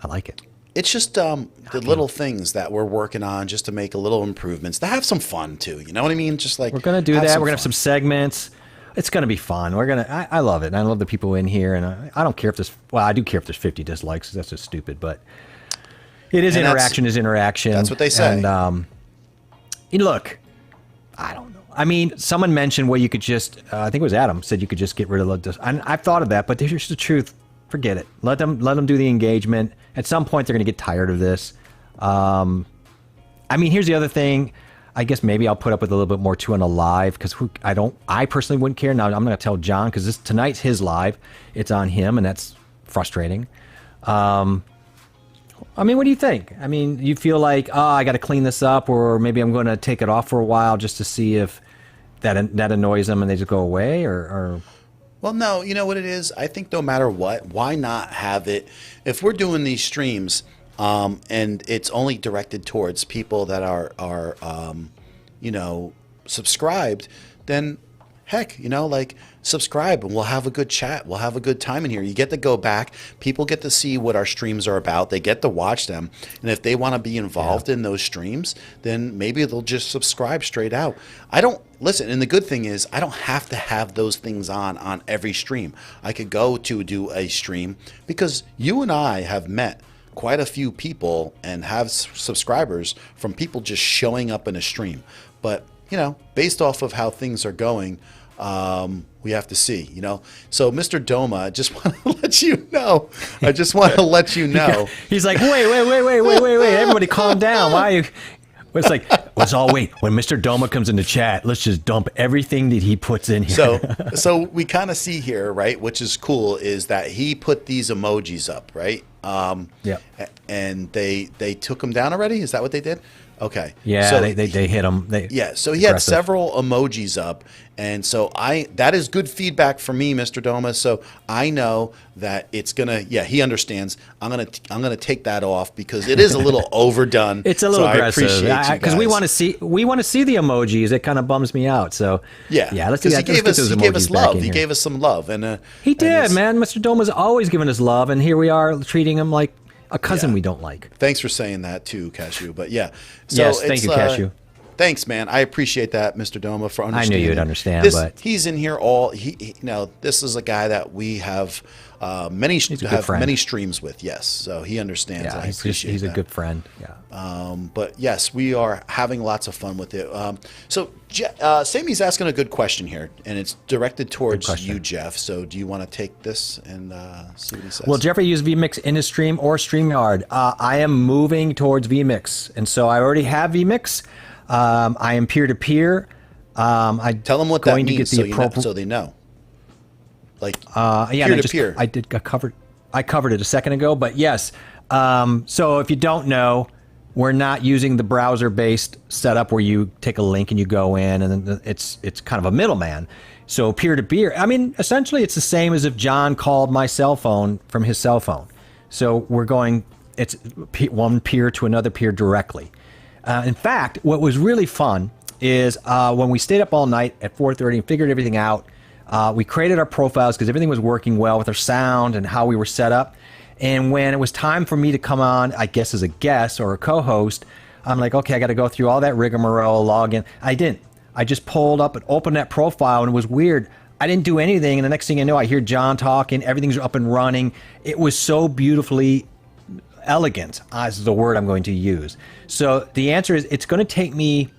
I like it.
It's just the little things that we're working on just to make a little improvements, to have some fun too. You know what I mean? Just like
we're going to do that. We're going to have some segments. It's going to be fun. I love it. And I love the people in here. And I don't care if there's, well, I do care if there's 50 dislikes. That's just stupid. But it is interaction is interaction.
That's what they say.
And look, I don't know. I mean, someone mentioned you could just, I think it was Adam, said you could just get rid of the, and I've thought of that, but here's the truth. Forget it. Let them do the engagement. At some point, they're going to get tired of this. I mean, here's the other thing. I guess maybe I'll put up with a little bit more too on a live, because I personally wouldn't care. Now, I'm going to tell John, because tonight's his live. It's on him, and that's frustrating. I mean, what do you think? I mean, you feel like, I got to clean this up, or maybe I'm going to take it off for a while just to see if that annoys them and they just go away, or...
Well, no, you know what it is? I think no matter what, why not have it? If we're doing these streams, and it's only directed towards people that are subscribed, then heck, like subscribe and we'll have a good chat. We'll have a good time in here. You get to go back. People get to see what our streams are about. They get to watch them. And if they want to be involved in those streams, then maybe they'll just subscribe straight out. Listen, and the good thing is I don't have to have those things on every stream. I could go to do a stream, because you and I have met quite a few people and have subscribers from people just showing up in a stream. But, based off of how things are going, we have to see, So, Mr. Doma, I just want to let you know.
He's like, wait. Everybody calm down. Why are you... It's like, let's all wait. When Mr. Doma comes into chat, let's just dump everything that he puts in here.
So we kind of see here, right, which is cool, is that he put these emojis up, right?
Yeah.
And they took them down already? Is that what they did? Okay.
Yeah, so they hit them.
So he had several emojis up, and so that is good feedback for me, Mr. Doma. So I know that it's gonna. Yeah, he understands. I'm gonna take that off, because it is a little overdone.
It's a little aggressive, because we want to see the emojis. It kind of bums me out. So yeah. Let's do that.
He gave us love. He gave us some love, and
he did, man. Mr. Doma's always given us love, and here we are treating him like a cousin we don't like.
Thanks for saying that too, Cashew. But yeah. So
yes, thank you, Cashew.
Thanks, man. I appreciate that, Mr. Doma, for understanding.
I knew you'd understand, but
he's in here this is a guy that we have many streams with. Yes, so he understands.
Yeah,
I appreciate
he's
that.
a good friend. Yeah.
But yes, we are having lots of fun with it. So Sammy's asking a good question here, and it's directed towards you, Jeff. So do you want to take this and see what he says?
Will Jeffrey use vMix in his stream or StreamYard? I am moving towards vMix, and so I already have vMix. I am peer-to-peer.
I tell them what that means, so they know. Like peer-to-peer.
I covered it a second ago, but yes. So if you don't know, we're not using the browser-based setup where you take a link and you go in, and then it's kind of a middleman. So peer-to-peer, I mean, essentially it's the same as if John called my cell phone from his cell phone. So it's one peer to another peer directly. In fact, what was really fun is when we stayed up all night at 4:30 and figured everything out, we created our profiles because everything was working well with our sound and how we were set up. And when it was time for me to come on, I guess as a guest or a co-host, I'm like, okay, I got to go through all that rigmarole, log in. I didn't. I just pulled up and opened that profile, and it was weird. I didn't do anything, and the next thing I know, I hear John talking. Everything's up and running. It was so beautifully elegant, is the word I'm going to use. So the answer is it's going to take me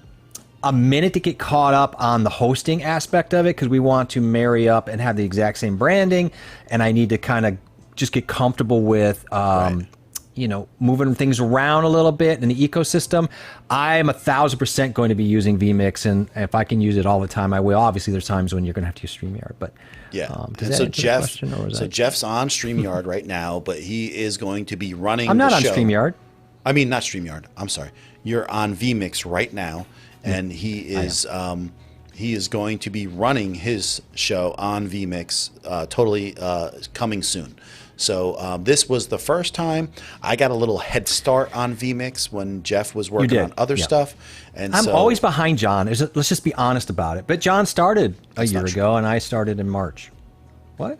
a minute to get caught up on the hosting aspect of it, because we want to marry up and have the exact same branding, and I need to kind of just get comfortable with moving things around a little bit in the ecosystem. I'm 1,000% going to be using vMix, and if I can use it all the time, I will. Obviously, there's times when you're going to have to use StreamYard, but
Jeff's on StreamYard right now, but he is going to be running.
I'm not
the
on
show.
StreamYard.
I mean, not StreamYard. I'm sorry. You're on vMix right now, and he is going to be running his show on vMix, totally coming soon. So this was the first time I got a little head start on vMix when Jeff was working on other stuff. And
I'm always behind John. Let's just be honest about it. But John started a year ago, and I started in March. What?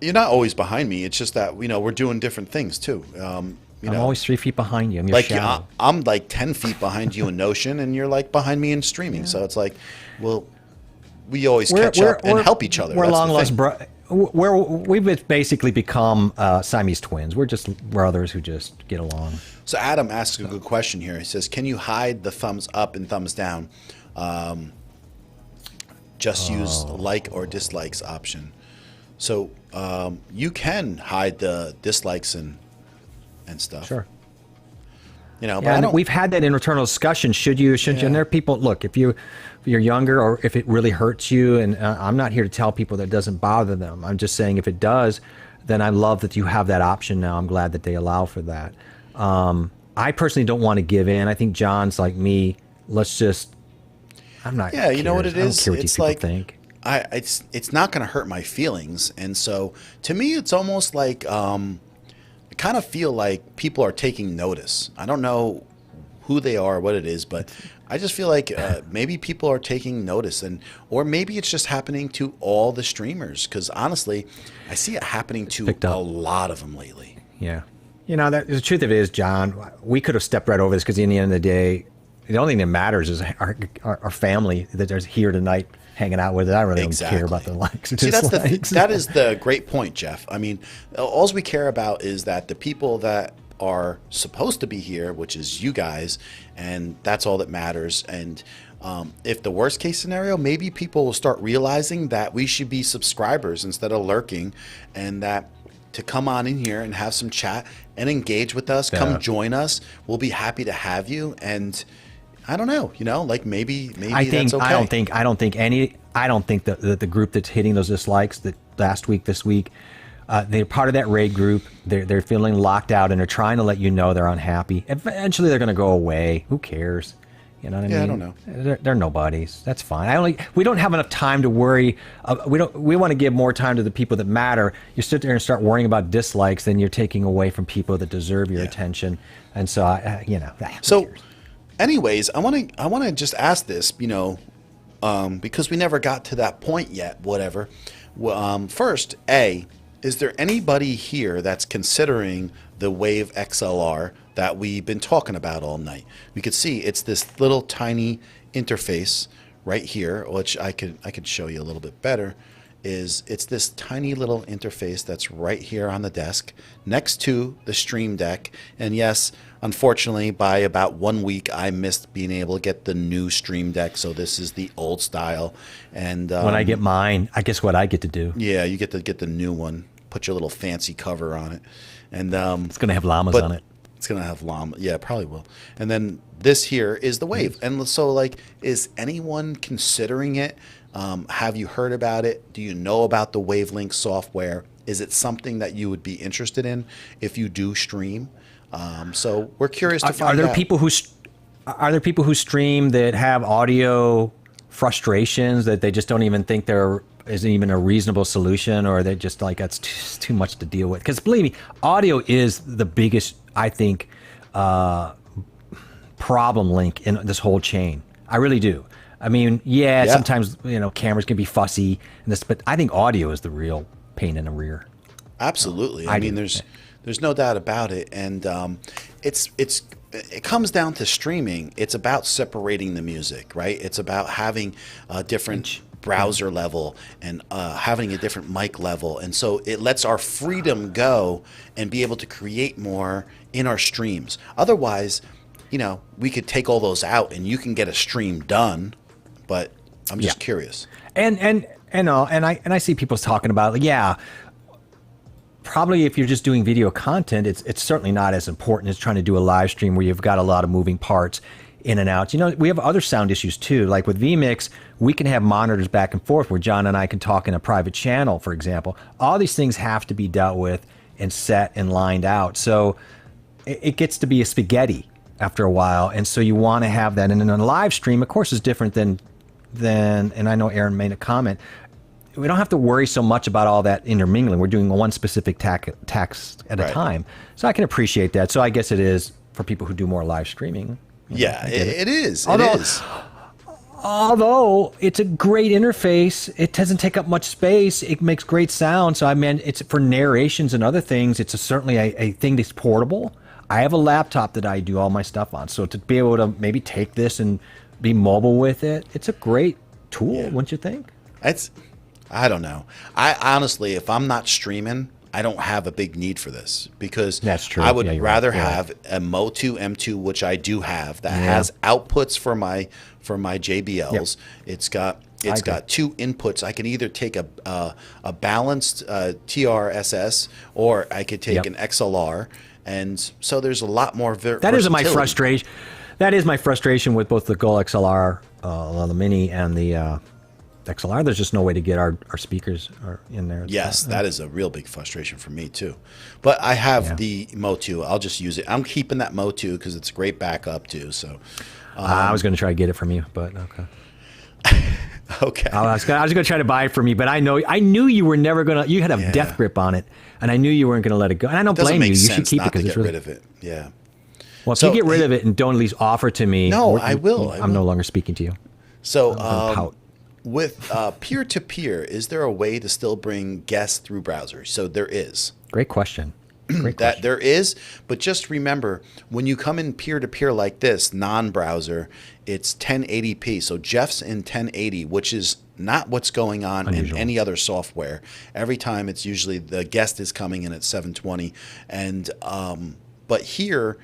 You're not always behind me. It's just that, we're doing different things too. I'm
always 3 feet behind you. I'm your
like
shadow.
I'm like 10 feet behind you in Notion, and you're like behind me in streaming. So it's like, well, we always catch up and help each other.
We're long lost we've basically become Siamese twins. We're just brothers who just get along.
So Adam asks a good question here. He says, can you hide the thumbs up and thumbs down? Just use like or dislikes option. So you can hide the dislikes and stuff.
Sure.
But
we've had that internal discussion. Should you? Shouldn't you? And there are people. Look, if you're younger, or if it really hurts you, and I'm not here to tell people that it doesn't bother them. I'm just saying if it does, then I love that you have that option now. I'm glad that they allow for that. I personally don't want to give in. I think John's like me. Let's just. I'm not.
Yeah, you know what it is.
I don't care what these people think.
It's not going to hurt my feelings, and so to me, it's almost like. I kind of feel like people are taking notice. I don't know who they are, what it is, but I just feel like maybe people are taking notice, or maybe it's just happening to all the streamers. Because honestly, I see it happening to a lot of them lately.
Yeah, the truth of it is, John, we could have stepped right over this because in the end of the day, the only thing that matters is our family that is here tonight hanging out with it. I really don't care about the likes or dislikes.
That is the great point, Jeff. I mean, all we care about is that the people that are supposed to be here, which is you guys, and that's all that matters. And if the worst case scenario, maybe people will start realizing that we should be subscribers instead of lurking, and that to come on in here and have some chat and engage with us, come join us. We'll be happy to have you. And I don't know, like maybe that's okay.
I don't think that the group that's hitting those dislikes that last week, this week, they're part of that raid group. They're feeling locked out, and they're trying to let you know they're unhappy. Eventually, they're going to go away. Who cares? You know what I mean?
I don't know.
They're nobodies. That's fine. We don't have enough time to worry. We want to give more time to the people that matter. You sit there and start worrying about dislikes, then you're taking away from people that deserve your attention. And so, who cares?
Anyways, I want to just ask this, because we never got to that point yet. Whatever. First, is there anybody here that's considering the Wave XLR that we've been talking about all night? We could see it's this little tiny interface right here, which I could show you a little bit better. It's this tiny little interface that's right here on the desk next to the Stream Deck. And yes, unfortunately, by about 1 week, I missed being able to get the new Stream Deck. So this is the old style. And
when I get mine, I guess what I get to do.
Yeah, you get to get the new one. Put your little fancy cover on it. And
it's going to have llamas on it.
It's going to have llama. Yeah, it probably will. And then this here is the Wave. And so, is anyone considering it? Have you heard about it? Do you know about the Wavelink software? Is it something that you would be interested in if you do stream? So we're curious to find out.
Are there people who stream that have audio frustrations that they just don't even think there isn't even a reasonable solution, or they're just like, that's too much to deal with? Because believe me, audio is the biggest, I think, problem link in this whole chain. I really do. I mean, sometimes cameras can be fussy and this, but I think audio is the real pain in the rear.
Absolutely. I mean, there's no doubt about it, and it comes down to streaming. It's about separating the music, right? It's about having a different browser level and having a different mic level, and so it lets our freedom go and be able to create more in our streams. Otherwise, we could take all those out and you can get a stream done. But I'm just curious. And I see people talking about, probably if you're just doing video content, it's certainly not as important as trying to do a live stream where you've got a lot of moving parts in and out. We have other sound issues too. Like with vMix, we can have monitors back and forth where John and I can talk in a private channel, for example. All these things have to be dealt with and set and lined out. So it gets to be a spaghetti after a while. And so you want to have that. And in a live stream, of course, is different than, and I know Aaron made a comment,
we don't have to worry so much about all that intermingling. We're doing one specific task at a time. So I can appreciate that. So I guess it is for people who do more live streaming.
Yeah, it is.
Although it's a great interface, it doesn't take up much space. It makes great sound. So I mean, it's for narrations and other things. It's certainly a thing that's portable. I have a laptop that I do all my stuff on. So to be able to maybe take this and be mobile with it, it's a great tool, wouldn't you think?
I don't know. I honestly, if I'm not streaming, I don't have a big need for this because
that's true.
I would rather have a Motu M2, which I do have, that has outputs for my JBLs. It's got two inputs. I can either take a balanced TRSS or I could take an XLR, and so there's a lot more versatility.
Is my frustration. That is my frustration with both the Go XLR, the Mini, and the XLR. There's just no way to get our speakers in there.
Yes, that is a real big frustration for me too. But I have the Motu. I'll just use it. I'm keeping that Motu because it's a great backup too. So
I was going to try to get it from you, but okay.
Okay.
I was going to try to buy it from you, but I knew you were never going to. You had a death grip on it, and I knew you weren't going to let it go. And I don't blame you. You should keep it because it's really.
Rid of it. Yeah.
Well, if you get rid of it and don't at least offer to me,
I will.
I'm no longer speaking to you.
So with peer-to-peer, is there a way to still bring guests through browsers? So there is.
Great question.
That there is, but just remember, when you come in peer-to-peer like this, non-browser, it's 1080p. So Jeff's in 1080, which is not what's going on in any other software. Every time it's usually the guest is coming in at 720. And but here,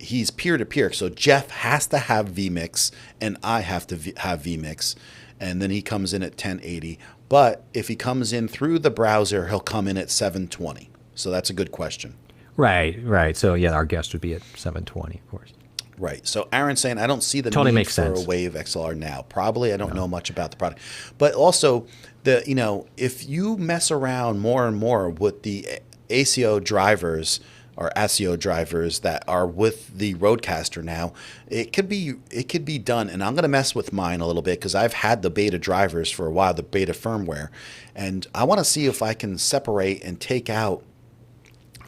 he's peer-to-peer. So Jeff has to have vMix, and I have to have vMix. And then he comes in at 1080. But if he comes in through the browser, he'll come in at 720. So that's a good question.
Right. So yeah, our guest would be at 720, of course.
Right. So Aaron's saying, I don't see the
totally
need
makes
for
sense.
a Wave XLR now. Probably I don't know much about the product. But also, if you mess around more and more with the ACO drivers or ASIO drivers that are with the Rodecaster now, it could be done. And I'm going to mess with mine a little bit because I've had the beta drivers for a while, the beta firmware. And I want to see if I can separate and take out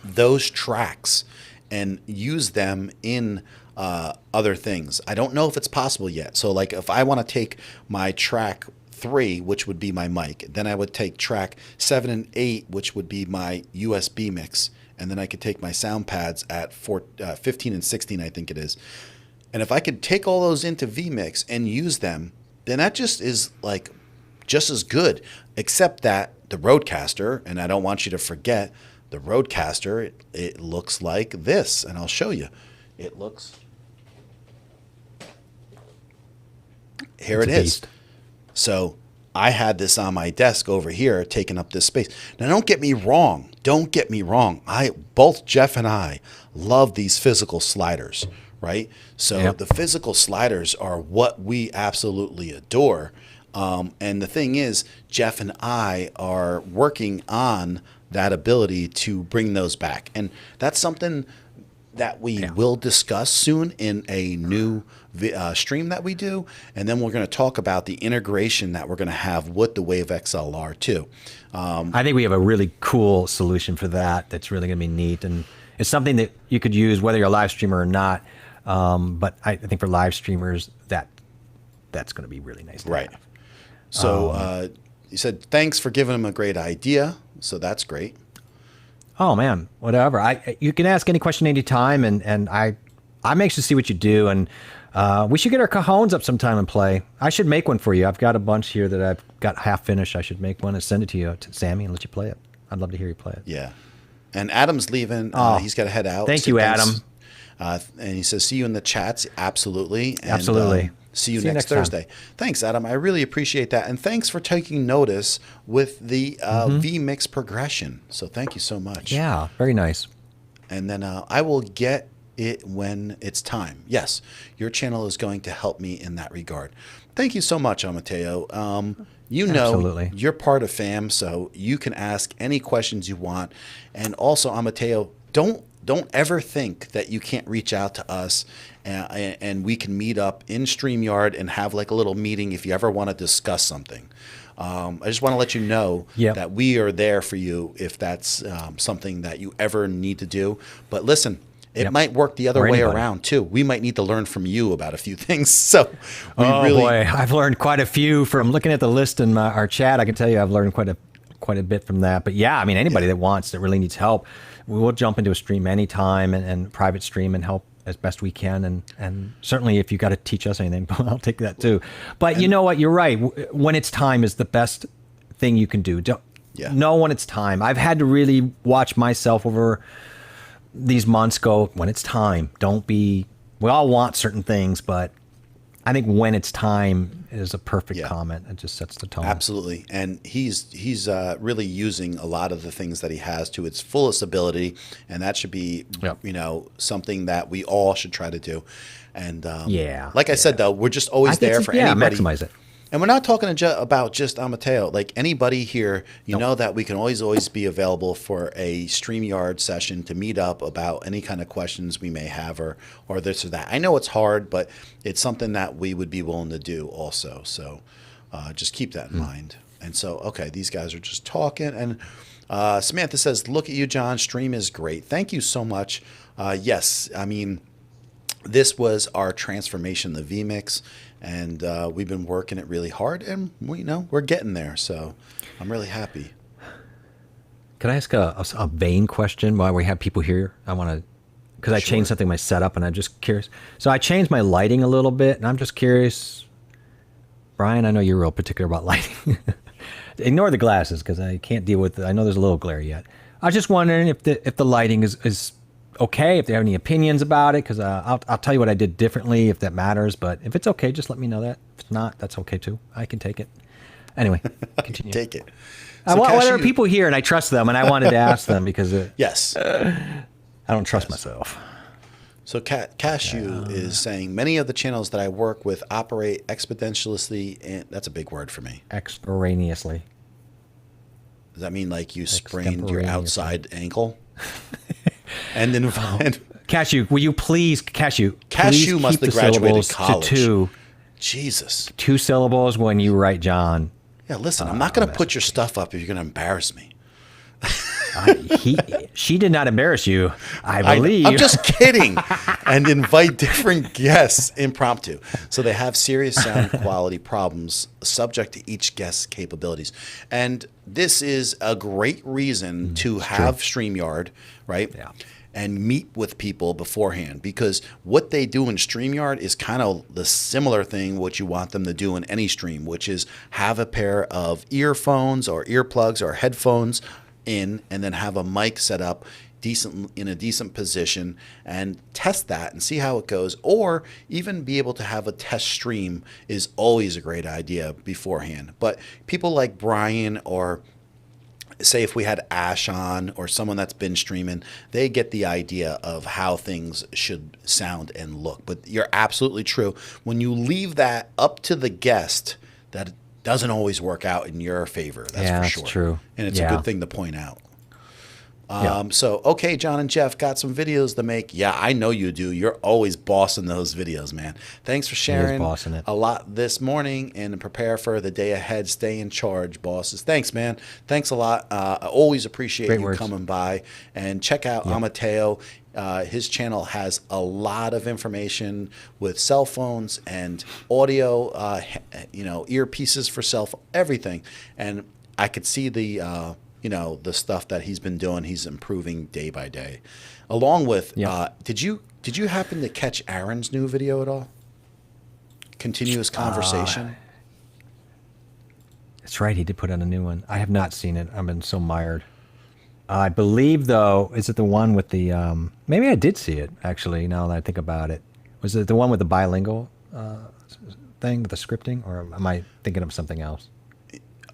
those tracks and use them in other things. I don't know if it's possible yet. So like if I want to take my track 3, which would be my mic, then I would take track 7 and 8, which would be my USB mix, and then I could take my sound pads at 15 and 16, I think it is. And if I could take all those into vMix and use them, then that just is like just as good, except that the Rodecaster, and I don't want you to forget, the Rodecaster, it looks like this, and I'll show you. It looks, here it is. So I had this on my desk over here, taking up this space. Now, don't get me wrong. Both Jeff and I love these physical sliders, right? So the physical sliders are what we absolutely adore. And the thing is, Jeff and I are working on that ability to bring those back. And that's something that we will discuss soon in a new stream that we do. And then we're going to talk about the integration that we're going to have with the Wave XLR too.
I think we have a really cool solution for that. That's really going to be neat. And it's something that you could use whether you're a live streamer or not. But I think for live streamers, that's going to be really nice to have.
So you said, thanks for giving him a great idea. So that's great.
Oh man, whatever. You can ask any question anytime, and I'm anxious to see what you do. And we should get our cajones up sometime and play. I should make one for you. I've got a bunch here that I've got half finished. I should make one and send it to you, to Sammy, and let you play it. I'd love to hear you play it.
Yeah. And Adam's leaving. He's got to head out.
Thank you, Adam.
And he says, see you in the chats. Absolutely. And,
absolutely.
See you next Thursday. Time. Thanks, Adam. I really appreciate that. And thanks for taking notice with the vMix progression. So thank you so much.
Yeah, very nice.
And then I will get it when it's time. Yes, your channel is going to help me in that regard. Thank you so much, Amateo. Absolutely. You're part of FAM, so you can ask any questions you want. And also, Amateo, don't ever think that you can't reach out to us and we can meet up in StreamYard and have like a little meeting if you ever want to discuss something. I just want to let you know
Yep.
that we are there for you if that's something that you ever need to do. But listen, it might work the other
Or
way
anybody.
around too. We might need to learn from you about a few things. So we
Oh
really,
boy, I've learned quite a few from looking at the list in our chat. I can tell you I've learned quite a bit from that. But yeah, I mean, anybody that really needs help, we will jump into a stream anytime and private stream and help as best we can. And certainly if you got to teach us anything, I'll take that too. But you know what? You're right. When it's time is the best thing you can do. Know when it's time. I've had to really watch myself over these months go, when it's time. We all want certain things, but I think when it's time is a perfect comment. It just sets the tone.
Absolutely. And he's really using a lot of the things that he has to its fullest ability. And that should be, something that we all should try to do. And like I said, though, we're just always there for anybody.
Maximize it.
And we're not talking about just Amateo. Like anybody here, you know that we can always be available for a StreamYard session to meet up about any kind of questions we may have or this or that. I know it's hard, but it's something that we would be willing to do also. So just keep that in mind. And so, okay, these guys are just talking. And Samantha says, look at you, John. Stream is great. Thank you so much. Yes, I mean, this was our transformation, the vMix. And we've been working it really hard, and we're getting there. So I'm really happy.
Can I ask a vain question while we have people here? I want to, because I changed something in my setup, and I'm just curious. So I changed my lighting a little bit, and I'm just curious. Brian, I know you're real particular about lighting. Ignore the glasses because I can't deal with it. I know there's a little glare yet. I was just wondering if the lighting is okay, if they have any opinions about it, because I'll tell you what I did differently if that matters. But if it's okay, just let me know that. If it's not, that's okay too. I can take it. Anyway, continue.
Take it.
So there are people here, and I trust them, and I wanted to ask them because
yes,
I don't trust myself.
So Cashew is saying many of the channels that I work with operate exponentially, and that's a big word for me.
Extemporaneously.
Does that mean like you sprained your outside ankle? And then,
Cashew, will you please, Cashew
must have graduated college.
To two.
Jesus.
2 syllables when you write John.
Yeah, listen, I'm not going to put your stuff up if you're going to embarrass me.
She did not embarrass you, I believe.
I'm just kidding. And invite different guests impromptu. So they have serious sound quality problems subject to each guest's capabilities. And this is a great reason to have StreamYard, right?
Yeah.
And meet with people beforehand, because what they do in StreamYard is kind of the similar thing what you want them to do in any stream, which is have a pair of earphones or earplugs or headphones in, and then have a mic set up in a decent position and test that and see how it goes, or even be able to have a test stream is always a great idea beforehand. But people like Brian, or say if we had Ash on, or someone that's been streaming, they get the idea of how things should sound and look. But you're absolutely true. When you leave that up to the guest, that doesn't always work out in your favor. That's for sure.
That's true.
And it's a good thing to point out. So, okay, John and Jeff got some videos to make. Yeah, I know you do. You're always bossing those videos, man. Thanks for sharing a lot this morning, and prepare for the day ahead. Stay in charge, bosses. Thanks, man. Thanks a lot. I always appreciate you coming by. And check out Amateo. His channel has a lot of information with cell phones and audio, earpieces for cell phone, everything. And I could see the stuff that he's been doing. He's improving day by day. Along with, did you happen to catch Aaron's new video at all? Continuous conversation.
That's right. He did put on a new one. I have not seen it. I've been so mired. I believe, though, is it the one with the, maybe I did see it, actually, now that I think about it. Was it the one with the bilingual thing, the scripting, or am I thinking of something else?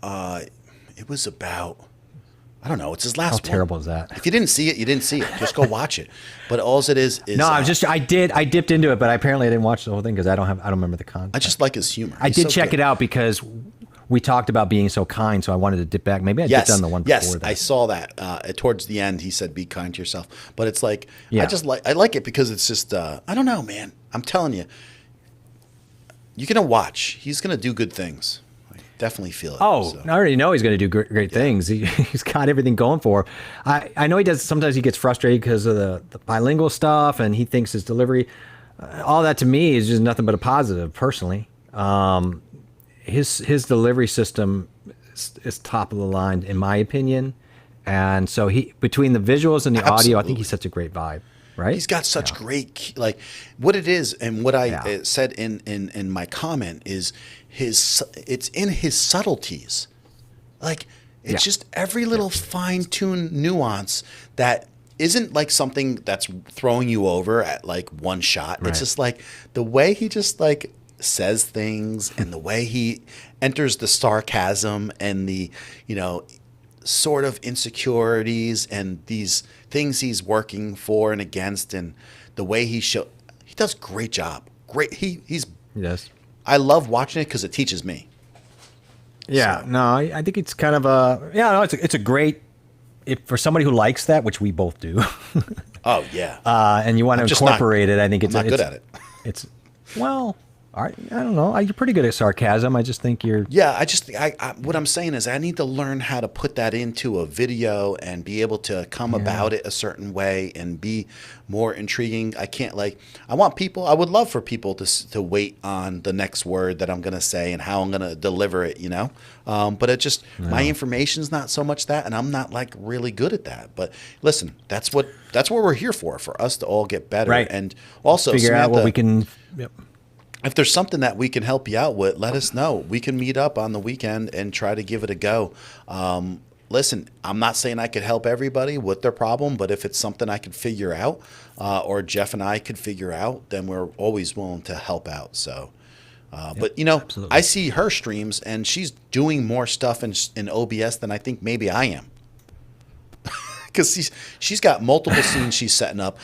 It was about, I don't know, it's his last one.
How terrible is that?
If you didn't see it, you didn't see it. Just go watch it. But all it is
no, I dipped into it, but apparently I didn't watch the whole thing because I don't remember the content.
I just like his humor.
I did check it out because we talked about being so kind, so I wanted to dip back. Maybe I dipped on the one before that.
Yes, I saw that. Towards the end, he said, be kind to yourself. But it's like, I like it because it's just, I don't know, man. I'm telling you, you're going to watch. He's going to do good things. definitely feel it.
Oh,
So.
I already know he's going to do great things. He's got everything going for him. I know he does. Sometimes he gets frustrated because of the bilingual stuff, and he thinks his delivery. All that to me is just nothing but a positive, personally. His delivery system is top of the line, in my opinion. And so between the visuals and the audio, I think he sets a great vibe. Right?
He's got such great, like what it is, and what I said in my comment is it's in his subtleties. Like it's just every little fine-tuned nuance that isn't like something that's throwing you over at like one shot. Right. It's just like the way he just like says things and the way he enters the sarcasm and the, sort of insecurities and these things he's working for and against, and the way he does a great job. Great. He
does.
I love watching it because it teaches me.
Yeah. So. No, I think it's kind of it's a great, if for somebody who likes that, which we both do.
Oh yeah.
And you want to incorporate it. I think it's
not good at it.
It's I don't know. You're pretty good at sarcasm. I just think you're.
Yeah, I what I'm saying is I need to learn how to put that into a video and be able to come about it a certain way and be more intriguing. I would love for people to wait on the next word that I'm going to say and how I'm going to deliver it, But it just, my information's not so much that, and I'm not like really good at that. But listen, that's what we're here for us to all get better.
Right.
And also
figure out what we can. Yep.
If there's something that we can help you out with, let us know. We can meet up on the weekend and try to give it a go. Listen, I'm not saying I could help everybody with their problem, but if it's something I could figure out, or Jeff and I could figure out, then we're always willing to help out. So, but absolutely. I see her streams and she's doing more stuff in OBS than I think maybe I am. Because she's got multiple scenes she's setting up.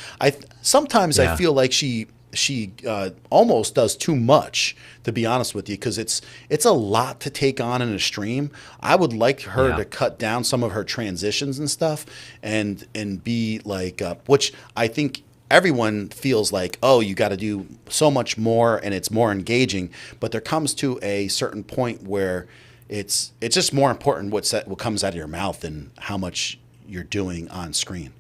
Sometimes I feel like she almost does too much, to be honest with you, because it's a lot to take on in a stream. I would like her to cut down some of her transitions and stuff and be like, which I think everyone feels like, oh, you got to do so much more and it's more engaging. But there comes to a certain point where it's just more important what comes out of your mouth than how much you're doing on screen.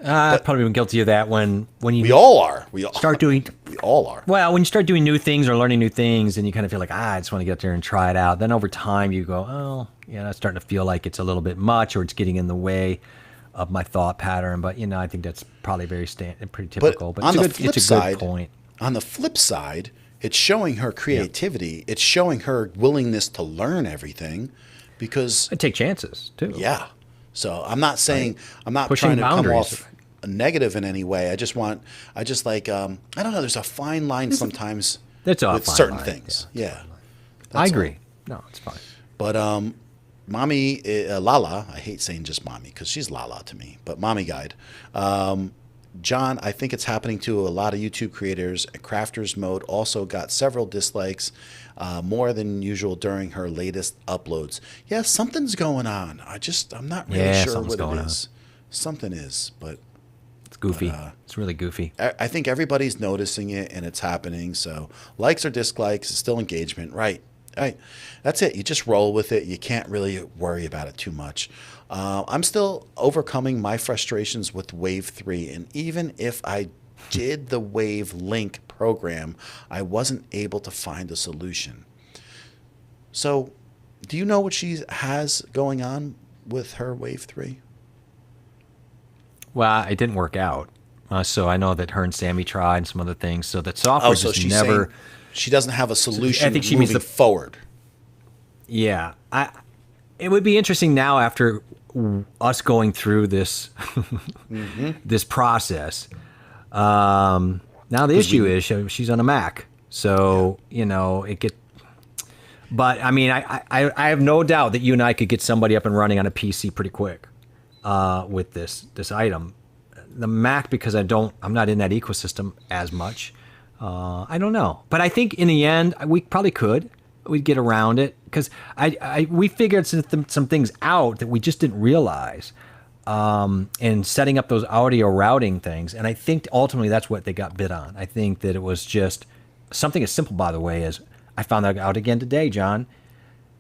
I've probably been guilty of that when you.
We all are. We all are.
Well, when you start doing new things or learning new things, and you kind of feel like, I just want to get there and try it out. Then over time, you go, oh, it's starting to feel like it's a little bit much, or it's getting in the way of my thought pattern. But I think that's probably pretty typical. But it's a good point.
On the flip side, it's showing her creativity. It's showing her willingness to learn everything, because
I take chances too.
Yeah. So I'm not saying I'm not
pushing
trying to
boundaries.
come off negative in any way. I just like I don't know. There's a fine line sometimes with certain things. Yeah.
I agree. No, it's fine.
But Mommy Lala, I hate saying just Mommy because she's Lala to me, but Mommy Guide. John, I think it's happening to a lot of YouTube creators. Crafters Mode also got several dislikes, more than usual during her latest uploads. Yeah, something's going on. I'm not really sure what it is. Something is, but
it's goofy. It's really goofy.
I think everybody's noticing it and it's happening. So likes or dislikes is still engagement, right? Right. That's it. You just roll with it. You can't really worry about it too much. I'm still overcoming my frustrations with Wave 3. And even if I did the Wave Link program, I wasn't able to find a solution. So do you know what she has going on with her Wave 3?
Well, it didn't work out. So I know that her and Sammy tried and some other things. So that software just never...
She doesn't have a solution.
I think she means
forward.
Yeah. It would be interesting now after us going through this this process. Now the issue is she's on a Mac. So, it get. But I mean, I have no doubt that you and I could get somebody up and running on a PC pretty quick with this item. The Mac, because I'm not in that ecosystem as much. I don't know, but I think in the end we probably could. We'd get around it because we figured some things out that we just didn't realize in setting up those audio routing things. And I think ultimately that's what they got bid on. I think that it was just something as simple, by the way, as I found that out again today, John.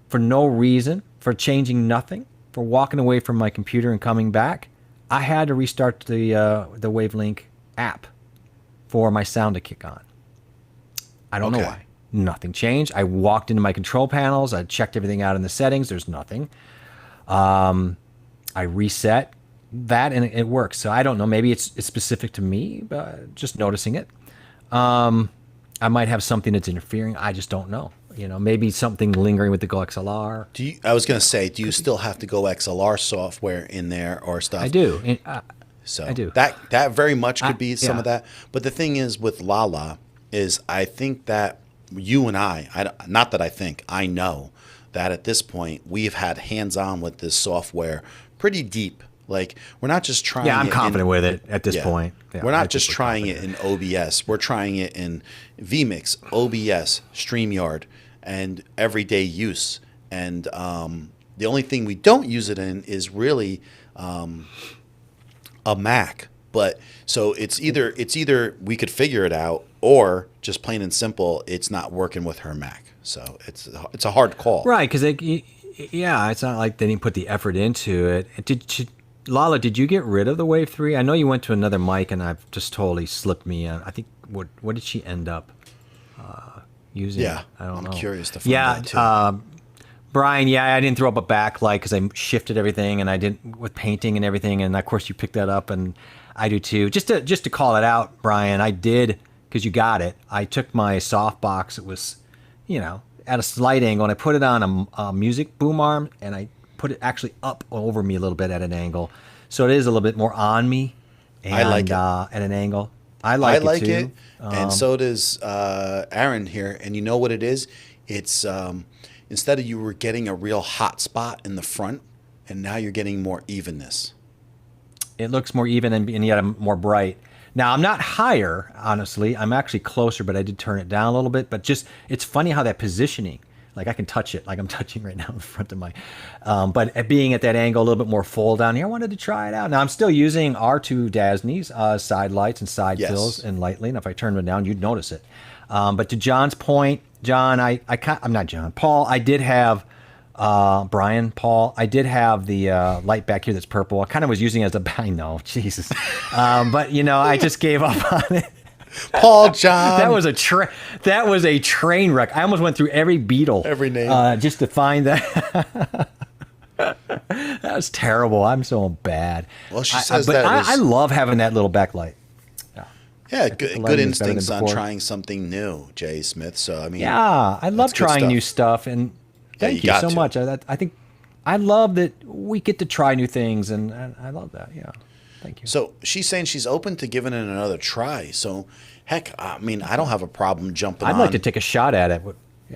For no reason, for changing nothing, for walking away from my computer and coming back, I had to restart the Wavelink app for my sound to kick on. I don't know why. Nothing changed. I walked into my control panels. I checked everything out in the settings. There's nothing. I reset that and it works. So I don't know. Maybe it's specific to me, but just noticing it. I might have something that's interfering. I just don't know. Maybe something lingering with the Go XLR.
I was going to say, do you still have the Go XLR software in there or stuff?
I do.
So
I do.
That very much could be some of that. But the thing is with Lala is I think that you and not that I think, I know that at this point we've had hands-on with this software pretty deep. Like we're not just trying.
Yeah, I'm confident with it at this point. Yeah,
we're not just trying it in OBS. We're trying it in vMix, OBS, StreamYard, and everyday use. And the only thing we don't use it in is really a Mac. But so it's either we could figure it out, or just plain and simple, it's not working with her Mac. So it's a hard call,
right? Because it's not like they didn't put the effort into it. Lala, did you get rid of the Wave 3? I know you went to another mic, and I've just totally slipped me in. I think what did she end up using?
Yeah,
I don't know.
I'm curious to find out too.
Brian, I didn't throw up a backlight because I shifted everything, and I didn't with painting and everything, and of course you picked that up, and I do too. Just to call it out, Brian, I did, because you got it. I took my softbox. It was, at a slight angle, and I put it on a music boom arm, and I put it actually up over me a little bit at an angle, so it is a little bit more on me. And,
I like it
at an angle. I like it too.
And so does Aaron here. And you know what it is? It's instead of you were getting a real hot spot in the front, and now you're getting more evenness.
It looks more even and yet I'm more bright. Now, I'm not higher, honestly. I'm actually closer, but I did turn it down a little bit. But just, it's funny how that positioning, like I can touch it, like I'm touching right now in front of my, but at being at that angle, a little bit more full down here, I wanted to try it out. Now, I'm still using R2 Dasney's side lights and side fills and lightly. And if I turn them down, you'd notice it. But to John's point, John, I'm not John. Paul, I did have, Paul, I did have the light back here that's purple. I kind of was using it as I know, Jesus. But, I just gave up on it.
Paul, John.
That was a train wreck. I almost went through every Beatle.
Every name.
Just to find that. That was terrible. I'm so bad.
Well, she says
but I love having that little backlight.
Yeah, good instincts on trying something new, Jay Smith. So, I mean.
Yeah, I love trying new stuff. And thank you so much. I think I love that we get to try new things. And I love that. Yeah. Thank you.
So she's saying she's open to giving it another try. So, heck, I mean, I don't have a problem jumping on.
I'd like to take a shot at it.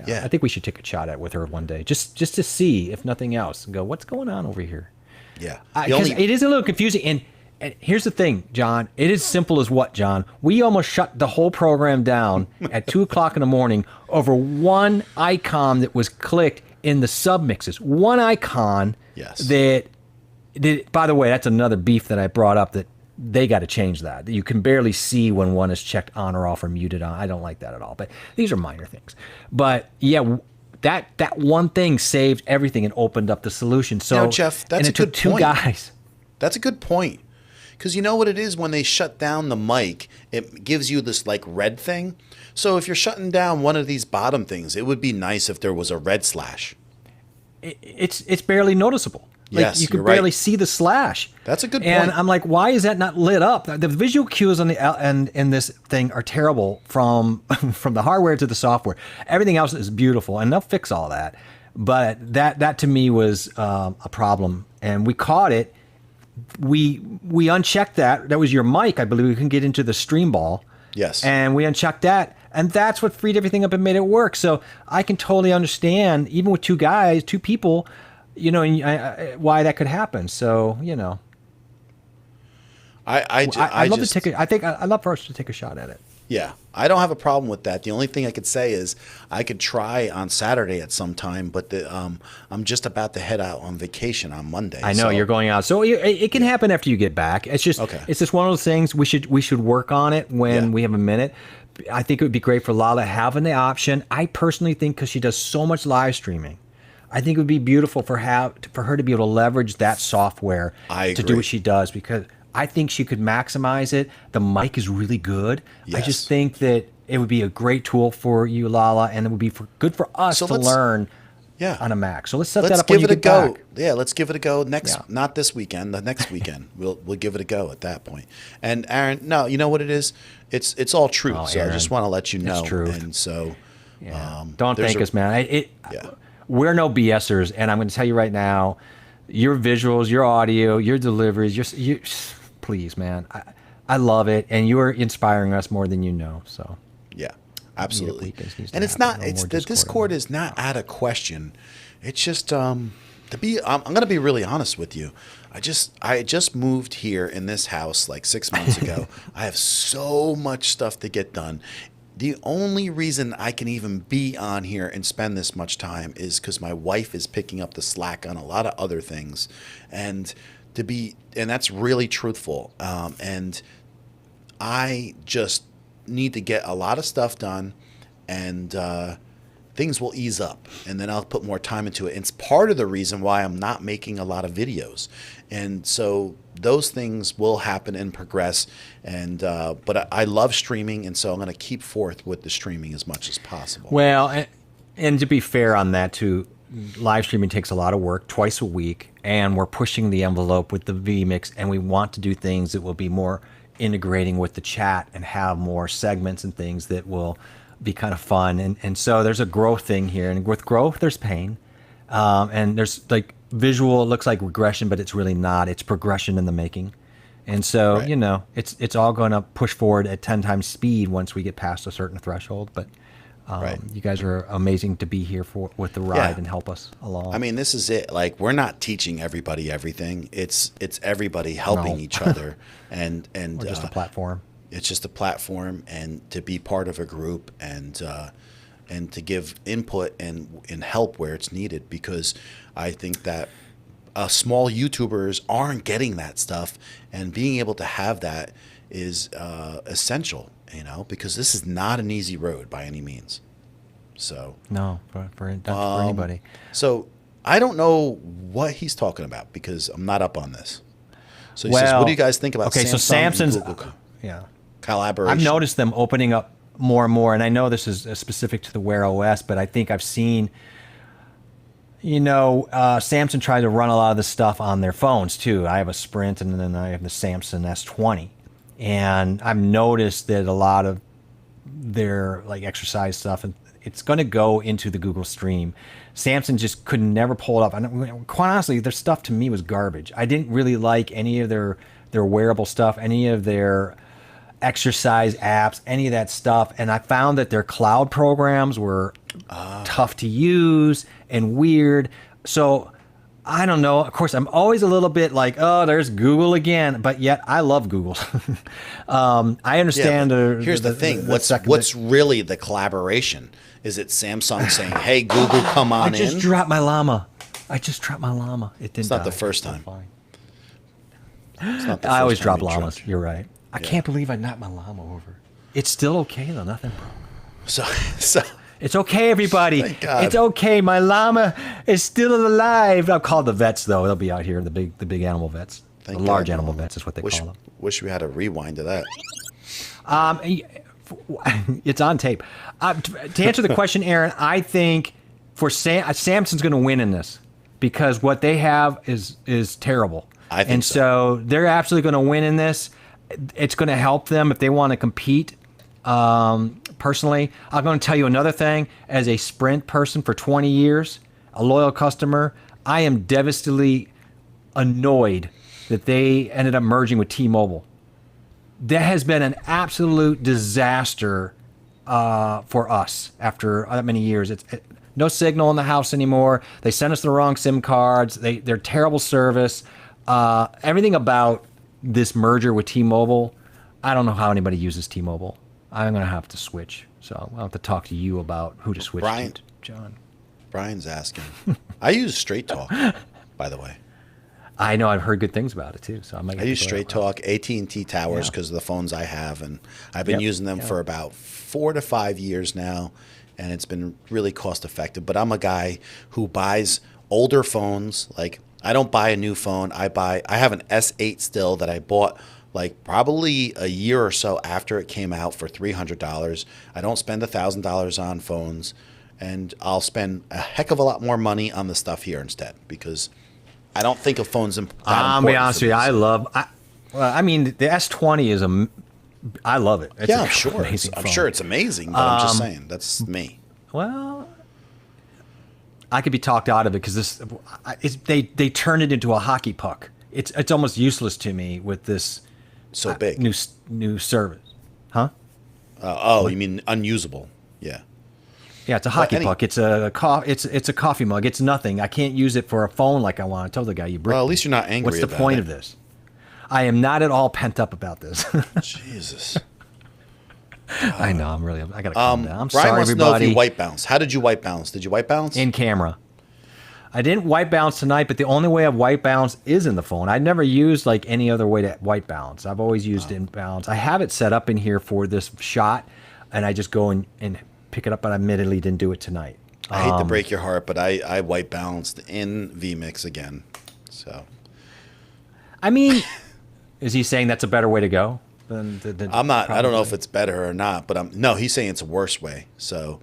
Yeah, I think we should take a shot at it with her one day, just to see, if nothing else, and go, what's going on over here?
Yeah.
Because it is a little confusing. And here's the thing, John. It is simple as what, John? We almost shut the whole program down at 2 o'clock in the morning over one icon that was clicked in the submixes. One icon that, by the way, that's another beef that I brought up, that they got to change that. You can barely see when one is checked on or off or muted on. I don't like that at all. But these are minor things. But yeah, that one thing saved everything and opened up the solution. So,
Jeff, that's a good point.
Two guys.
That's a good point. Because you know what it is, when they shut down the mic, it gives you this like red thing. So if you're shutting down one of these bottom things, it would be nice if there was a red slash.
It's barely noticeable. Like,
Yes,
you can
you're
barely
right.
see the slash.
That's a good
And
point.
I'm like, why is that not lit up? The visual cues on the in this thing are terrible from the hardware to the software. Everything else is beautiful, and they'll fix all that. But that to me was a problem, and we caught it. We unchecked that. That was your mic, I believe. We couldn't get into the stream ball.
Yes.
And we unchecked that, and that's what freed everything up and made it work. So I can totally understand, even with two people, why that could happen. So, I'd love to take it. I'd love for us to take a shot at it.
Yeah, I don't have a problem with that. The only thing I could say is I could try on Saturday at some time, but I'm just about to head out on vacation on Monday.
I know you're going out, so it can happen after you get back. It's just
Okay.
It's just one of those things. We should work on it when we have a minute. I think it would be great for Lala having the option. I personally think because she does so much live streaming, I think it would be beautiful for her to be able to leverage that software to do what she does, because I think she could maximize it. The mic is really good.
Yes.
I just think that it would be a great tool for you, Lala, and it would be good for us to learn on a Mac. So let's set that up when you get back.
Yeah, let's give it a go not this weekend, the next weekend. We'll give it a go at that point. And Aaron, no, you know what it is? It's all truth.
Oh,
so
Aaron,
I just want to let you know.
it's truth.
And so
don't thank us, man. We're no BSers, and I'm going to tell you right now, your visuals, your audio, your deliveries, please, man, I love it, and you are inspiring us more than you know. So
yeah, absolutely. And it's not. It's the Discord is not out of question. It's just I'm going to be really honest with you. I just moved here in this house like 6 months ago. I have so much stuff to get done. The only reason I can even be on here and spend this much time is because my wife is picking up the slack on a lot of other things, and that's really truthful. And I just need to get a lot of stuff done, and things will ease up, and then I'll put more time into it. And it's part of the reason why I'm not making a lot of videos. And so those things will happen and progress. And but I love streaming, and so I'm going to keep forth with the streaming as much as possible.
Well, and to be fair on that too, live streaming takes a lot of work, twice a week, and we're pushing the envelope with the vMix, and we want to do things that will be more integrating with the chat and have more segments and things that will be kind of fun. And so there's a growth thing here, and with growth there's pain, and there's like visual, it looks like regression, but it's really not. It's progression in the making. And so it's all going to push forward at 10 times speed once we get past a certain threshold. But you guys are amazing to be here with the ride and help us along.
I mean, this is it. Like, we're not teaching everybody everything. It's everybody helping each other, and
we're just a platform.
It's just a platform, and to be part of a group, and to give input and help where it's needed, because I think that small YouTubers aren't getting that stuff, and being able to have that is essential, because this is not an easy road by any means. So
no, for anybody.
So I don't know what he's talking about, because I'm not up on this. So he says, what do you guys think about Samsung?
So Samsung's
collaboration?
I've noticed them opening up more and more, and I know this is specific to the Wear OS, but I think I've seen, Samsung tried to run a lot of this stuff on their phones too. I have a Sprint, and then I have the Samsung S20, and I've noticed that a lot of their like exercise stuff, and it's going to go into the Google Stream. Samsung just could never pull it off. And quite honestly, their stuff to me was garbage. I didn't really like any of their wearable stuff, any of their exercise apps, any of that stuff. And I found that their cloud programs were tough to use and weird. So I don't know. Of course, I'm always a little bit like, oh, there's Google again. But yet I love Google. I understand.
Here's the thing. What's really the collaboration? Is it Samsung saying, hey, Google, come on in?
I just dropped my llama. It didn't
It's not the first time.
I always drop llamas. You're right. I can't believe I knocked my llama over. It's still okay though. Nothing.
So
it's okay, everybody.
Thank God.
It's okay. My llama is still alive. I'll call the vets though. They'll be out here. The big animal vets. The large animal vets is what they call them.
Wish we had a rewind to that.
It's on tape. To answer the question, Aaron, I think for Samsung's going to win in this, because what they have is terrible.
I think
so they're absolutely going to win in this. It's going to help them if they want to compete. Personally, I'm going to tell you another thing. As a Sprint person for 20 years, a loyal customer, I am devastatingly annoyed that they ended up merging with T-Mobile. That has been an absolute disaster for us after that many years. No signal in the house anymore. They sent us the wrong SIM cards. They're terrible service. Everything about this merger with T-Mobile, I don't know how anybody uses T-Mobile. I'm going to have to switch. So I'll have to talk to you about who to switch to, John.
Brian's asking. I use Straight Talk, by the way.
I know I've heard good things about it too. So I might.
I use Straight Talk, AT&T towers
Yeah.
because of the phones I have, and I've been using them for about 4 to 5 years now, and it's been really cost effective. But I'm a guy who buys older phones. Like I don't buy a new phone. I have an S8 still that I bought like probably a year or so after it came out for $300. I don't spend $1,000 on phones, and I'll spend a heck of a lot more money on the stuff here instead because I don't think of phones that important.
I'll be honest with you. I mean, the S20 is I love it. It's
I'm sure. I'm sure it's amazing, but I'm just saying that's me.
Well, I could be talked out of it because they turned it into a hockey puck. It's almost useless to me with this
So big.
new service, huh?
You mean unusable? Yeah.
Yeah, it's a hockey puck. It's a coffee mug. It's nothing. I can't use it for a phone like I want. I told the guy you bricked.
Well, at least you're not angry.
What's the
about
point
it.
of this? I am not at all pent up about this.
Jesus.
I know. I gotta calm down. I'm
Brian
sorry,
wants
everybody.
to know if you white bounce. How did you white bounce? Did you white bounce?
In camera. I didn't white balance tonight, but the only way I've white balanced is in the phone. I never used like any other way to white balance. I've always used in balance. I have it set up in here for this shot, and I just go and pick it up, but I admittedly didn't do it tonight.
I hate to break your heart, but I white balanced in vMix again. So.
I mean, is he saying that's a better way to go?
I'm not. I don't know if it's better or not, but no. He's saying it's a worse way. So,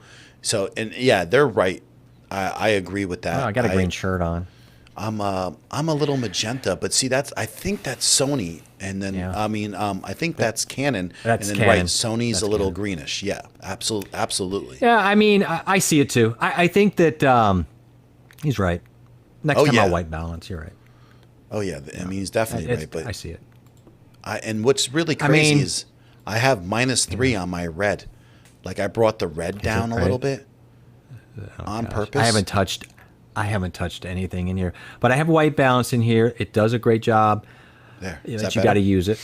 and yeah, they're right. I agree with that.
Oh, I got a green shirt on.
I'm a little magenta, but see, I think that's Sony, and then I think that's Canon,
That's
and then
Canon.
Sony's a little greenish. Yeah, absolutely.
Yeah, I mean, I see it too. I think that he's right. Next time I'll white balance. You're right.
Oh yeah, I mean he's definitely right. But
I see it.
And what's really crazy is I have -3 on my red. Like I brought the red down a little bit on purpose.
I haven't touched anything in here, but I have white balance in here. It does a great job.
There,
You got to use it.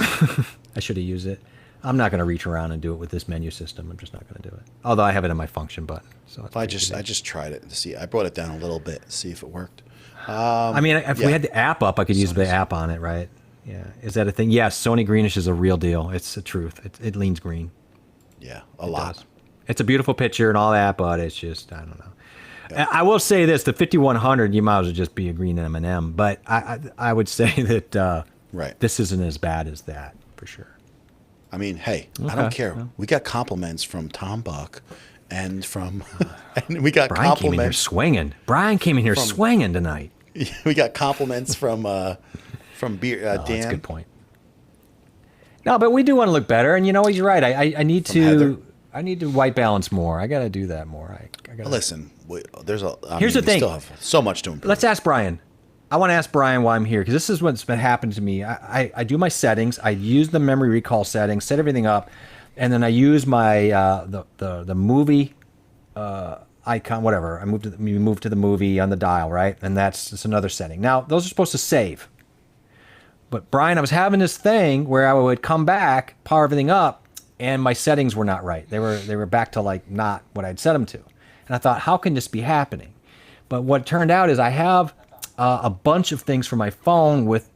I should have used it. I'm not going to reach around and do it with this menu system. I'm just not going to do it. Although I have it in my function button. So
I just tried it to see. I brought it down a little bit to see if it worked.
I mean, if we had the app up, I could use the app on it, right? Yeah. Is that a thing? Yes. Sony greenish is a real deal. It's the truth. It leans green.
Yeah, a lot.
Does. It's a beautiful picture and all that, but it's just, I don't know. Yeah. I will say this: the 5100, you might as well just be a green M&M. But I would say that this isn't as bad as that for sure.
I mean, hey, I don't care. Yeah. We got compliments from Tom Buck, and from and we got
Brian
compliments.
Came in here swinging. Brian came in here swinging tonight.
We got compliments from Dan.
That's a good point. No, but we do want to look better, and you know he's right. I need to white balance more. I got to do that more. I gotta,
listen.
Here's the thing.
We still have so much to improve.
Let's ask Brian. I want to ask Brian why I'm here because this is what's been happening to me. I do my settings. I use the memory recall settings, set everything up, and then I use my the movie icon, whatever. I move to the movie on the dial, right? And that's another setting. Now those are supposed to save. But Brian, I was having this thing where I would come back, power everything up, and my settings were not right. They were back to like not what I'd set them to. And I thought, how can this be happening? But what turned out is I have a bunch of things for my phone with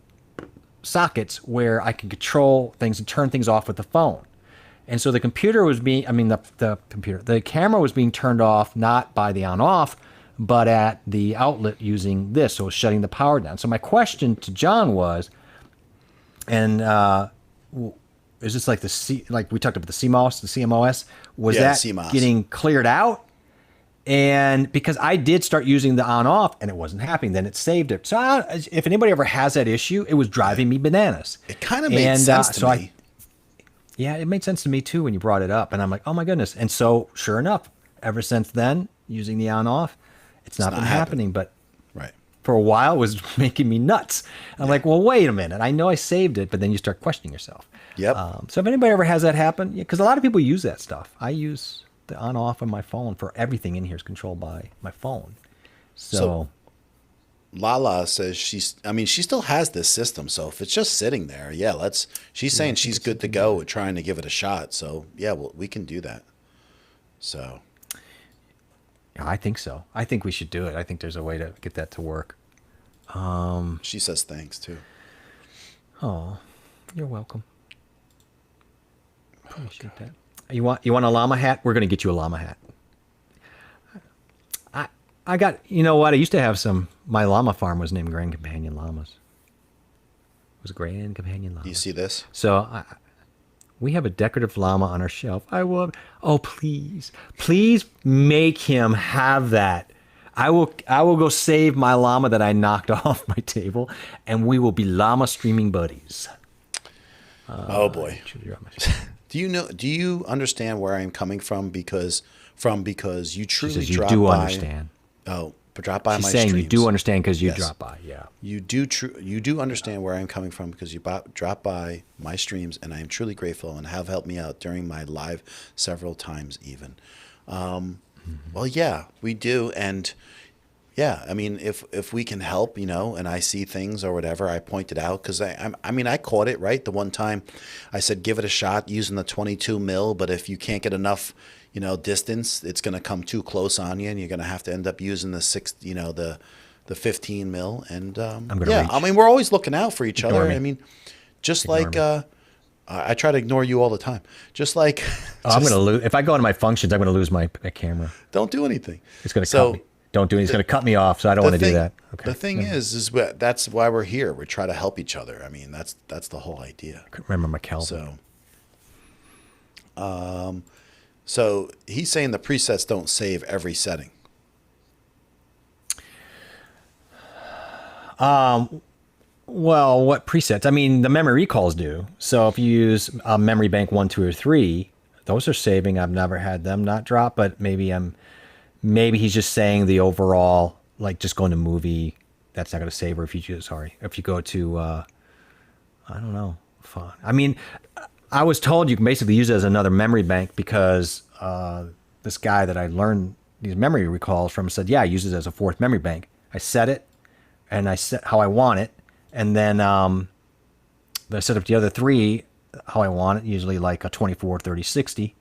sockets where I can control things and turn things off with the phone. And so the camera was being turned off not by the on-off, but at the outlet using this. So it was shutting the power down. So my question to John was, and is this like like we talked about the CMOS? Was that
CMOS.
Getting cleared out? And because I did start using the on-off and it wasn't happening, then it saved it. So if anybody ever has that issue, it was driving me bananas.
It kind of made sense to me.
It made sense to me too when you brought it up. And I'm like, oh my goodness. And so sure enough, ever since then, using the on-off, it's not been happening. But for a while, it was making me nuts. I'm like, well, wait a minute. I know I saved it, but then you start questioning yourself.
Yep.
So if anybody ever has that happen, because a lot of people use that stuff. I use the on-off on my phone for everything in here is controlled by my phone. So
Lala says she still has this system. So if it's just sitting there, she's saying she's good to go with trying to give it a shot. So we can do that. So.
I think so. I think we should do it. I think there's a way to get that to work.
She says thanks too.
Oh, you're welcome. Appreciate that. You want a llama hat? We're gonna get you a llama hat. I got, you know what? I used to have some. My llama farm was named Grand Companion Llamas. It was Grand Companion Llamas.
Do you see this?
So we have a decorative llama on our shelf. I will. Oh, please make him have that. I will go save my llama that I knocked off my table, and we will be llama streaming buddies.
Oh boy. Do you understand where I'm coming from? Because you truly
She says you
drop
do
by.
understand.
Oh, but drop by
She's
my
saying
streams.
you do understand because you
Yes.
drop by. Yeah.
You do understand where I'm coming from because you drop by my streams, and I am truly grateful and have helped me out during my live several times even. Well, yeah, we do, and yeah, I mean, if we can help, and I see things or whatever, I point it out because I caught it right the one time. I said give it a shot using the 22 mil, but if you can't get enough, distance, it's going to come too close on you, and you're going to have to end up using the the 15 mil. And yeah,
reach.
I mean, we're always looking out for each
Ignore
other.
me.
I mean, just
Ignore
like
me.
I try to ignore you all the time. Just like
I'm gonna lose if I go into my functions. I'm gonna lose my camera.
don't do anything.
It's gonna cut me. Don't do it. It's gonna cut me off. So I don't want to do that. Okay.
The thing is that's why we're here. We try to help each other. I mean, that's the whole idea.
I couldn't remember my Kelvin.
So he's saying the presets don't save every setting.
Well, what presets? I mean, the memory recalls do. So if you use memory bank 1, 2, or 3, those are saving. I've never had them not drop, but maybe he's just saying the overall, like just going to movie, that's not going to save. Or if you go to, I don't know, fun. I mean, I was told you can basically use it as another memory bank because this guy that I learned these memory recalls from said, yeah, I use it as a fourth memory bank. I set it and I set how I want it. And then I set up the other 3 how I want it, usually like a 24, 30, 60.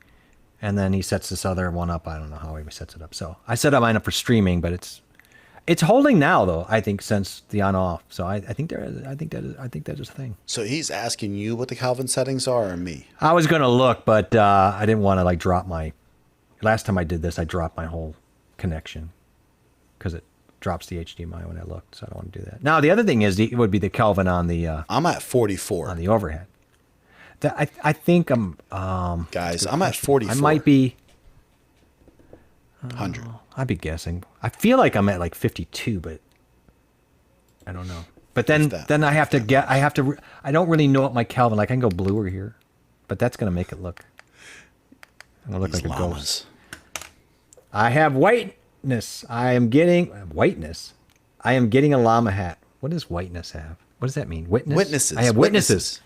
And then he sets this other one up. I don't know how he sets it up. So I set up mine up for streaming, but it's holding now though. I think since the on off. So I think that is a thing.
So he's asking you what the Kelvin settings are, or me?
I was gonna look, but I didn't want to like drop my. Last time I did this, I dropped my whole connection because it drops the HDMI when I looked. So I don't want to do that. Now the other thing is it would be the Kelvin on the.
I'm at 44
on the overhead. I think I'm.
Guys, I'm at 44.
I might be.
100.
I'd be guessing. I feel like I'm at like 52, but I don't know. But then I have to get. I don't really know what my Kelvin. Like I can go bluer here, but that's gonna make it look. I'm gonna look
These
like a
llamas.
ghost. I have whiteness. I am getting whiteness. I am getting a llama hat. What does whiteness have? What does that mean? Witness.
Witnesses.
I have witnesses.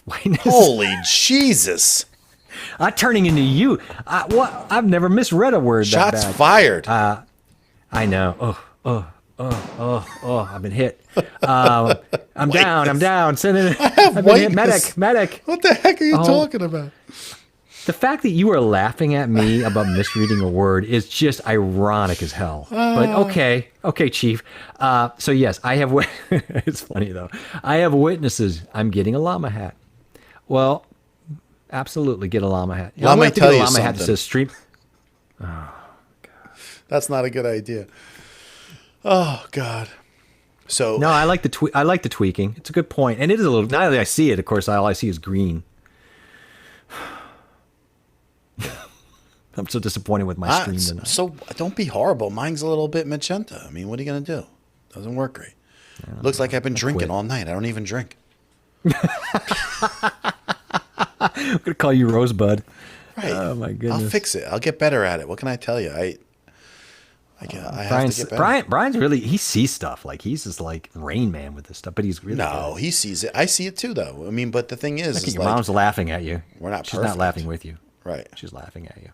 Whiteness.
Holy Jesus!
I'm turning into you. What? I've never misread a word that
Shots
bad.
fired.
I know. Oh, I've been hit. I'm down. I'm down. I've been hit. Medic.
What the heck are you talking about?
The fact that you are laughing at me about misreading a word is just ironic as hell. But okay, Chief. So yes, I have. It's funny though. I have witnesses. I'm getting a llama hat. Well, absolutely get a llama hat.
Let me tell you
llama hat that
something.
says stream.
That's not a good idea. Oh God. So
No, I like the tweaking. It's a good point, and it is a little. Now that I see it, of course, all I see is green. I'm so disappointed with my stream tonight.
So don't be horrible. Mine's a little bit magenta. I mean, what are you gonna do? Doesn't work great. Looks like I've been drinking all night. I don't even drink.
I'm gonna call you Rosebud.
Right.
Oh my goodness.
I'll fix it. I'll get better at it. What can I tell you? I have to get better.
Brian's really, he sees stuff. Like he's just like Rain Man with this stuff, but he's really
No,
good.
he sees it. I see it too, though. I mean, but the thing is
Your
like,
mom's laughing at you.
we're not
She's
perfect.
not laughing with you.
Right.
She's laughing at you.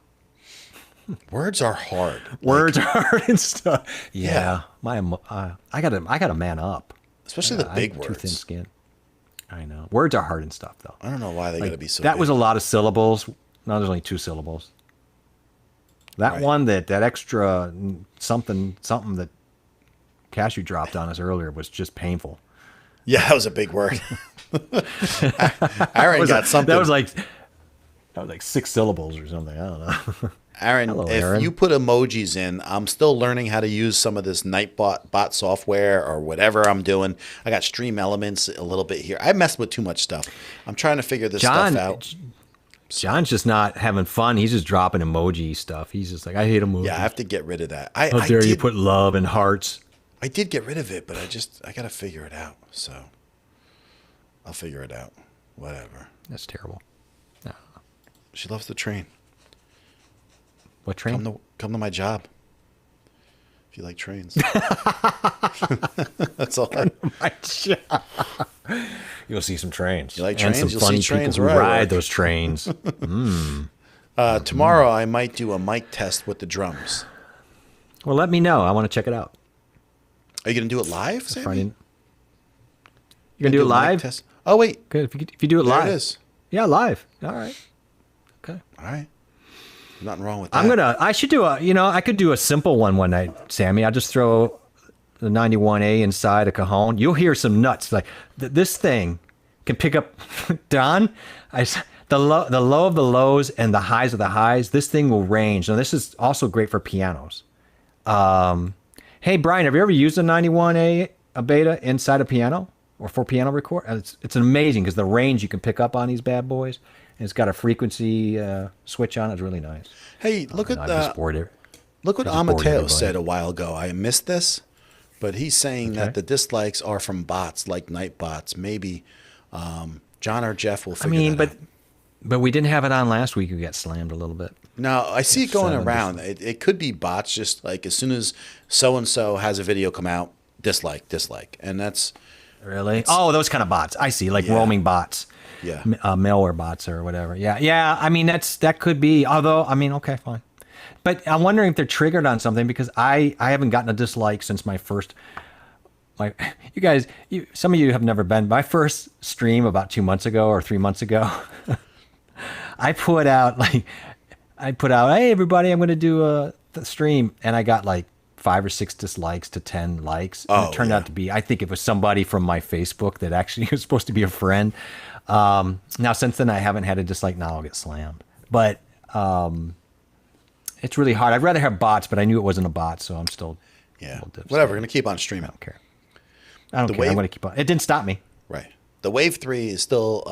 Words are hard.
Words are hard and stuff. Yeah. I gotta man up.
Especially the big
Too
words.
thin skin. I know. Words are hard and stuff though.
I don't know why they
Like,
gotta be so
that
big.
was a lot of syllables. No, there's only 2 syllables. That
Right.
one, that extra something that cashew dropped on us earlier was just painful.
Yeah, that was a big word. Aaron got something.
That was like 6 syllables or something. I don't know.
Aaron,
Hello,
if
Aaron.
you put emojis in, I'm still learning how to use some of this Nightbot software or whatever I'm doing. I got Stream Elements a little bit here. I messed with too much stuff. I'm trying to figure this stuff out.
John's just not having fun. He's just dropping emoji stuff. He's just like, I hate emojis.
Yeah, I have to get rid of that.
How dare you put love and hearts?
I did get rid of it, but I got to figure it out. So I'll figure it out. Whatever.
That's terrible. No.
She loves the train.
What train?
Come to my job. If you like trains. That's all.
My job. You'll see some trains.
You like trains?
And some
You'll
funny
see trains
people who
where I
ride
work.
those trains.
Tomorrow I might do a mic test with the drums.
Well, let me know. I want to check it out.
Are you going to do it live, Sammy?
Friday. You're going to do it
a mic
live?
test? Oh, wait.
Good. If you do it
There
live.
it is.
Yeah, live. All right. Okay.
All right. Nothing wrong with that.
I should do I could do a simple one night, Sammy. I'll just throw the 91A inside a cajon. You'll hear some nuts. Like this thing can pick up Don. The low of the lows and the highs of the highs. This thing will range. Now this is also great for pianos. Hey Brian, have you ever used a 91A a beta inside a piano or for piano record? It's amazing because the range you can pick up on these bad boys. And it's got a frequency switch on. It's really nice.
Hey, look what
Amateo
Amateo said a while ago. I missed this, but he's saying that the dislikes are from bots like Nightbots. Maybe John or Jeff will figure that out.
But we didn't have it on last week. We got slammed a little bit.
No, I see it going around. It could be bots, just like as soon as so-and-so has a video come out, dislike. And that's...
Really? Oh, those kind of bots. I see, like roaming bots.
Yeah.
Malware bots or whatever. Yeah. I mean, that could be. Although, I mean, okay, fine. But I'm wondering if they're triggered on something because I haven't gotten a dislike since my first. You guys, some of you have never been. My first stream about 2 months ago or 3 months ago, I put out, hey everybody, I'm going to do the stream, and I got like 5 or 6 dislikes to 10 likes. And it turned out to be, I think it was somebody from my Facebook that actually was supposed to be a friend. Now since then I haven't had a dislike. Now I'll get slammed, but it's really hard. I'd rather have bots, but I knew it wasn't a bot, so I'm still
whatever. We're gonna keep on streaming.
I don't care. I'm gonna keep on. It didn't stop me.
Right. The Wave 3 is still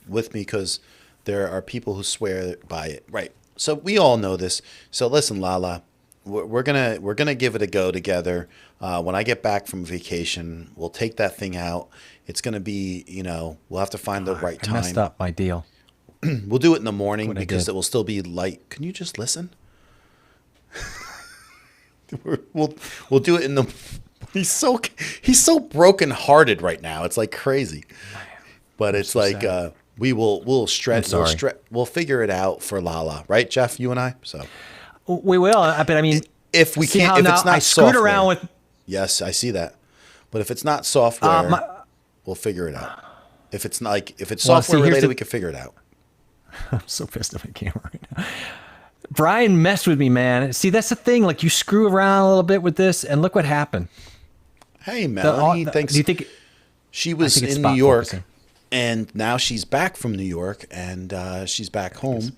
with me because there are people who swear by it. Right. So we all know this. So listen, Lala, we're gonna give it a go together. When I get back from vacation, we'll take that thing out. It's going to be, we'll have to find the right time.
I messed up my deal.
We'll do it in the morning because it will still be light. Can you just listen? we'll do it in the. He's so brokenhearted right now. It's like crazy. But it's so like we'll stretch. We'll figure it out for Lala, right, Jeff? You and I. So
we will. But I mean,
if we can't, if it's not
I screwed
software,
around with.
Yes, I see that. But if it's not software. We'll figure it out. If it's software related, we can figure it out.
I'm so pissed at my camera right now. Brian messed with me, man. See, that's the thing. Like you screw around a little bit with this, and look what happened.
Hey, Melanie, thanks.
Do you think
she was in New York, and now she's back from New York, and she's back home,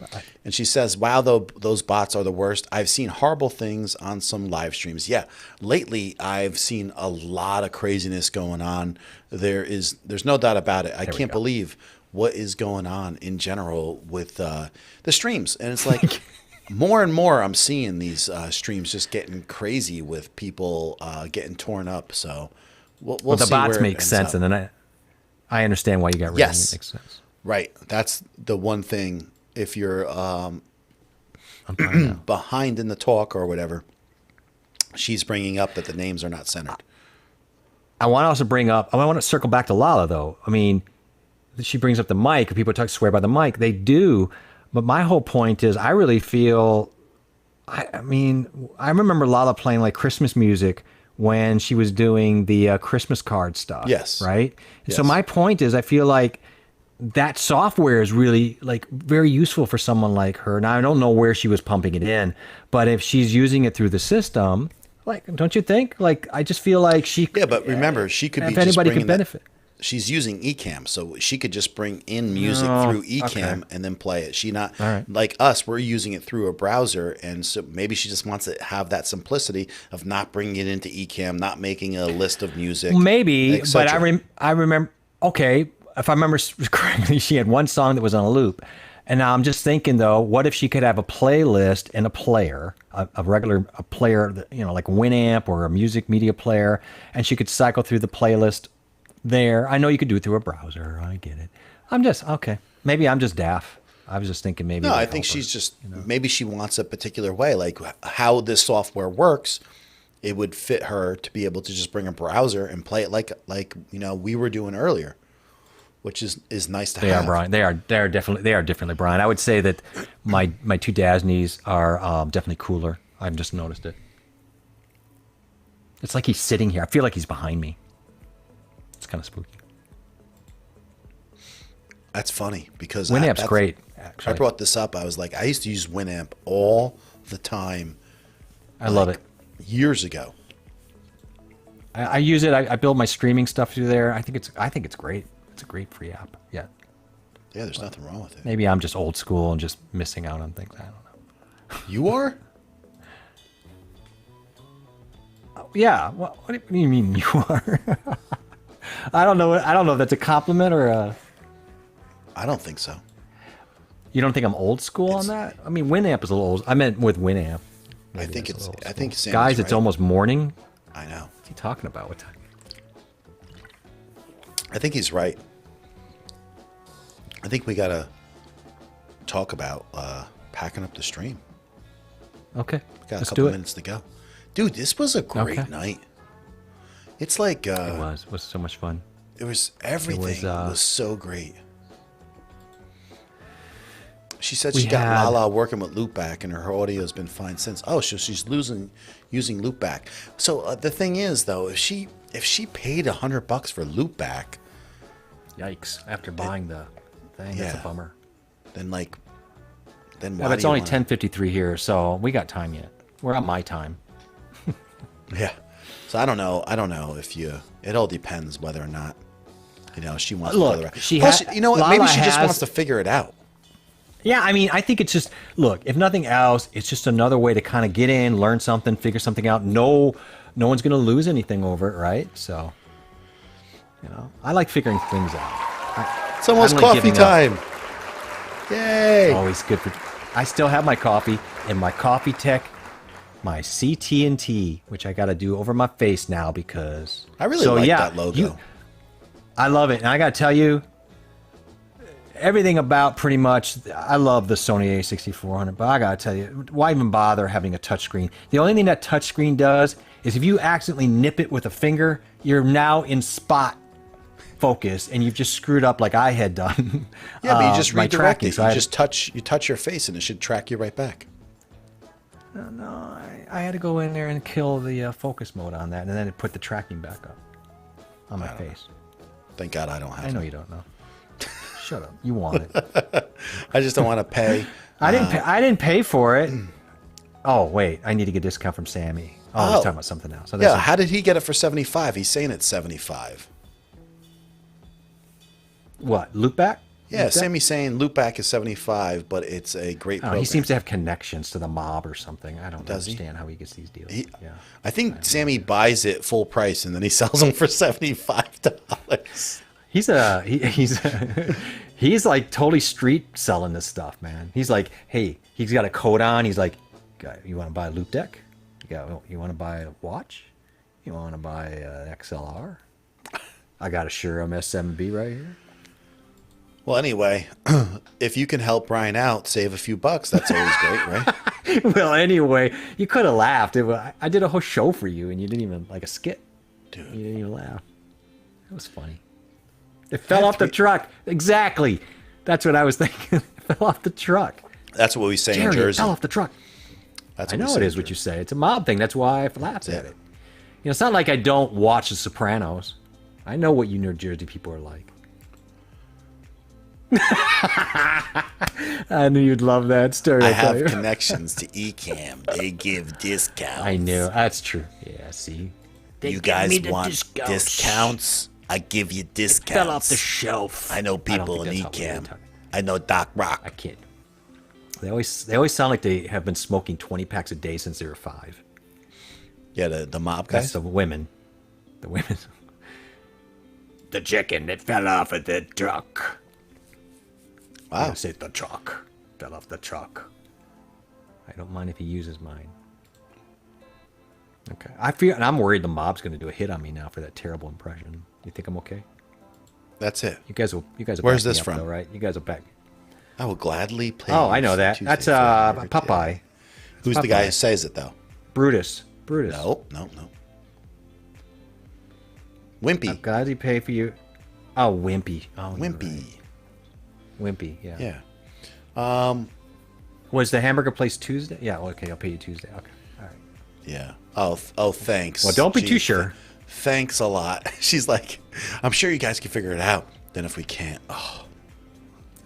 and she says, "Wow, those bots are the worst. I've seen horrible things on some live streams. Yeah, lately I've seen a lot of craziness going on. There's no doubt about it. I can't believe what is going on in general with the streams, and it's like." More and more, I'm seeing these streams just getting crazy with people getting torn up. So we'll
the
see
bots
where it
make
ends
sense,
up.
and then I understand why you got rid of it. It makes sense.
Right. That's the one thing. If you're
I'm
behind in the talk or whatever, she's bringing up that the names are not centered.
I want to also bring up. I want to circle back to Lala, though. I mean, she brings up the mic. People swear by the mic. They do. But my whole point is, I really feel, I mean, I remember Lala playing like Christmas music when she was doing the Christmas card stuff.
Yes.
Right?
Yes.
So my point is, I feel like that software is really like very useful for someone like her. Now, I don't know where she was pumping it in, but if she's using it through the system, Like, don't you think? Like, I just feel like she.
Yeah, but remember, she could be
if
just
anybody
bringing
could benefit.
She's using Ecamm, so she could just bring in music through Ecamm and then play it. She not like us. We're using it through a browser, and so maybe she just wants to have that simplicity of not bringing it into Ecamm, not making a list of music.
Maybe, but I remember. Okay, if I remember correctly, she had one song that was on a loop. And now I'm just thinking, though, what if she could have a playlist and a player, a regular player, you know, like Winamp or a music media player, and she could cycle through the playlist there. I know you could do it through a browser. I get it. I'm just, okay. Maybe I'm just daft. I was just thinking maybe.
No, I think she's just, maybe she wants a particular way, like how this software works. It would fit her to be able to just bring a browser and play it like you know, we were doing earlier. Which is nice to have.
They are, Brian. They are differently, Brian. I would say that my two Dasneys are definitely cooler. I've just noticed it. It's like he's sitting here. I feel like he's behind me. It's kind of spooky.
That's funny because
Winamp's great. Actually.
I brought this up. I was like, I used to use Winamp all the time.
I love it.
Years ago.
I use it. I build my streaming stuff through there. I think it's great. It's a great free app. Yeah.
Yeah, there's nothing wrong with it.
Maybe I'm just old school and just missing out on things. I don't know.
You are?
Yeah. What do you mean you are? I don't know. I don't know if that's a compliment or a.
I don't think so.
You don't think I'm old school on that? I mean, Winamp is a little old. I meant with Winamp.
I think Sam's
guys, it's
right.
almost morning.
I know.
What's he talking about? What time?
I think he's right. I think we got to talk about packing up the stream.
Okay.
We got a couple minutes to go. Dude, this was a great night. It's like...
it was. It was so much fun.
It was everything. It was so great. She said she got Lala working with Loopback, and her audio's been fine since. Oh, so she's using Loopback. So the thing is, though, if she paid $100 for Loopback...
Yikes. After buying the thing, that's a bummer.
Then why
but it's only 10:53 here, so we got time yet. We're on my time.
Yeah. So I don't know if you... It all depends whether or not, you know, she wants to go the you know what? Maybe she just wants to figure it out.
Yeah, I mean, I think it's just, look, if nothing else, it's just another way to kind of get in, learn something, figure something out. No one's going to lose anything over it, right? So, you know, I like figuring things out.
It's almost coffee time. Yay.
It's always good for... I still have my coffee and my coffee tech, my CT&T, which I got to do over my face now because...
I really like that logo.
I love it. And I got to tell you, everything about pretty much, I love the Sony a6400, but I gotta tell you, why even bother having a touchscreen? The only thing that touchscreen does is if you accidentally nip it with a finger, you're now in spot focus, and you've just screwed up like I had done.
Yeah, but you just redirect it.
So
you touch your face, and it should track you right back.
No, I had to go in there and kill the focus mode on that, and then it put the tracking back up on my face.
Thank God I don't have.
I know you don't know. Shut up. You want it.
I just don't want to pay.
I didn't pay for it. Oh, wait. I need to get a discount from Sammy. Oh, he's talking about something else. So
how did he get it for 75? He's saying it's 75.
What? Loopback?
Yeah, Sammy's saying Loopback is 75, but it's a great program.
He seems to have connections to the mob or something. I don't understand how he gets these deals.
I think Sammy buys it full price, and then he sells them for $75.
He's like totally street selling this stuff, man. He's like, hey, he's got a coat on. He's like, you want to buy a loop deck? You want to buy a watch? You want to buy an XLR? I got a Shure MS7B right here.
Well, anyway, if you can help Brian out, save a few bucks, that's always great, right?
Well, anyway, you could have laughed. I did a whole show for you, and you didn't even, like a skit.
Dude.
You didn't even laugh. It was funny. It fell off the truck. Exactly. That's what I was thinking. It fell off the truck.
That's what we say
Jerry,
in Jersey.
It fell off the truck.
That's
I know it is what you say. It's a mob thing. That's why I laughed at it. You know, it's not like I don't watch The Sopranos. I know what you New Jersey people are like. I knew you'd love that story.
I have connections to Ecamm. They give discounts.
I knew. That's true. Yeah, see?
You guys want discounts? I give you discounts.
Fell off the shelf.
I know people in Ecamm. I know Doc Rock.
I can't. They always sound like they have been smoking 20 packs a day since they were 5.
Yeah, the mob guys?
That's the women. The women. The chicken that fell off of the truck.
Wow.
I say the truck. Fell off the truck. I don't mind if he uses mine. Okay. And I'm worried the mob's going to do a hit on me now for that terrible impression. You think I'm okay?
That's it.
You guys will
Where's
back me
this
up,
from?
though, right? You guys will back.
I will gladly play.
Oh, I know that.
Tuesday,
That's
February
Popeye.
10th. Who's the guy who says it though?
Brutus.
No. Wimpy.
I'm glad he paid for you. Oh, Wimpy. Oh,
Wimpy.
Right. Wimpy, yeah.
Yeah.
Was the hamburger place Tuesday? Yeah, okay, I'll pay you Tuesday. Okay, all right.
Yeah. Oh, thanks.
Well, don't be
Gee,
too sure.
Thanks a lot. She's like, I'm sure you guys can figure it out. Then if we can't,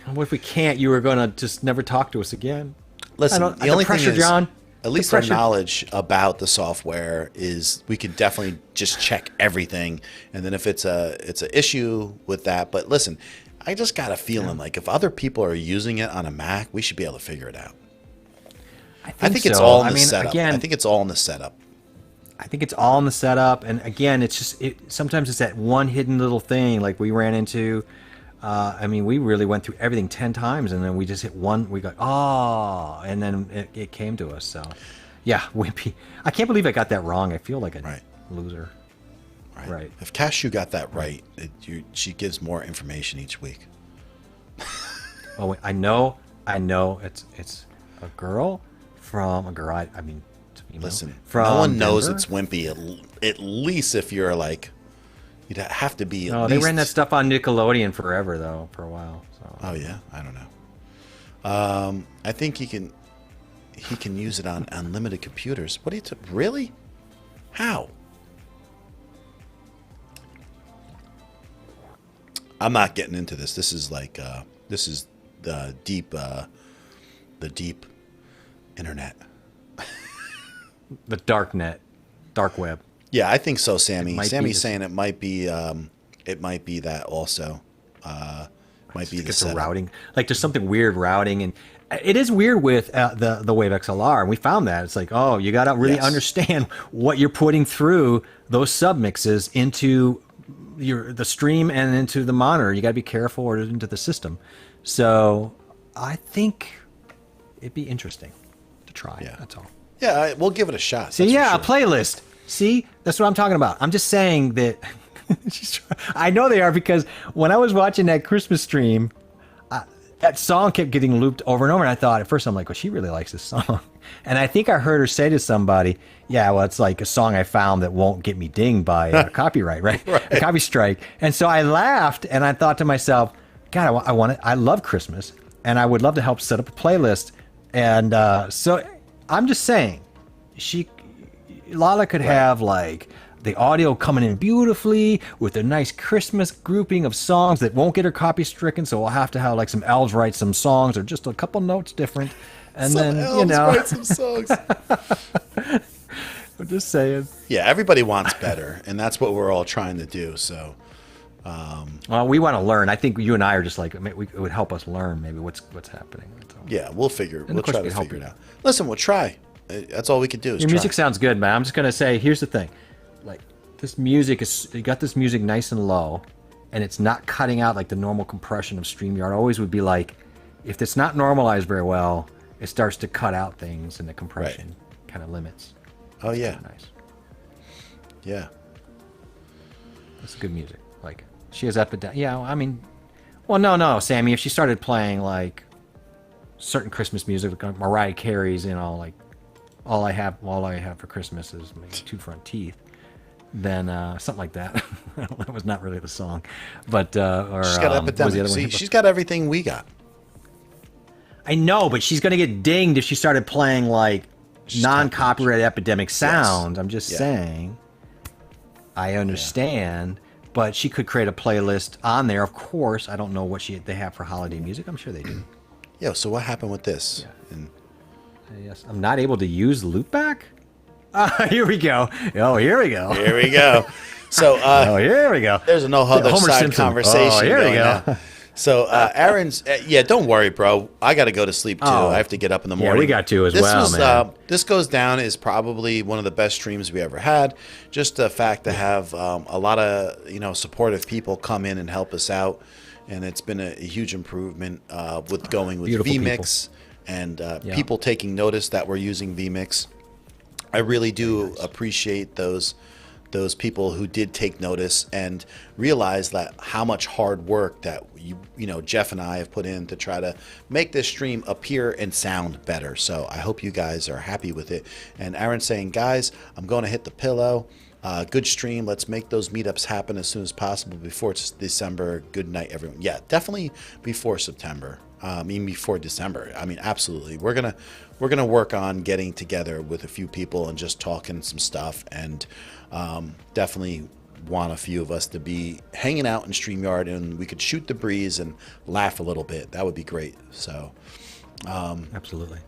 What if we can't? You were going to just never talk to us again.
Listen, the only
pressure,
thing is,
John.
at least our knowledge about the software is we could definitely just check everything, and then if it's a issue with that. But listen, I just got a feeling like if other people are using it on a Mac, we should be able to figure it out. I think it's all in the setup.
Again,
I think it's all in the setup.
I think it's all in the setup, and again, it's just sometimes it's that one hidden little thing like we ran into. We really went through everything 10 times, and then we just hit one. We got, and then it came to us. So, yeah, Wimpy. I can't believe I got that wrong. I feel like a loser. Right.
If Cashew got that right, she gives more information each week.
Oh, wait, I know. It's a girl from a girl.
Listen,
from
no one knows
Denver?
it's Wimpy. At least if you're like, you'd have to be.
No, they ran that stuff on Nickelodeon forever, though, for a while. So.
Oh yeah, I don't know. I think he can use it on unlimited computers. What do you really? How? I'm not getting into this. This is like this is the deep internet.
The dark net, dark web.
Yeah, I think so, Sammy. Sammy's
be
saying it might be that also. Might be the
setup. Routing. Like there's something weird routing, and it is weird with the Wave XLR, and we found that it's like, oh, you got to really understand what you're putting through those submixes into the stream and into the monitor. You got to be careful, or into the system. So I think it'd be interesting to try.
Yeah.
That's all.
Yeah, we'll give it a shot.
See, a playlist. See, that's what I'm talking about. I'm just saying that. I know they are, because when I was watching that Christmas stream, that song kept getting looped over and over. And I thought at first, I'm like, well, she really likes this song. And I think I heard her say to somebody, yeah, well, it's like a song I found that won't get me dinged by copyright, right? A copy strike. And so I laughed, and I thought to myself, God, I love Christmas, and I would love to help set up a playlist. And so I'm just saying, Lala could have like the audio coming in beautifully with a nice Christmas grouping of songs that won't get her copy stricken. So we'll have to have like some elves write some songs, or just a couple notes different. And
some
then,
elves write some songs.
I'm just saying.
Yeah, everybody wants better, and that's what we're all trying to do. So,
well, we want to learn. I think you and I are just like, it would help us learn maybe what's happening.
Yeah, we'll try to figure it
you.
out. Listen, we'll try. That's all we can do.
Your music sounds good, man. I'm just gonna say, here's the thing, like this music you got this music nice and low, and it's not cutting out like the normal compression of StreamYard. Always would be like, if it's not normalized very well, it starts to cut out things, and the compression kind of limits.
Oh yeah,
nice.
Yeah,
it's good music. Like she has epidemic. Yeah, I mean, well, no, Sammy. If she started playing like certain Christmas music, like Mariah Carey's, like. All I have for Christmas is maybe 2 front teeth. Then something like that. That was not really the song, but she's
got epidemic. See, she's got everything we got.
I know, but she's gonna get dinged if she started playing like non-copyright epidemic sounds. I'm just saying. I understand, but she could create a playlist on there. Of course, I don't know what they have for holiday music. I'm sure they do.
Yeah. So what happened with this?
Yeah.
And
Yes, I'm not able to use loopback. Here we go. Oh, here we go.
Here we go. So
oh, here we go.
There's no other
Homer
side
Simpson.
conversation.
Oh, here we
going
go.
on. So Aaron's, yeah, don't worry, bro. I got to go to sleep too.
Oh.
I have to get up in the morning.
Yeah, we got to as well, man.
This goes down is probably one of the best streams we ever had. Just the fact to have a lot of supportive people come in and help us out, and it's been a huge improvement with going with
Beautiful
vMix and people taking notice that we're using vMix. I really do appreciate those people who did take notice and realize that how much hard work that Jeff and I have put in to try to make this stream appear and sound better. So I hope you guys are happy with it. And Aaron's saying, guys, I'm going to hit the pillow. Good stream. Let's make those meetups happen as soon as possible before it's December. Good night, everyone. Yeah, definitely before September. Before December. I mean, absolutely. We're gonna work on getting together with a few people and just talking some stuff, and definitely want a few of us to be hanging out in StreamYard, and we could shoot the breeze and laugh a little bit. That would be great. So,
absolutely.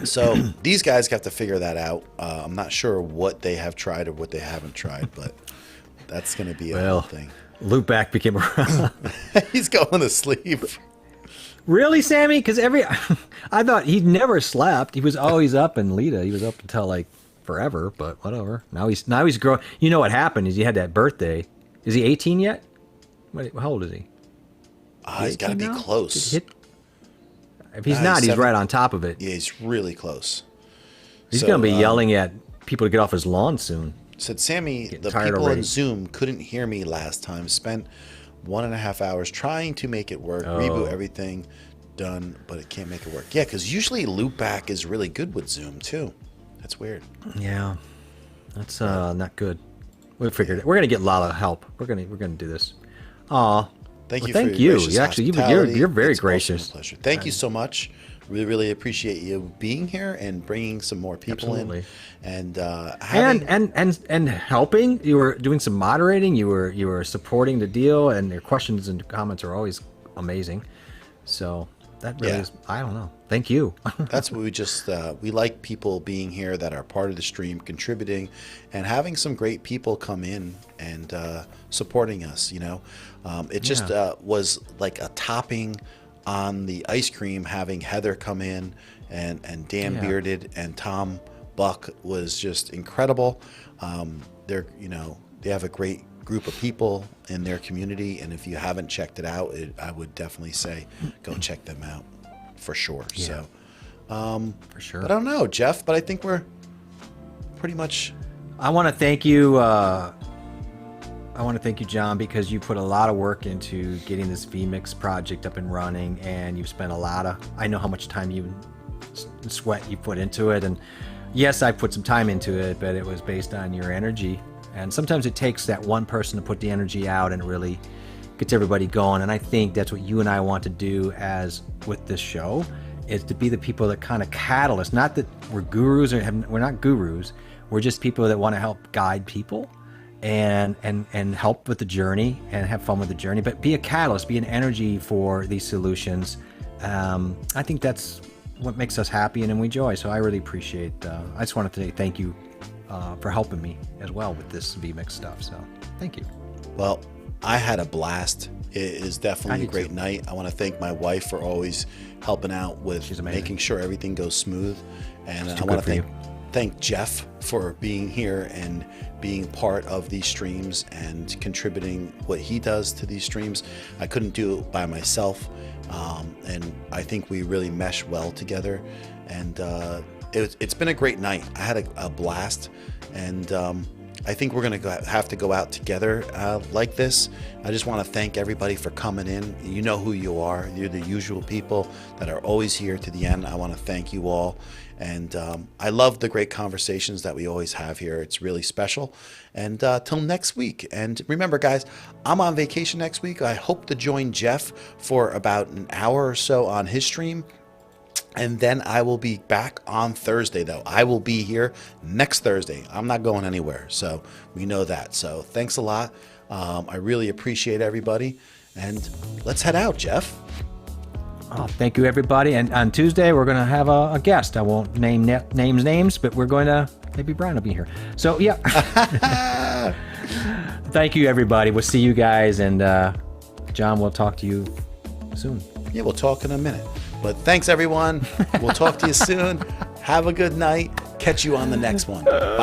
So these guys have to figure that out. I'm not sure what they have tried or what they haven't tried, but that's going to be a whole thing.
Loopback became around.
He's going to sleep.
Really, Sammy? Because I thought he never slept. He was always up in Lita. He was up until like forever, but whatever. Now he's growing. You know what happened is he had that birthday. Is he 18 yet? How old is he?
He's got to be close.
If he's not, he's right on top of it.
Yeah, he's really close.
He's going to be yelling at people to get off his lawn soon.
Said Sammy, the people in Zoom couldn't hear me last time. Spent 1.5 hours trying to make it work. Reboot everything, done, but it can't make it work. Yeah, because usually loopback is really good with Zoom too. That's weird.
Yeah, that's not good. We figured it. We're gonna get a lot of help. We're gonna do this. Aw.
Thank you.
Thank you. You're very gracious.
Awesome, pleasure. Thank you so much. Really, really appreciate you being here and bringing some more people in, and
and helping. You were doing some moderating. You were supporting the deal, and your questions and comments are always amazing. So that really is. I don't know. Thank you.
That's what we like people being here that are part of the stream, contributing, and having some great people come in and supporting us. It just was like a topping on the ice cream, having Heather come in and Dan Bearded and Tom Buck was just incredible. They have a great group of people in their community, and if you haven't checked it out, I would definitely say go check them out for sure.
Yeah.
So
for sure.
But I don't know, Jeff, but I think we're pretty much.
I want to thank you. I want to thank you, John, because you put a lot of work into getting this vMix project up and running, and you've spent I know how much time you sweat you put into it, and yes, I put some time into it, but it was based on your energy, and sometimes it takes that one person to put the energy out, and it really gets everybody going, and I think that's what you and I want to do as with this show, is to be the people that kind of catalyst, not that we're gurus, we're not gurus, we're just people that want to help guide people and help with the journey and have fun with the journey, but be a catalyst, be an energy for these solutions. I think that's what makes us happy and we enjoy. So I really appreciate. I just wanted to say thank you for helping me as well with this vMix stuff. So thank you.
Well, I had a blast. It is definitely a great night. I want to thank my wife for always helping out with making sure everything goes smooth, and I want to thank Jeff for being here and being part of these streams and contributing what he does to these streams. I couldn't do it by myself, and I think we really mesh well together, and it's been a great night. I had a blast, and I think we're going to have to go out together like this. I just want to thank everybody for coming in. You know who you are. You're the usual people that are always here to the end. I want to thank you all. And I love the great conversations that we always have here. It's really special. And till next week. And remember, guys, I'm on vacation next week. I hope to join Jeff for about an hour or so on his stream. And then I will be back on Thursday, though. I will be here next Thursday. I'm not going anywhere. So we know that. So thanks a lot. I really appreciate everybody. And let's head out, Jeff.
Oh, thank you, everybody. And on Tuesday, we're going to have a guest. I won't name names, but we're going to, maybe Brian will be here. So, yeah. Thank you, everybody. We'll see you guys. And John, we'll talk to you soon.
Yeah, we'll talk in a minute. But thanks, everyone. We'll talk to you soon. Have a good night. Catch you on the next one. Bye.